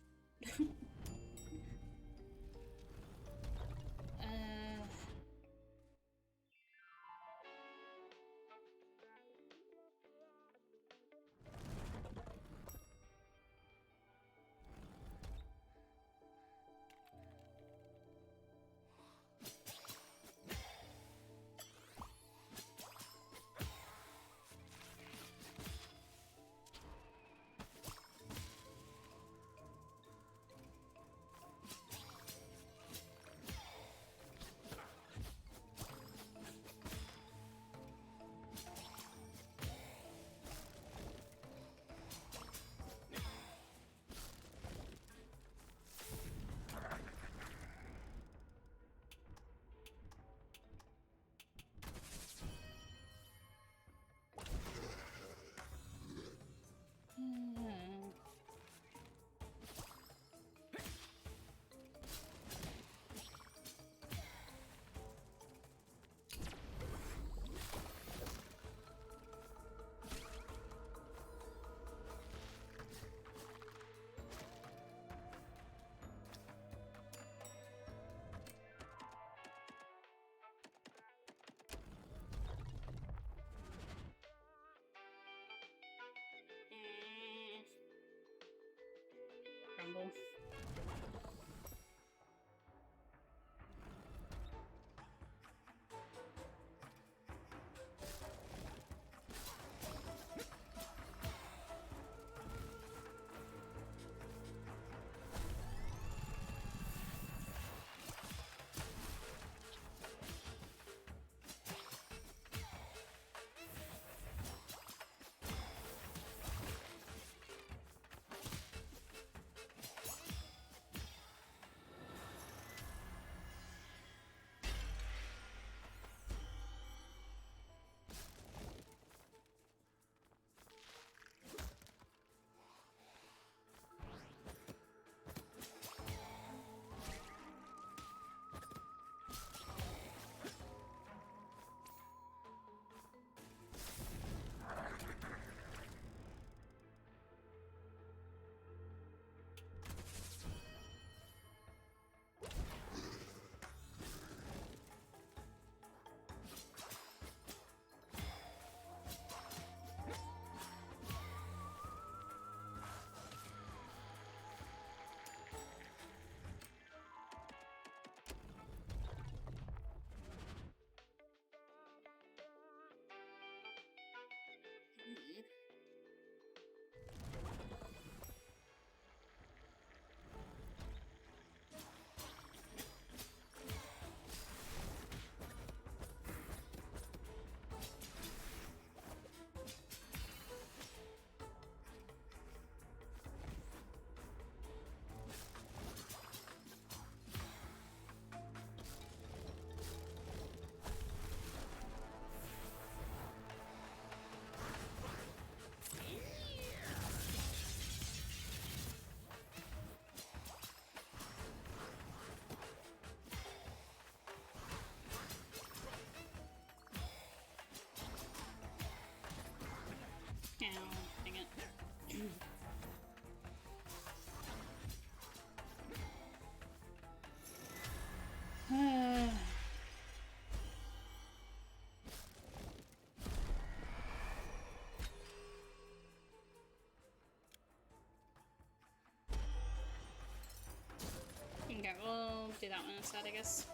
we'll do that one instead, I guess.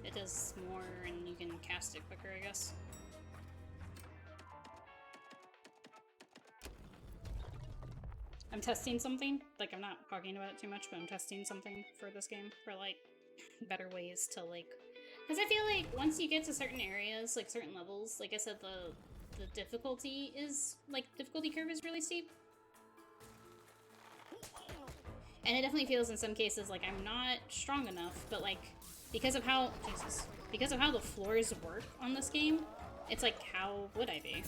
It does more and you can cast it quicker, I guess. I'm testing something. Like, I'm not talking about it too much, but I'm testing something for this game for, like, better ways to, like... Because I feel like once you get to certain areas, like, certain levels, like I said, the difficulty is... Like, difficulty curve is really steep. And it definitely feels in some cases like I'm not strong enough, but, like, because of how... Jesus. Because of how the floors work on this game, it's like, how would I be?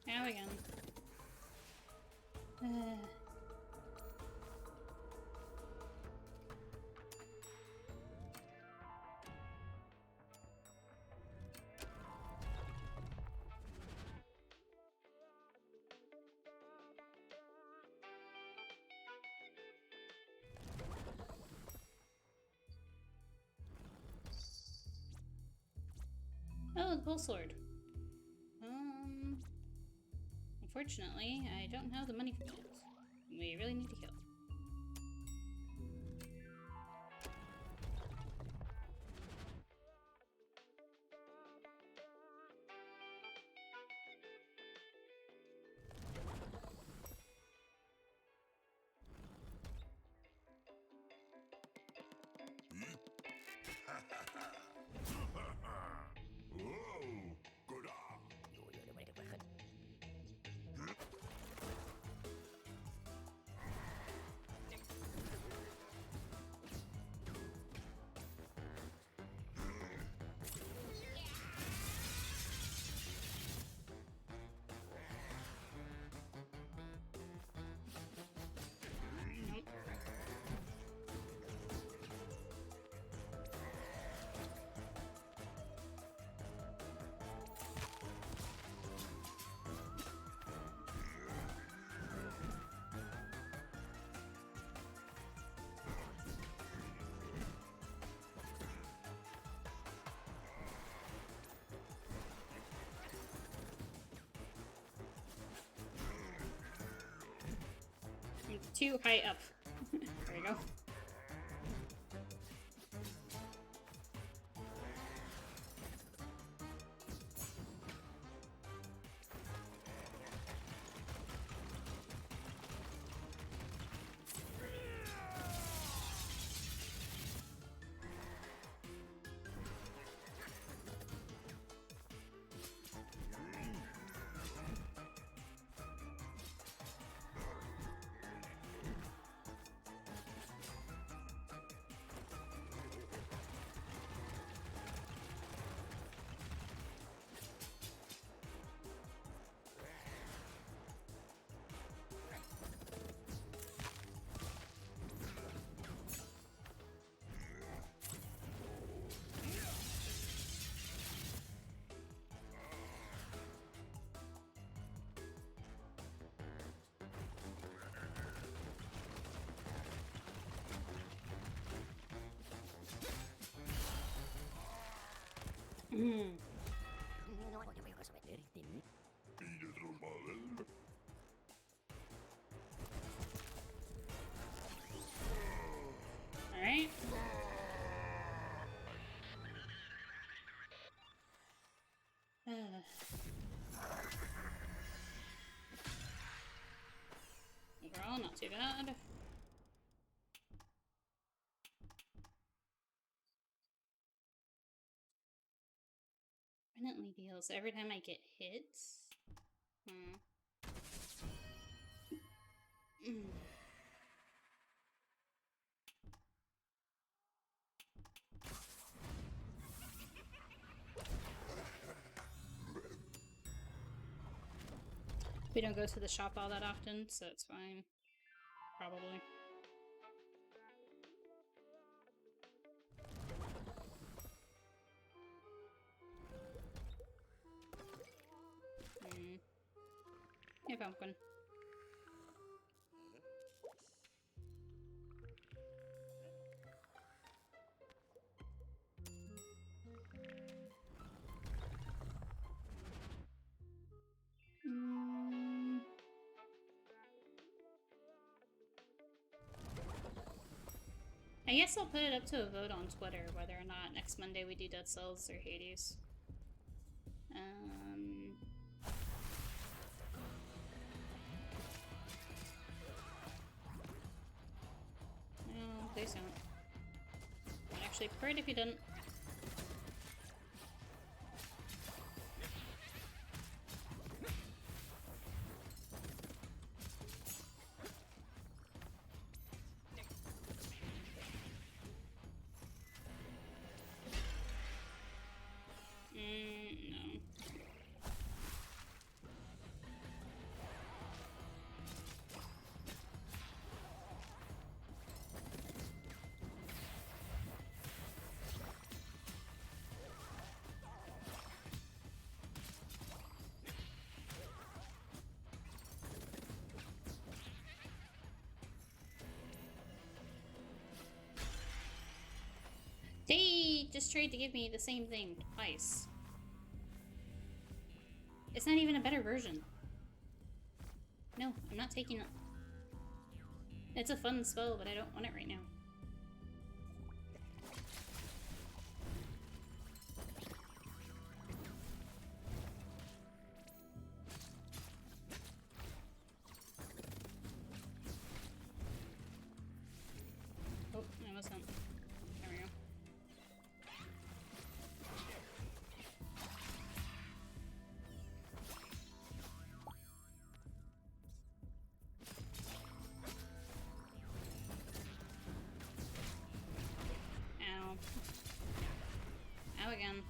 Now again. Oh, the pole sword. Unfortunately, I don't have the money for that. We really need to heal. Too high up. There we go. Mm. Alright. Overall, not too bad. Permanently deals every time I get hit. We don't go to the shop all that often, so it's fine. Probably. Hey, pumpkin. I guess I'll put it up to a vote on Twitter whether or not next Monday we do Dead Cells or Hades. No, please don't. I'd actually prefer it if you didn't. No. They just tried to give me the same thing twice. It's not even a better version. No, I'm not taking it. It's a fun spell, but I don't want it right now. Oh, I wasn't. There we go. Ow. Ow again.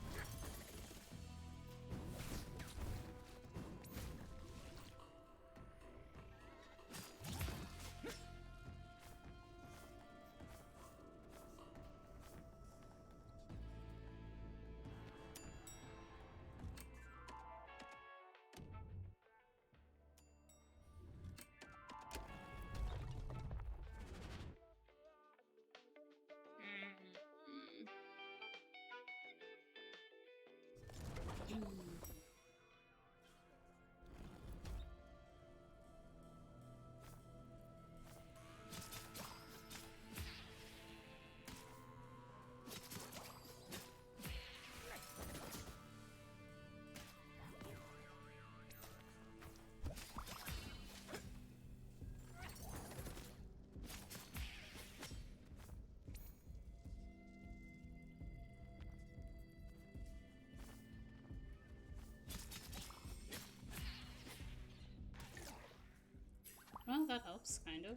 Well, that helps, kind of.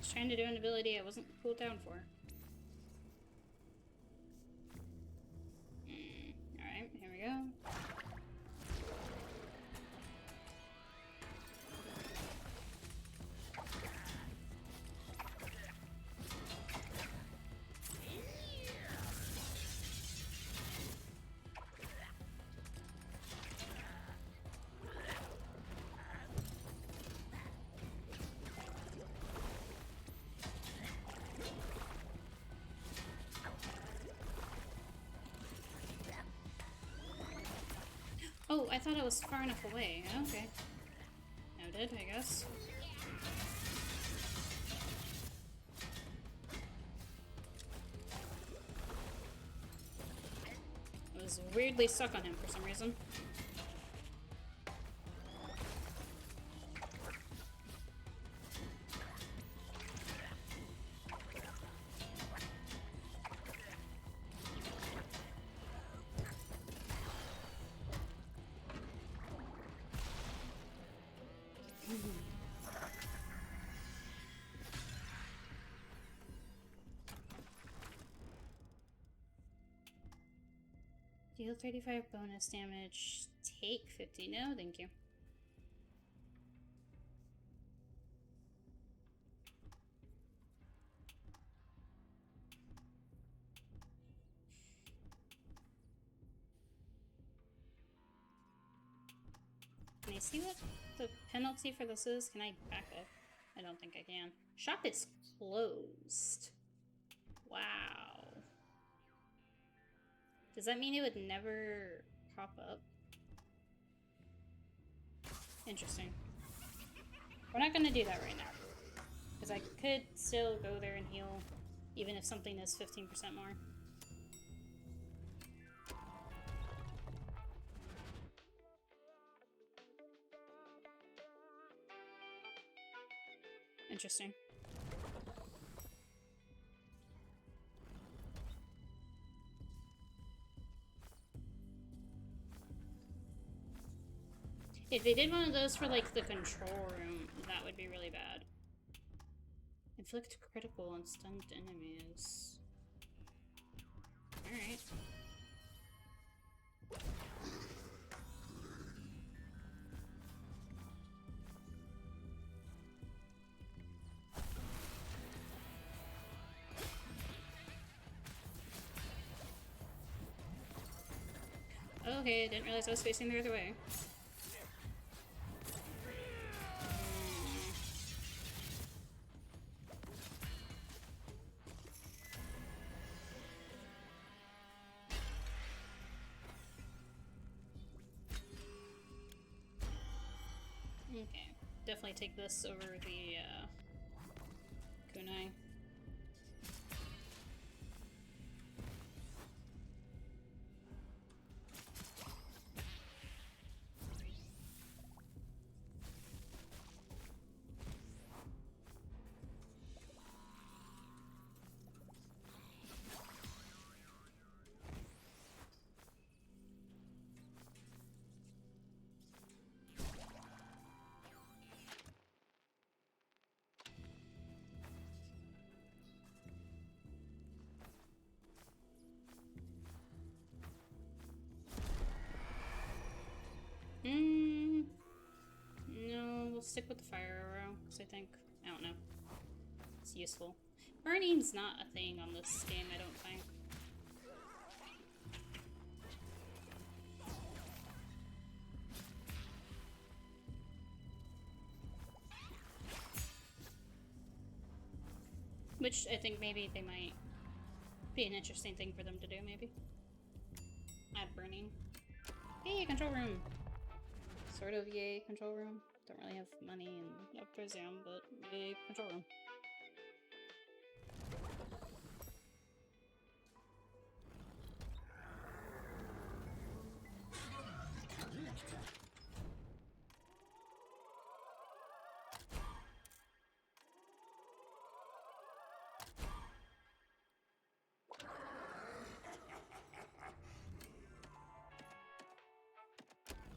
Just trying to do an ability I wasn't cooled down for. Alright, here we go. Oh, I thought I was far enough away. Okay. Noted, I guess. I was weirdly stuck on him for some reason. Deal 35 bonus damage. Take 50. No, thank you. Can I see what the penalty for this is? Can I back up? I don't think I can. Shop is closed. Wow. Does that mean it would never pop up? Interesting. We're not gonna do that right now. Because I could still go there and heal, even if something is 15% more. Interesting. If they did one of those for, like, the control room, that would be really bad. Inflict critical on stunned enemies. Alright. Okay, didn't realize I was facing the other way. Okay, definitely take this over the kunai. No, we'll stick with the fire arrow, because I think, I don't know, it's useful. Burning's not a thing on this game, I don't think. Which I think maybe they might be an interesting thing for them to do, maybe. Add burning. Hey, control room! Sort of yay, control room. Don't really have money and a presume, but yay, control room.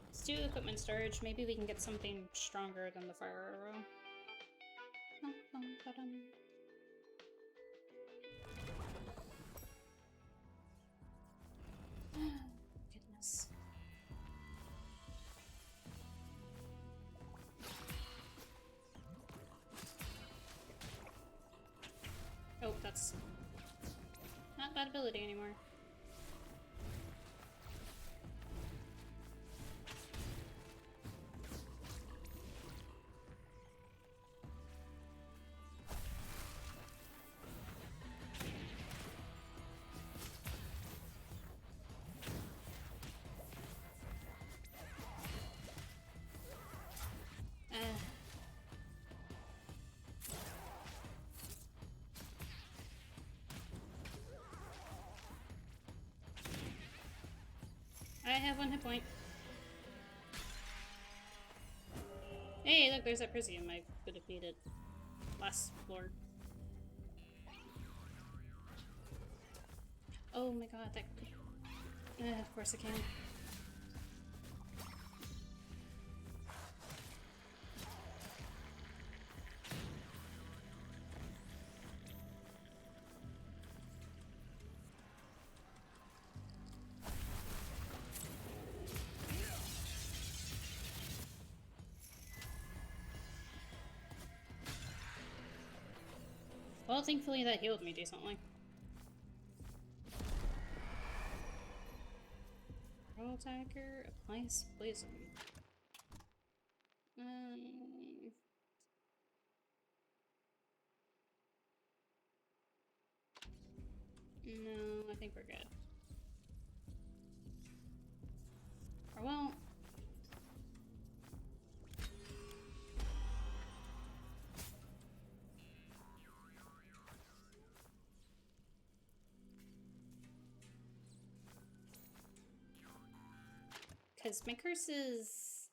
Let's do equipment storage. Maybe we can get something stronger than the fire arrow. Goodness. Oh, that's not that ability anymore. I have 1 hit point. Hey, look, there's that Prisium I could have beat it last floor. Oh my god, that could... of course I can. Well, thankfully that healed me decently. Roll attacker, applies poison. No, I think we're good. Or well... Because my curses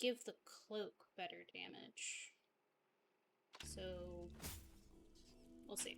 give the cloak better damage. So, we'll see.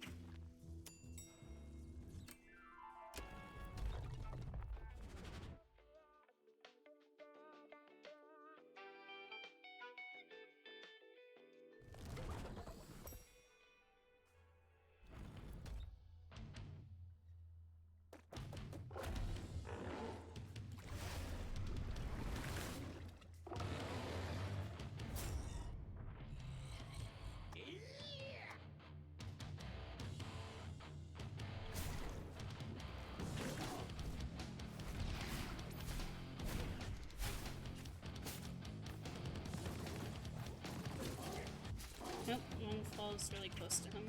Nope, one falls really close to him.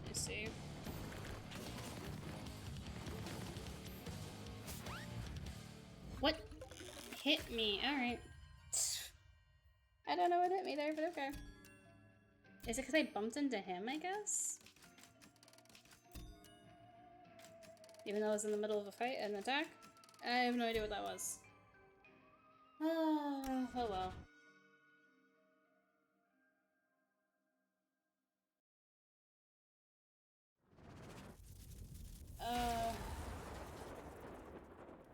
I see. What hit me? Alright. I don't know what hit me there, but okay. Is it because I bumped into him, I guess? Even though I was in the middle of a fight and an attack? I have no idea what that was. Oh well.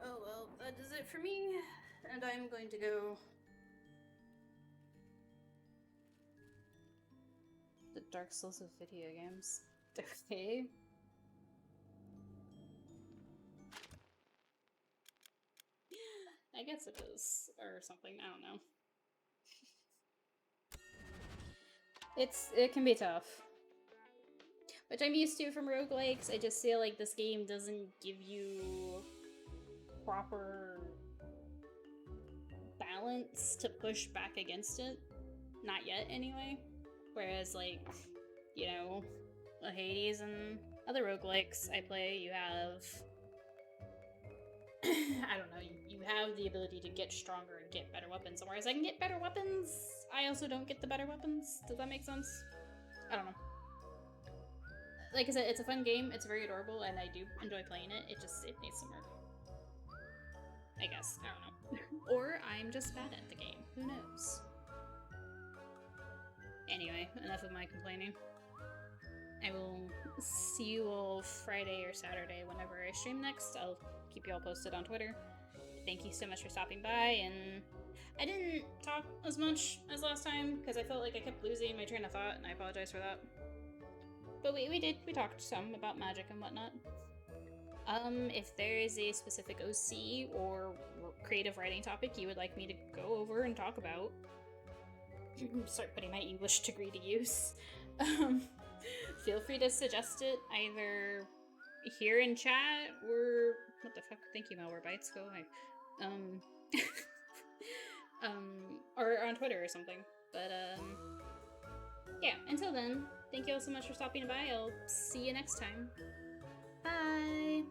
Oh well, that is it for me, and I'm going to go... The Dark Souls of video games. Okay. I guess it is, or something, I don't know. It can be tough. Which I'm used to from roguelikes. I just feel like this game doesn't give you proper balance to push back against it. Not yet, anyway. Whereas, like, you know, Hades and other roguelikes I play, you have... I don't know, you have the ability to get stronger and get better weapons. Whereas I can get better weapons, I also don't get the better weapons. Does that make sense? I don't know. Like I said, it's a fun game, it's very adorable, and I do enjoy playing it. It needs some work. I guess. I don't know. Or I'm just bad at the game. Who knows? Anyway, enough of my complaining. I will see you all Friday or Saturday whenever I stream next. I'll keep you all posted on Twitter. Thank you so much for stopping by, and I didn't talk as much as last time because I felt like I kept losing my train of thought, and I apologize for that. But we talked some about magic and whatnot. If there is a specific OC or creative writing topic you would like me to go over and talk about, start putting my English degree to use, feel free to suggest it either here in chat or... What the fuck? Thank you, Malwarebytes. Go away. Or on Twitter or something. But, yeah, until then, thank you all so much for stopping by. I'll see you next time. Bye!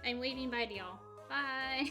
I'm waving bye to y'all. Bye!